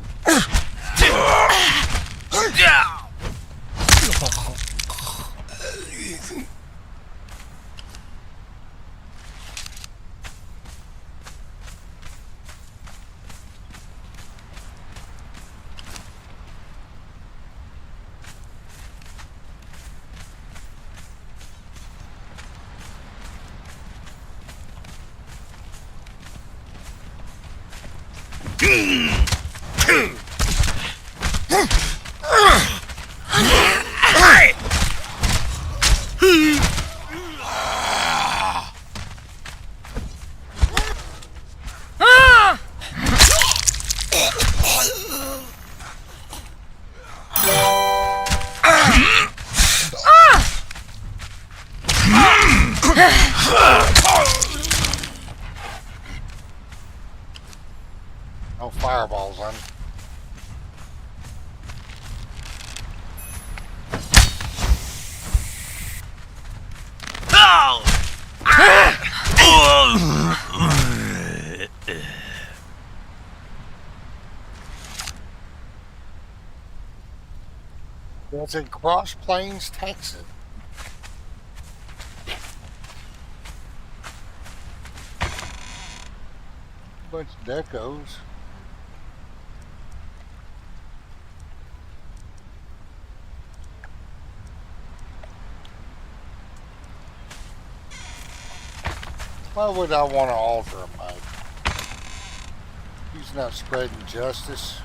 No fireballs, honey. That's in Cross Plains, Texas. Bunch of decos. Why would I want to alter him, Mike? He's not spreading justice.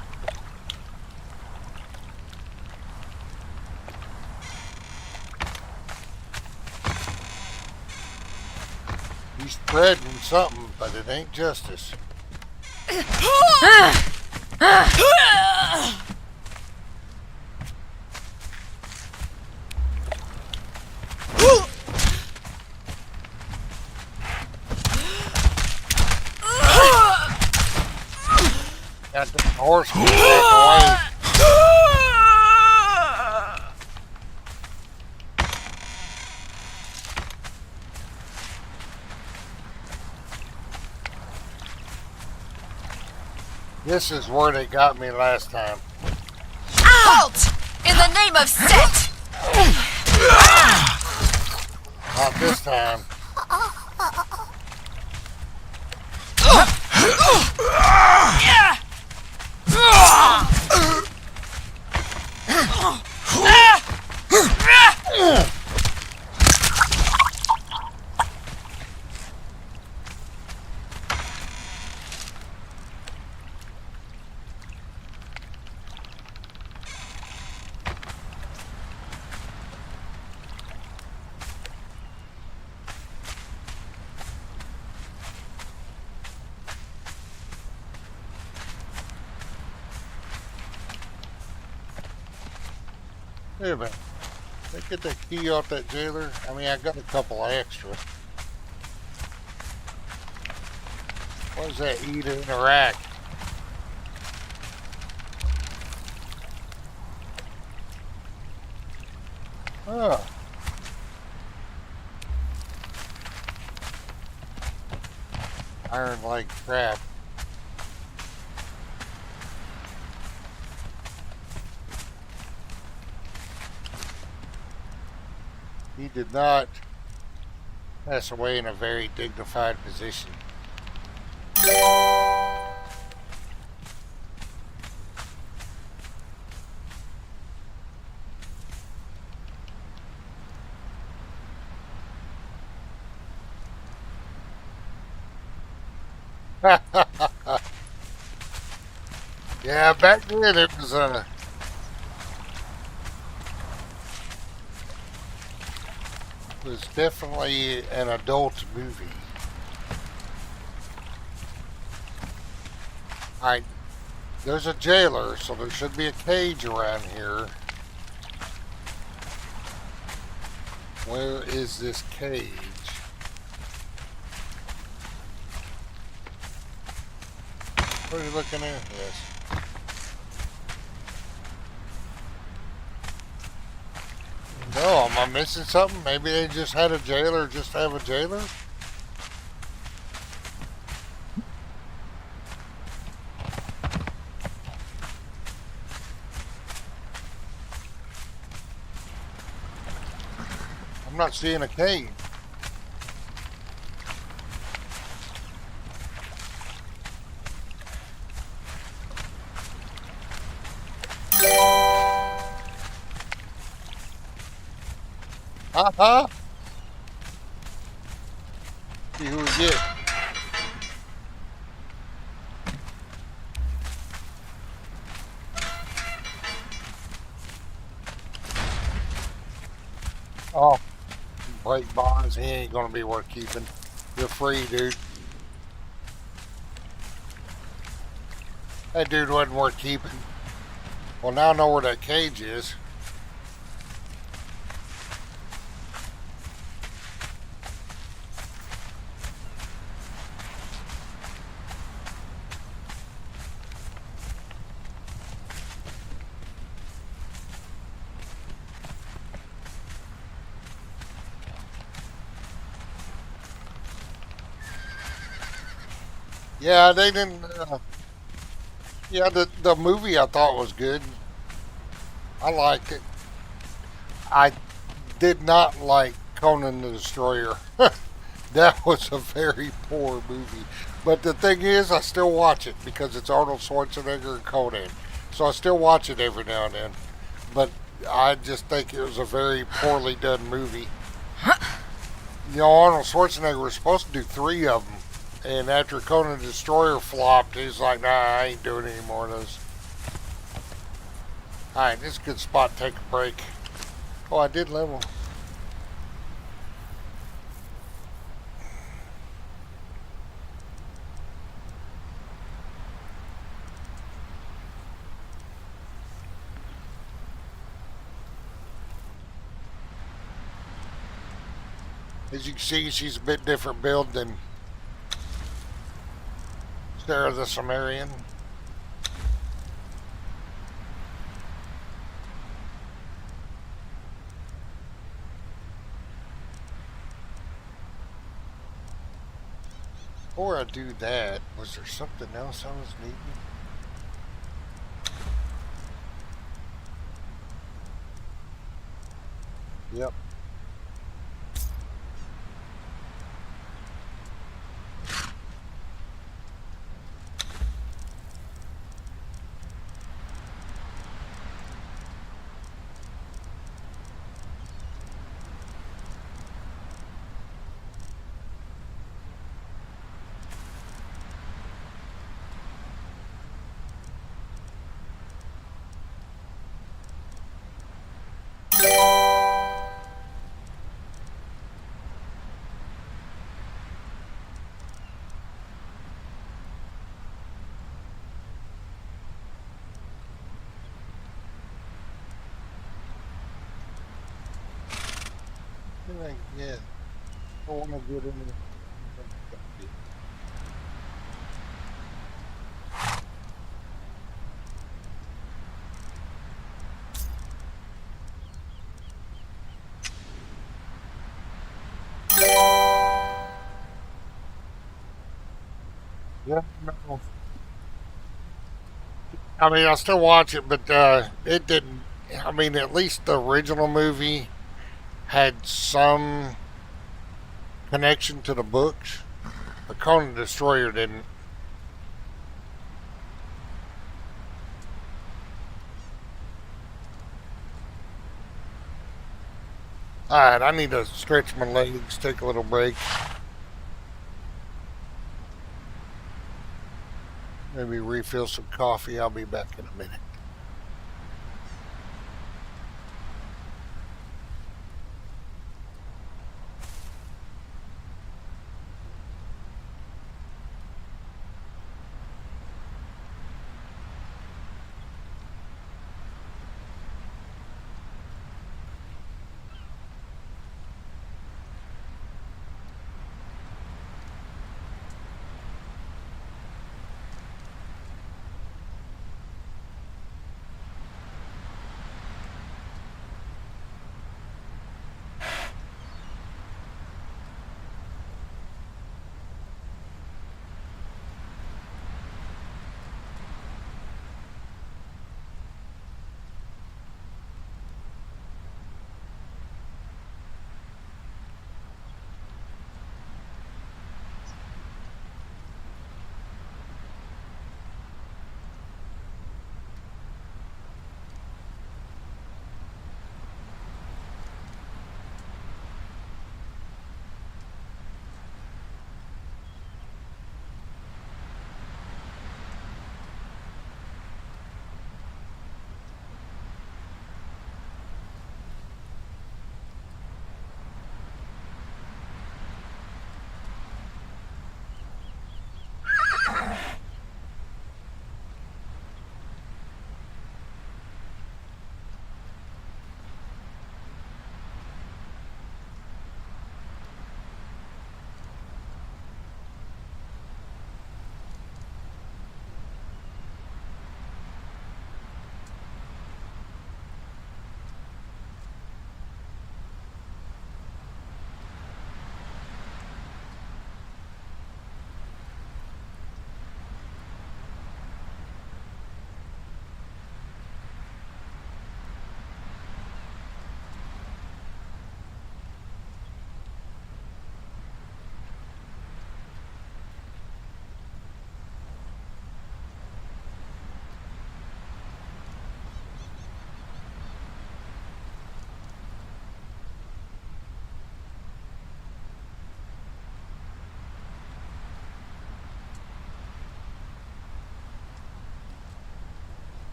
He's spreading something, but it ain't justice. Got the horse back away. This is where they got me last time. Halt! In the name of Set! Not this time. Wait a minute. Did I get that key off that jailer? I mean, I got a couple extra. What does that E to interact? Oh. Iron like crap. He did not pass away in a very dignified position. Yeah, back then it was definitely an adult movie. Alright, there's a jailer, so there should be a cage around here. Where is this cage? What are you looking at? Yes. No, am I missing something? Maybe they just had a jailer just to have a jailer? I'm not seeing a cage. Uh-huh. See who we get. Oh, break bonds. He ain't gonna be worth keeping. You're free, dude. That dude wasn't worth keeping. Well, now I know where that cage is. Yeah, they didn't. Yeah, the movie I thought was good. I liked it. I did not like Conan the Destroyer. That was a very poor movie. But the thing is, I still watch it because it's Arnold Schwarzenegger and Conan. So I still watch it every now and then. But I just think it was a very poorly done movie. You know, Arnold Schwarzenegger was supposed to do 3 of them. And after Conan the Destroyer flopped, he's like, nah, I ain't doing any more of those. Alright, this is a good spot to take a break. Oh, I did level. As you can see, she's a bit different build than Sarah the Sumerian. Before I do that, was there something else I was needing? Yep. Yeah, I want to get in there. Yeah, no. I mean, I still watch it, but it didn't. I mean, at least the original movie had some connection to the books. The Conan Destroyer didn't. All right, I need to stretch my legs, take a little break, maybe refill some coffee. I'll be back in a minute.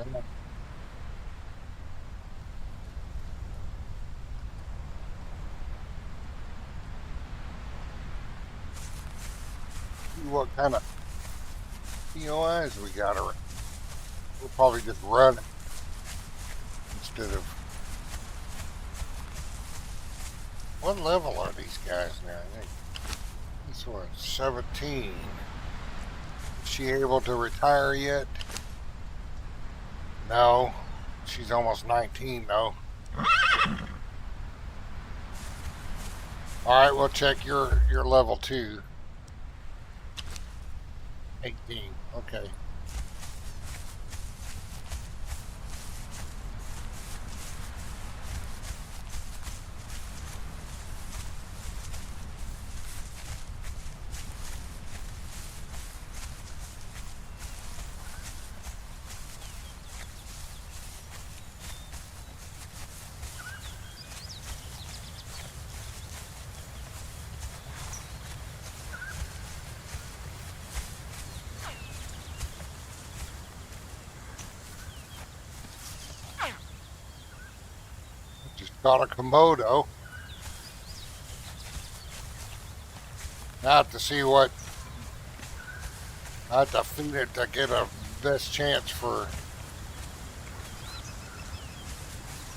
Alright. See what kind of POIs we got around. We'll probably just run it instead of. What level are these guys now? I think this one's 17. Is she able to retire yet? No. She's almost 19 though. Alright, we'll check your level 2. 18. Okay. Got a Komodo. Now I have to see what I have to feed it to get a best chance for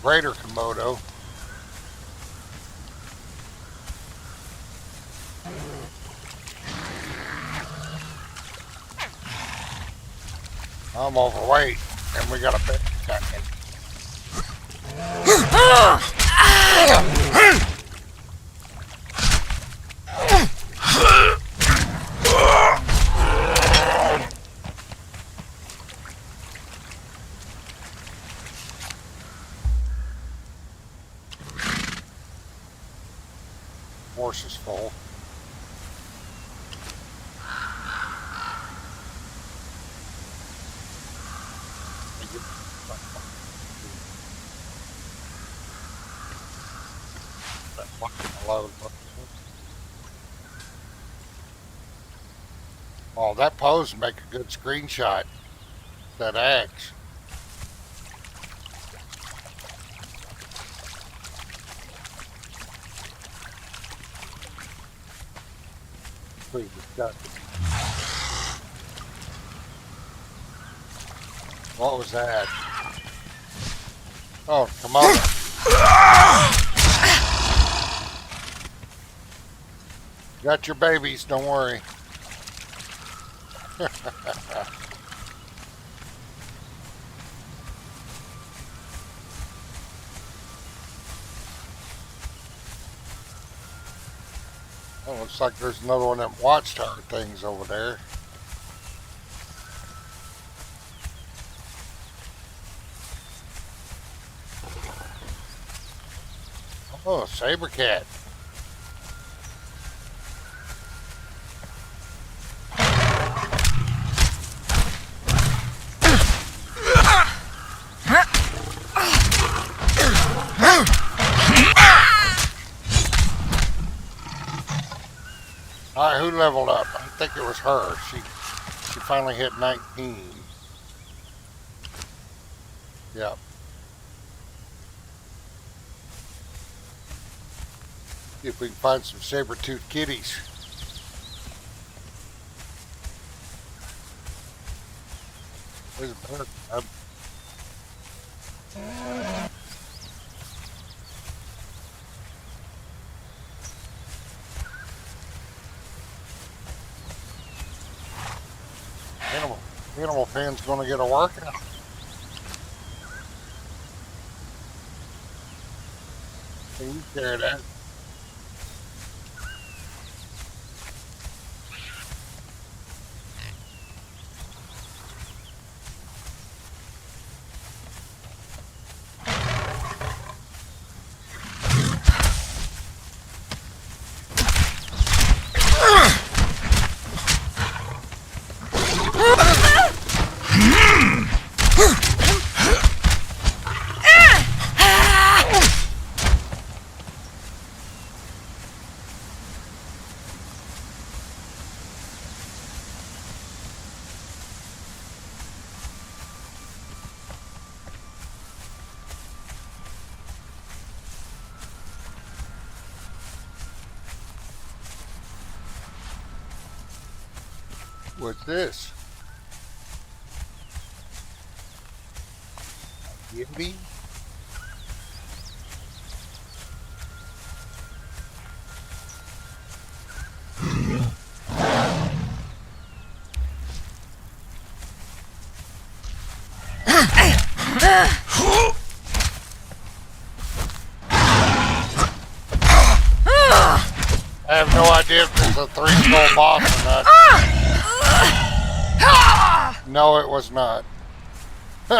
greater Komodo. I'm overweight and we got a pet attacking. Horse is full. Oh, that pose make a good screenshot. That axe. Please, what was that? Oh, come on. Got your babies, don't worry. Oh, looks like there's another one of them watchtower things over there. Oh, saber cat. Alright, who leveled up? I think it was her. She finally hit 19. Yep. See if we can find some saber-toothed kitties. There's a bear cub. Animal Pen's gonna get a workout. Can you carry that? What's this? Yippee? I have no idea if this is a 3-skull boss or not. No, it was not. You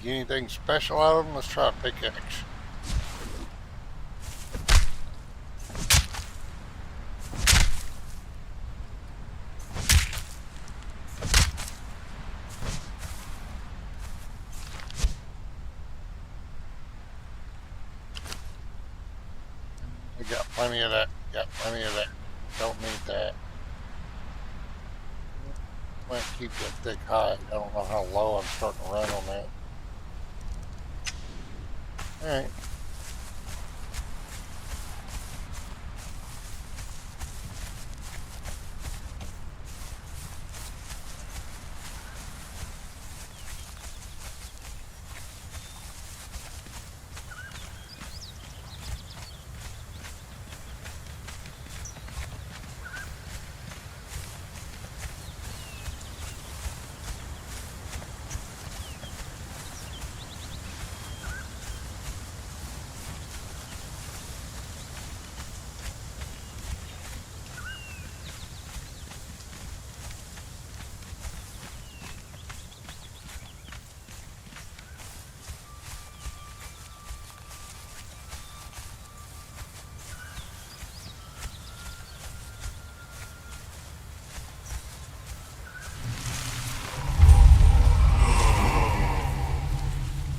get anything special out of them? Let's try a pickaxe. We got plenty of that. Got plenty of that. Don't need that. Might keep that thick hide. I don't know how low I'm starting to run on that. Alright.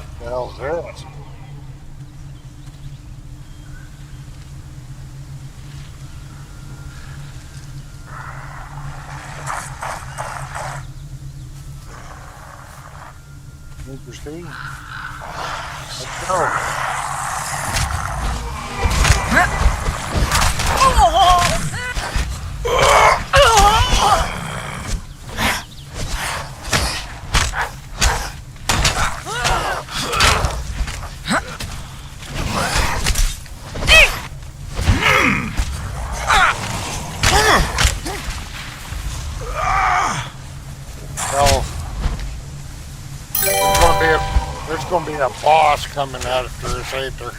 What the hell's this? Interesting. Let's go. There's gonna be a boss coming out after this, ain't there?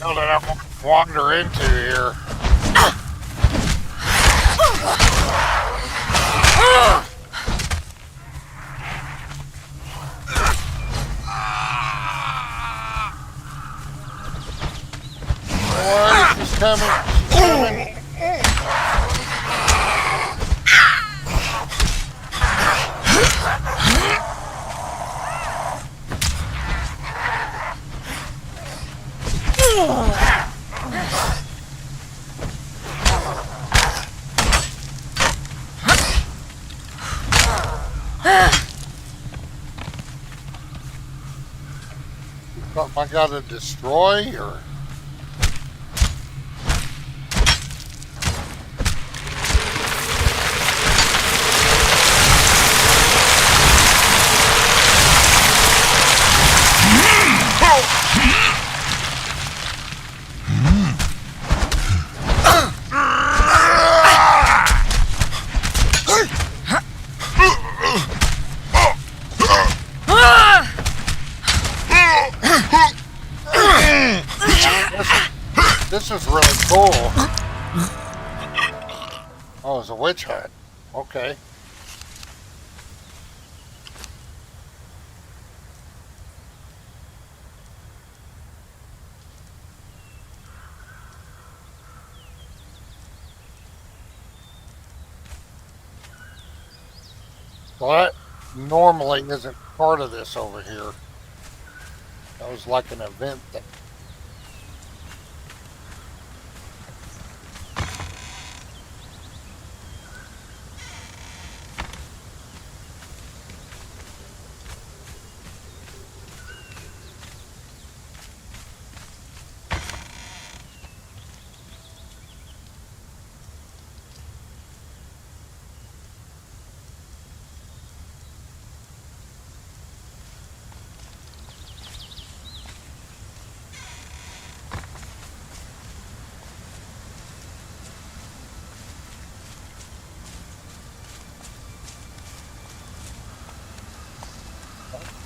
Hell did I wander into here? What is coming? She's coming. Something I gotta destroy, or? This is really cool. Oh, it's a witch hut. Okay. Well, that normally isn't part of this over here. That was like an event thing.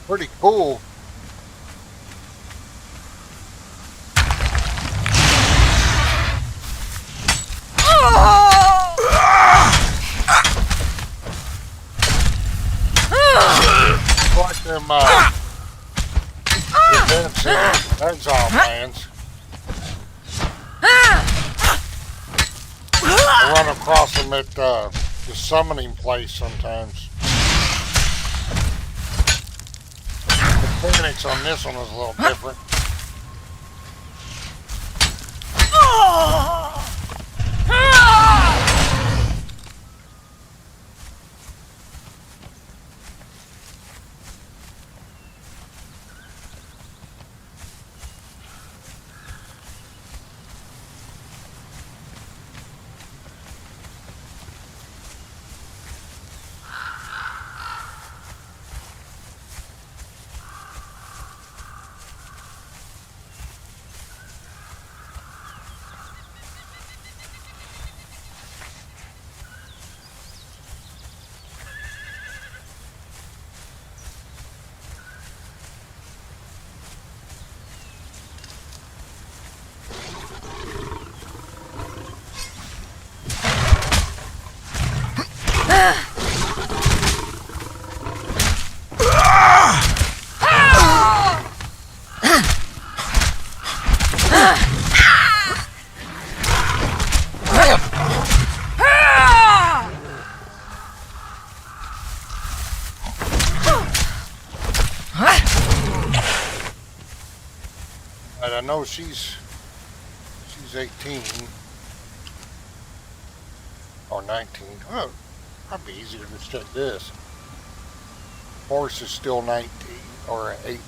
Pretty cool. Like them events in exile lands. I run across them at the summoning place sometimes. The mechanics on this one is a little different. I know she's 18 or 19. Oh, that'd be easier to check this. Horse is still 19 or 18.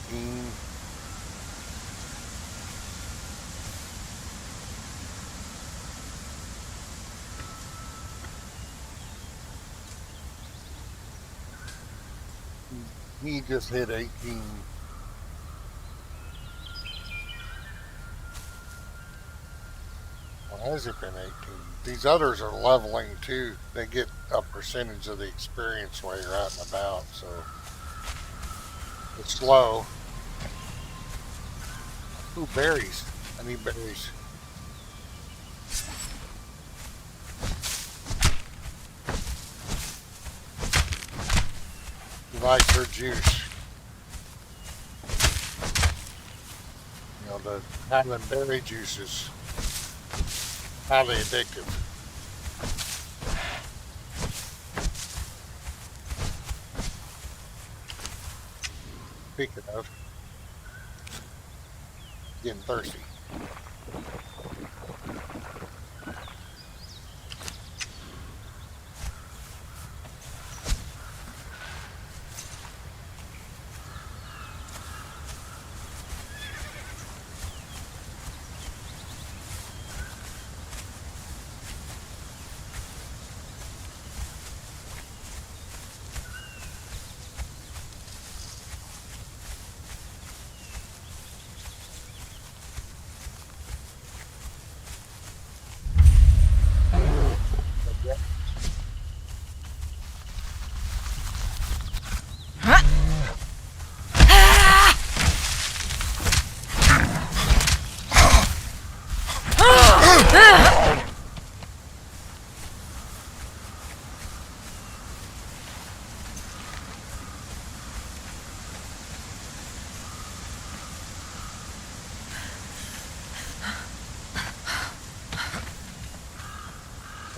He just hit 18. Has it been 18? These others are leveling too. They get a percentage of the experience while you're out and about, so it's slow. Ooh, berries. I need berries. She likes her juice. You know, the Highland berry juices. Highly addictive. Speaking of, getting thirsty.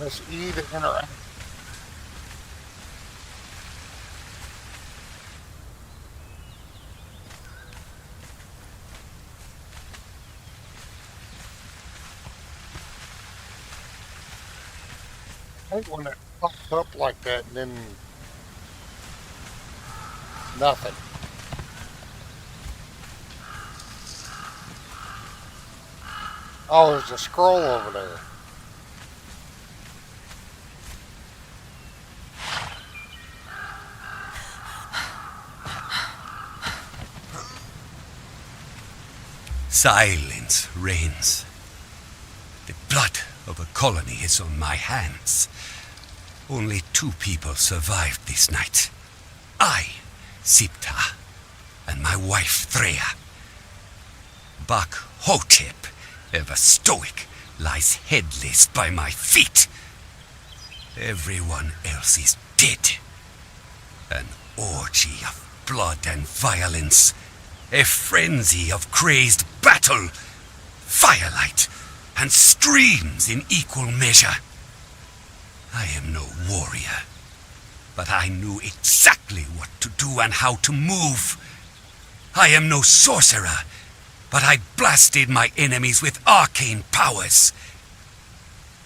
Let's E to interact. I hate when it pops up like that and then nothing. Oh, there's a scroll over there. Silence reigns. The blood of a colony is on my hands. Only 2 people survived this night. I, Siptah, and my wife Freya. Bak Hotep, ever stoic, lies headless by my feet. Everyone else is dead. An orgy of blood and violence. A frenzy of crazed battle. Firelight and streams in equal measure. I am no warrior, but I knew exactly what to do and how to move. I am no sorcerer, but I blasted my enemies with arcane powers.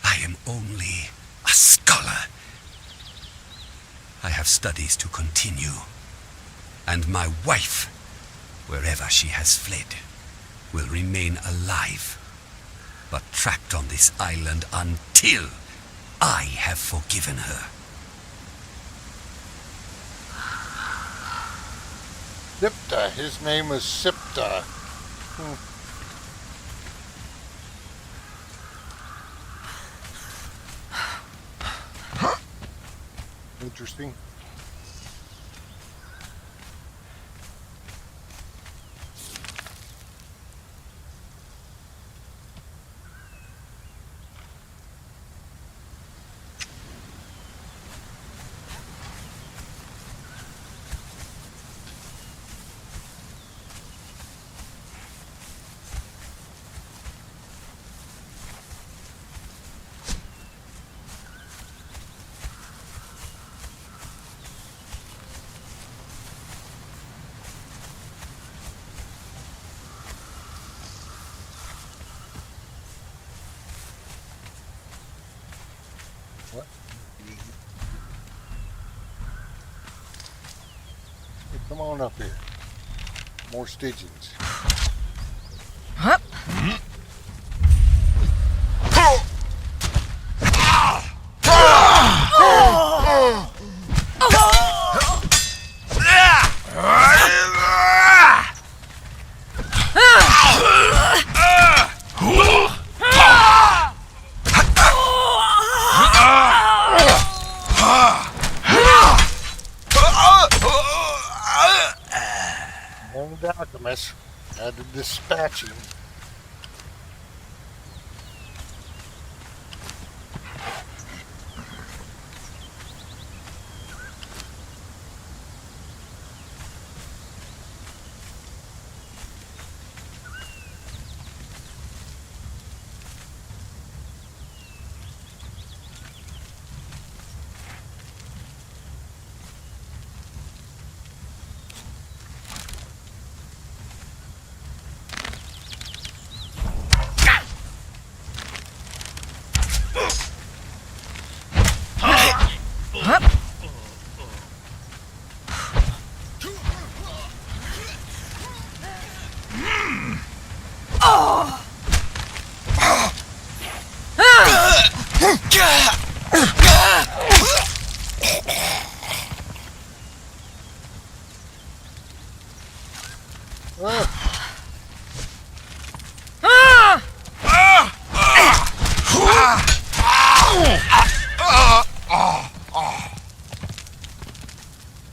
I am only a scholar. I have studies to continue, and my wife, wherever she has fled, will remain alive, but trapped on this island until I have forgiven her. Siptah. His name is Siptah. Interesting. What? Hey, come on up here. More Stygians. Huh? And the alchemist had to dispatch him.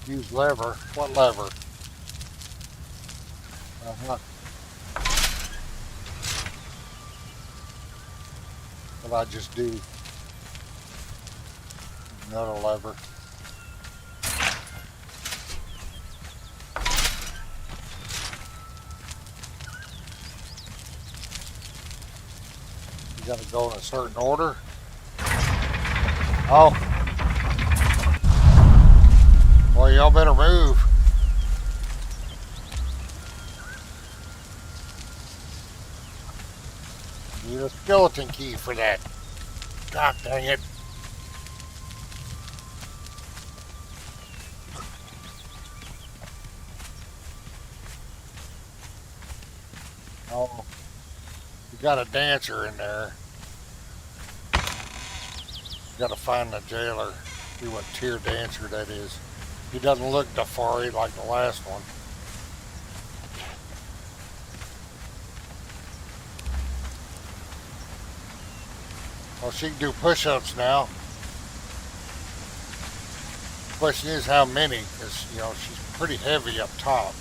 Use lever. What lever? Uh-huh. What I just do. Another lever. You gotta go in a certain order. Oh. Well, y'all better move. Need a skeleton key for that. God dang it. Oh, you got a dancer in there. You gotta find the jailer. See what tier dancer that is. He doesn't look Dafari like the last one. Well, she can do push-ups now. Question is how many, because, you know, she's pretty heavy up top.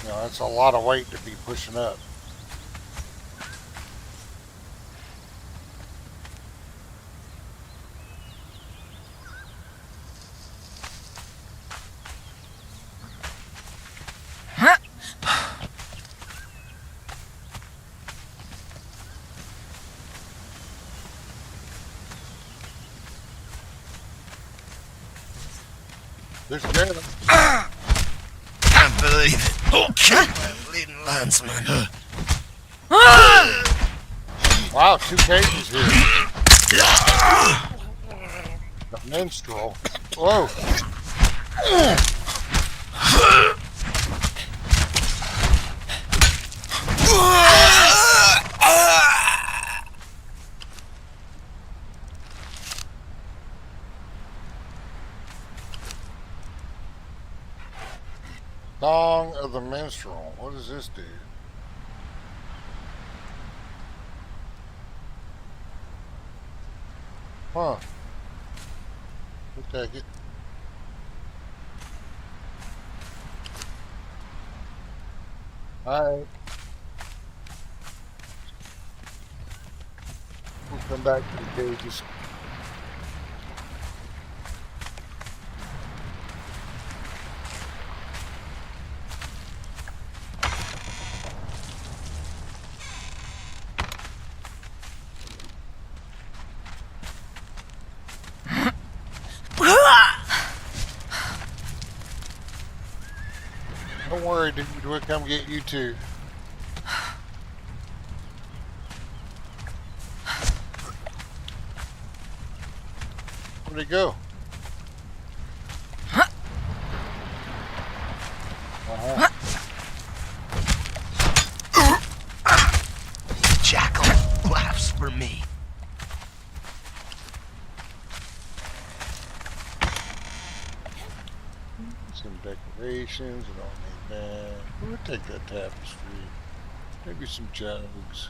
You know, that's a lot of weight to be pushing up. There's Jalen. Can't believe it. Okay. Bleeding landsman. Wow, 2 cages here. The minstrel. Whoa. Song of the Minstrel. What does this do? Huh. We'll take it. Alright. We'll come back to the cages. Don't worry, dude. We'll come get you too. Where'd he go? Jackal laughs for me. Some decorations, we don't need that. We'll take that tapestry. Maybe some jugs.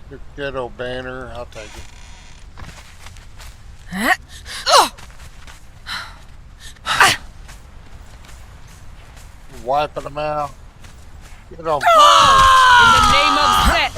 Your ghetto banner, I'll take it. Wiping them out. Get them. In the name of Set.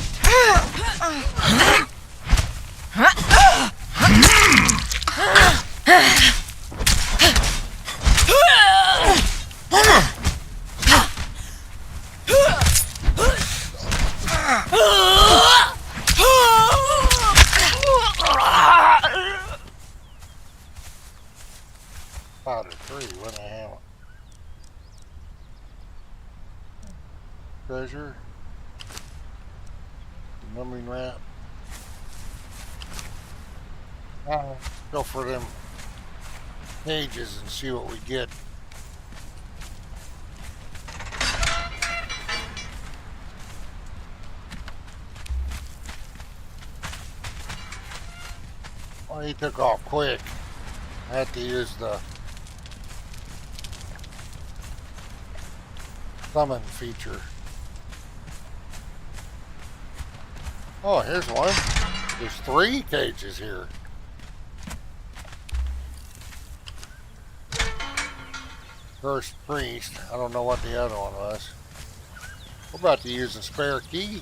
Powder 3, what the hell? Treasure. Numbing wrap. Go for them cages and see what we get. Well, he took off quick. I had to use the summon feature. Oh, here's one. There's 3 cages here. First priest. I don't know what the other one was. We're about to use a spare key.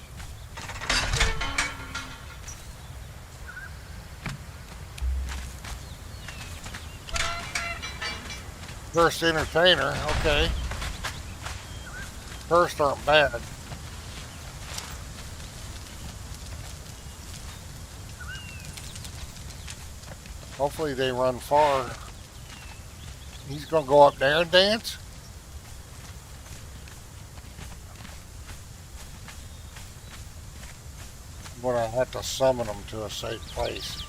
First entertainer, okay. First aren't bad. Hopefully they run far. He's gonna go up there and dance? But I have to summon him to a safe place.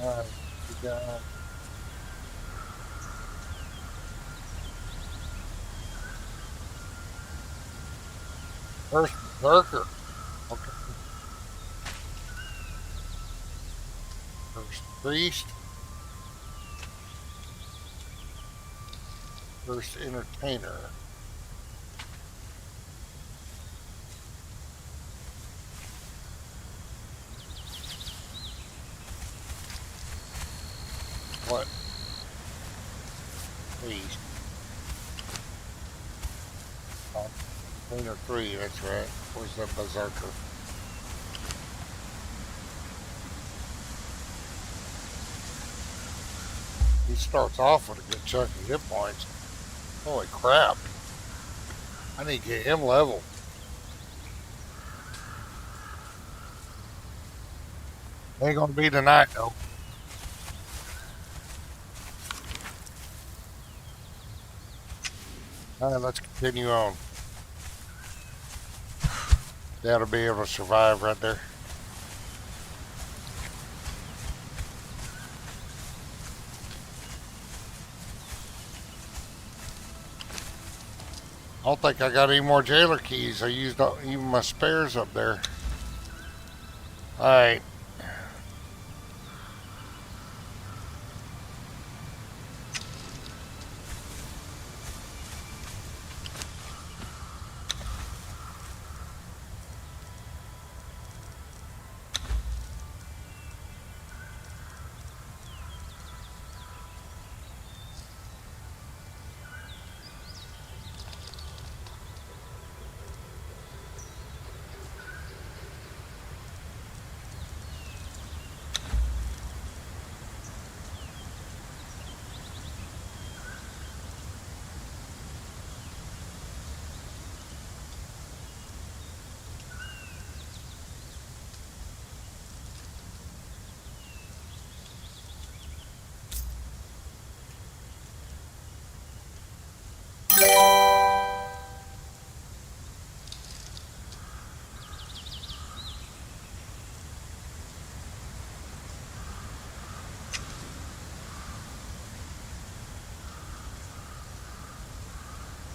Alright, we got first berserker. Okay. First priest. First entertainer. What? Please. Cleaner 3, that's right. Where's the berserker? He starts off with a good chunk of hit points. Holy crap. I need to get him level. Ain't gonna be tonight though. Alright, let's continue on. That'll be able to survive right there. I don't think I got any more jailer keys. I used up even my spares up there. Alright.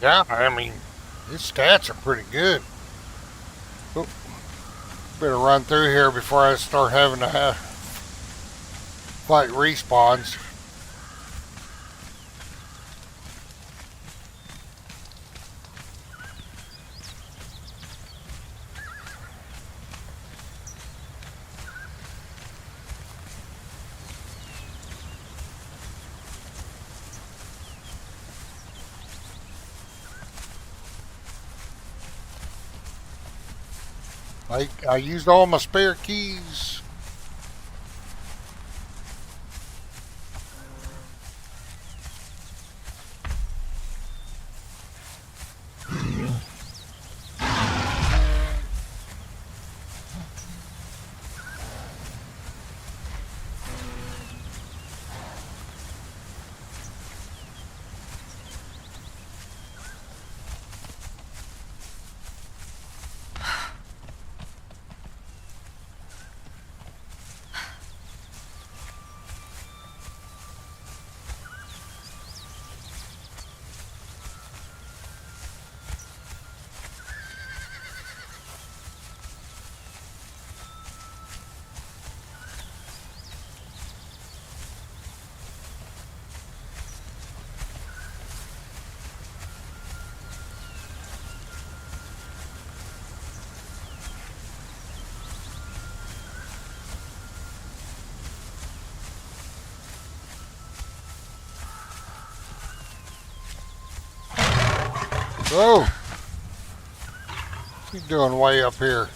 Yeah, I mean, his stats are pretty good. Oop. Better run through here before I start having to fight respawns. I used all my spare keys. Whoa! What's he doing way up here?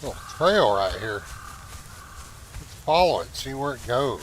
Little trail right here. Let's follow it, see where it goes.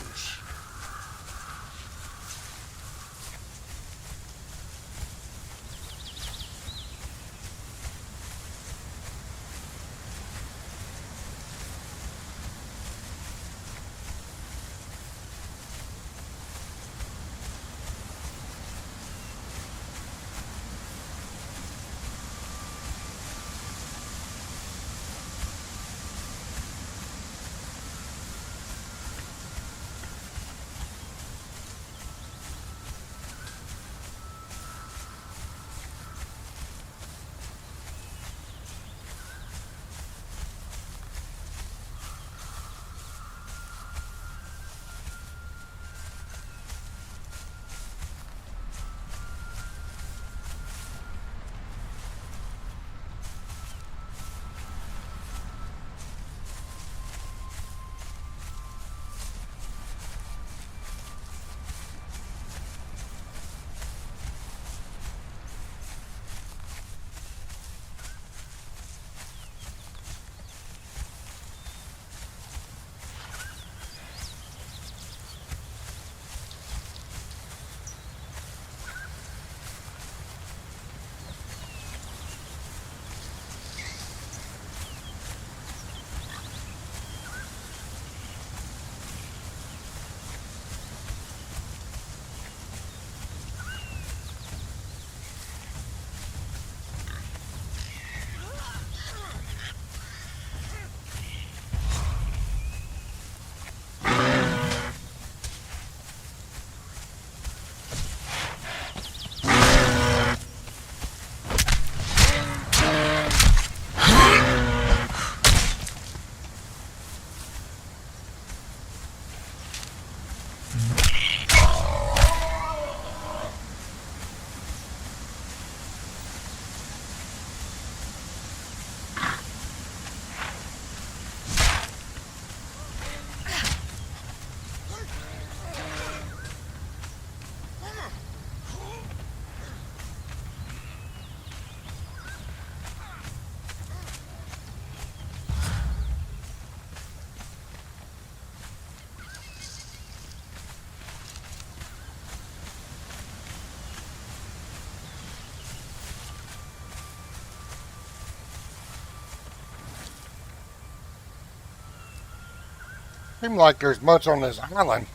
Seems like there's much on this island.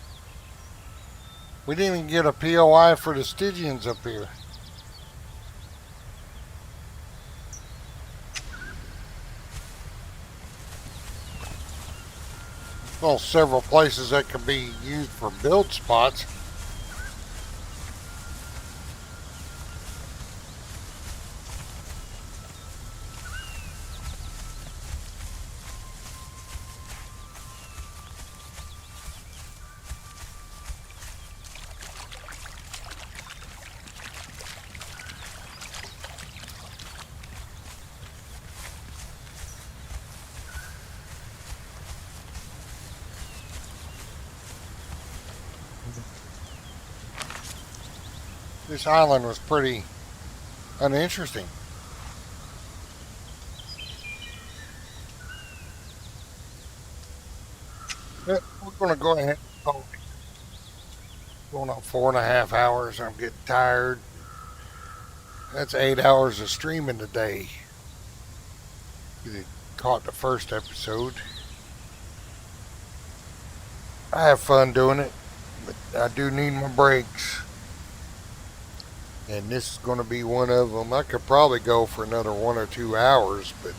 We didn't even get a POI for the Stygians up here. Well, several places that could be used for build spots. This island was pretty uninteresting. We're going to go ahead and go. Going on 4.5 hours. I'm getting tired. That's 8 hours of streaming today. You caught the first episode. I have fun doing it, but I do need my breaks. And this is going to be one of them. I could probably go for another 1 or 2 hours, but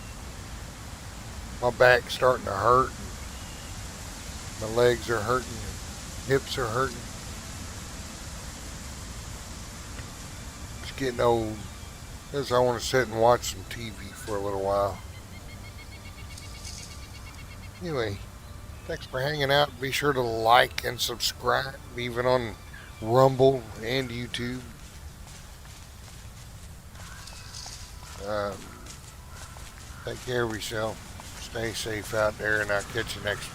my back's starting to hurt. My legs are hurting. Hips are hurting. It's getting old. Because I want to sit and watch some TV for a little while. Anyway, thanks for hanging out. Be sure to like and subscribe, even on Rumble and YouTube. Take care of yourself. Stay safe out there, and I'll catch you next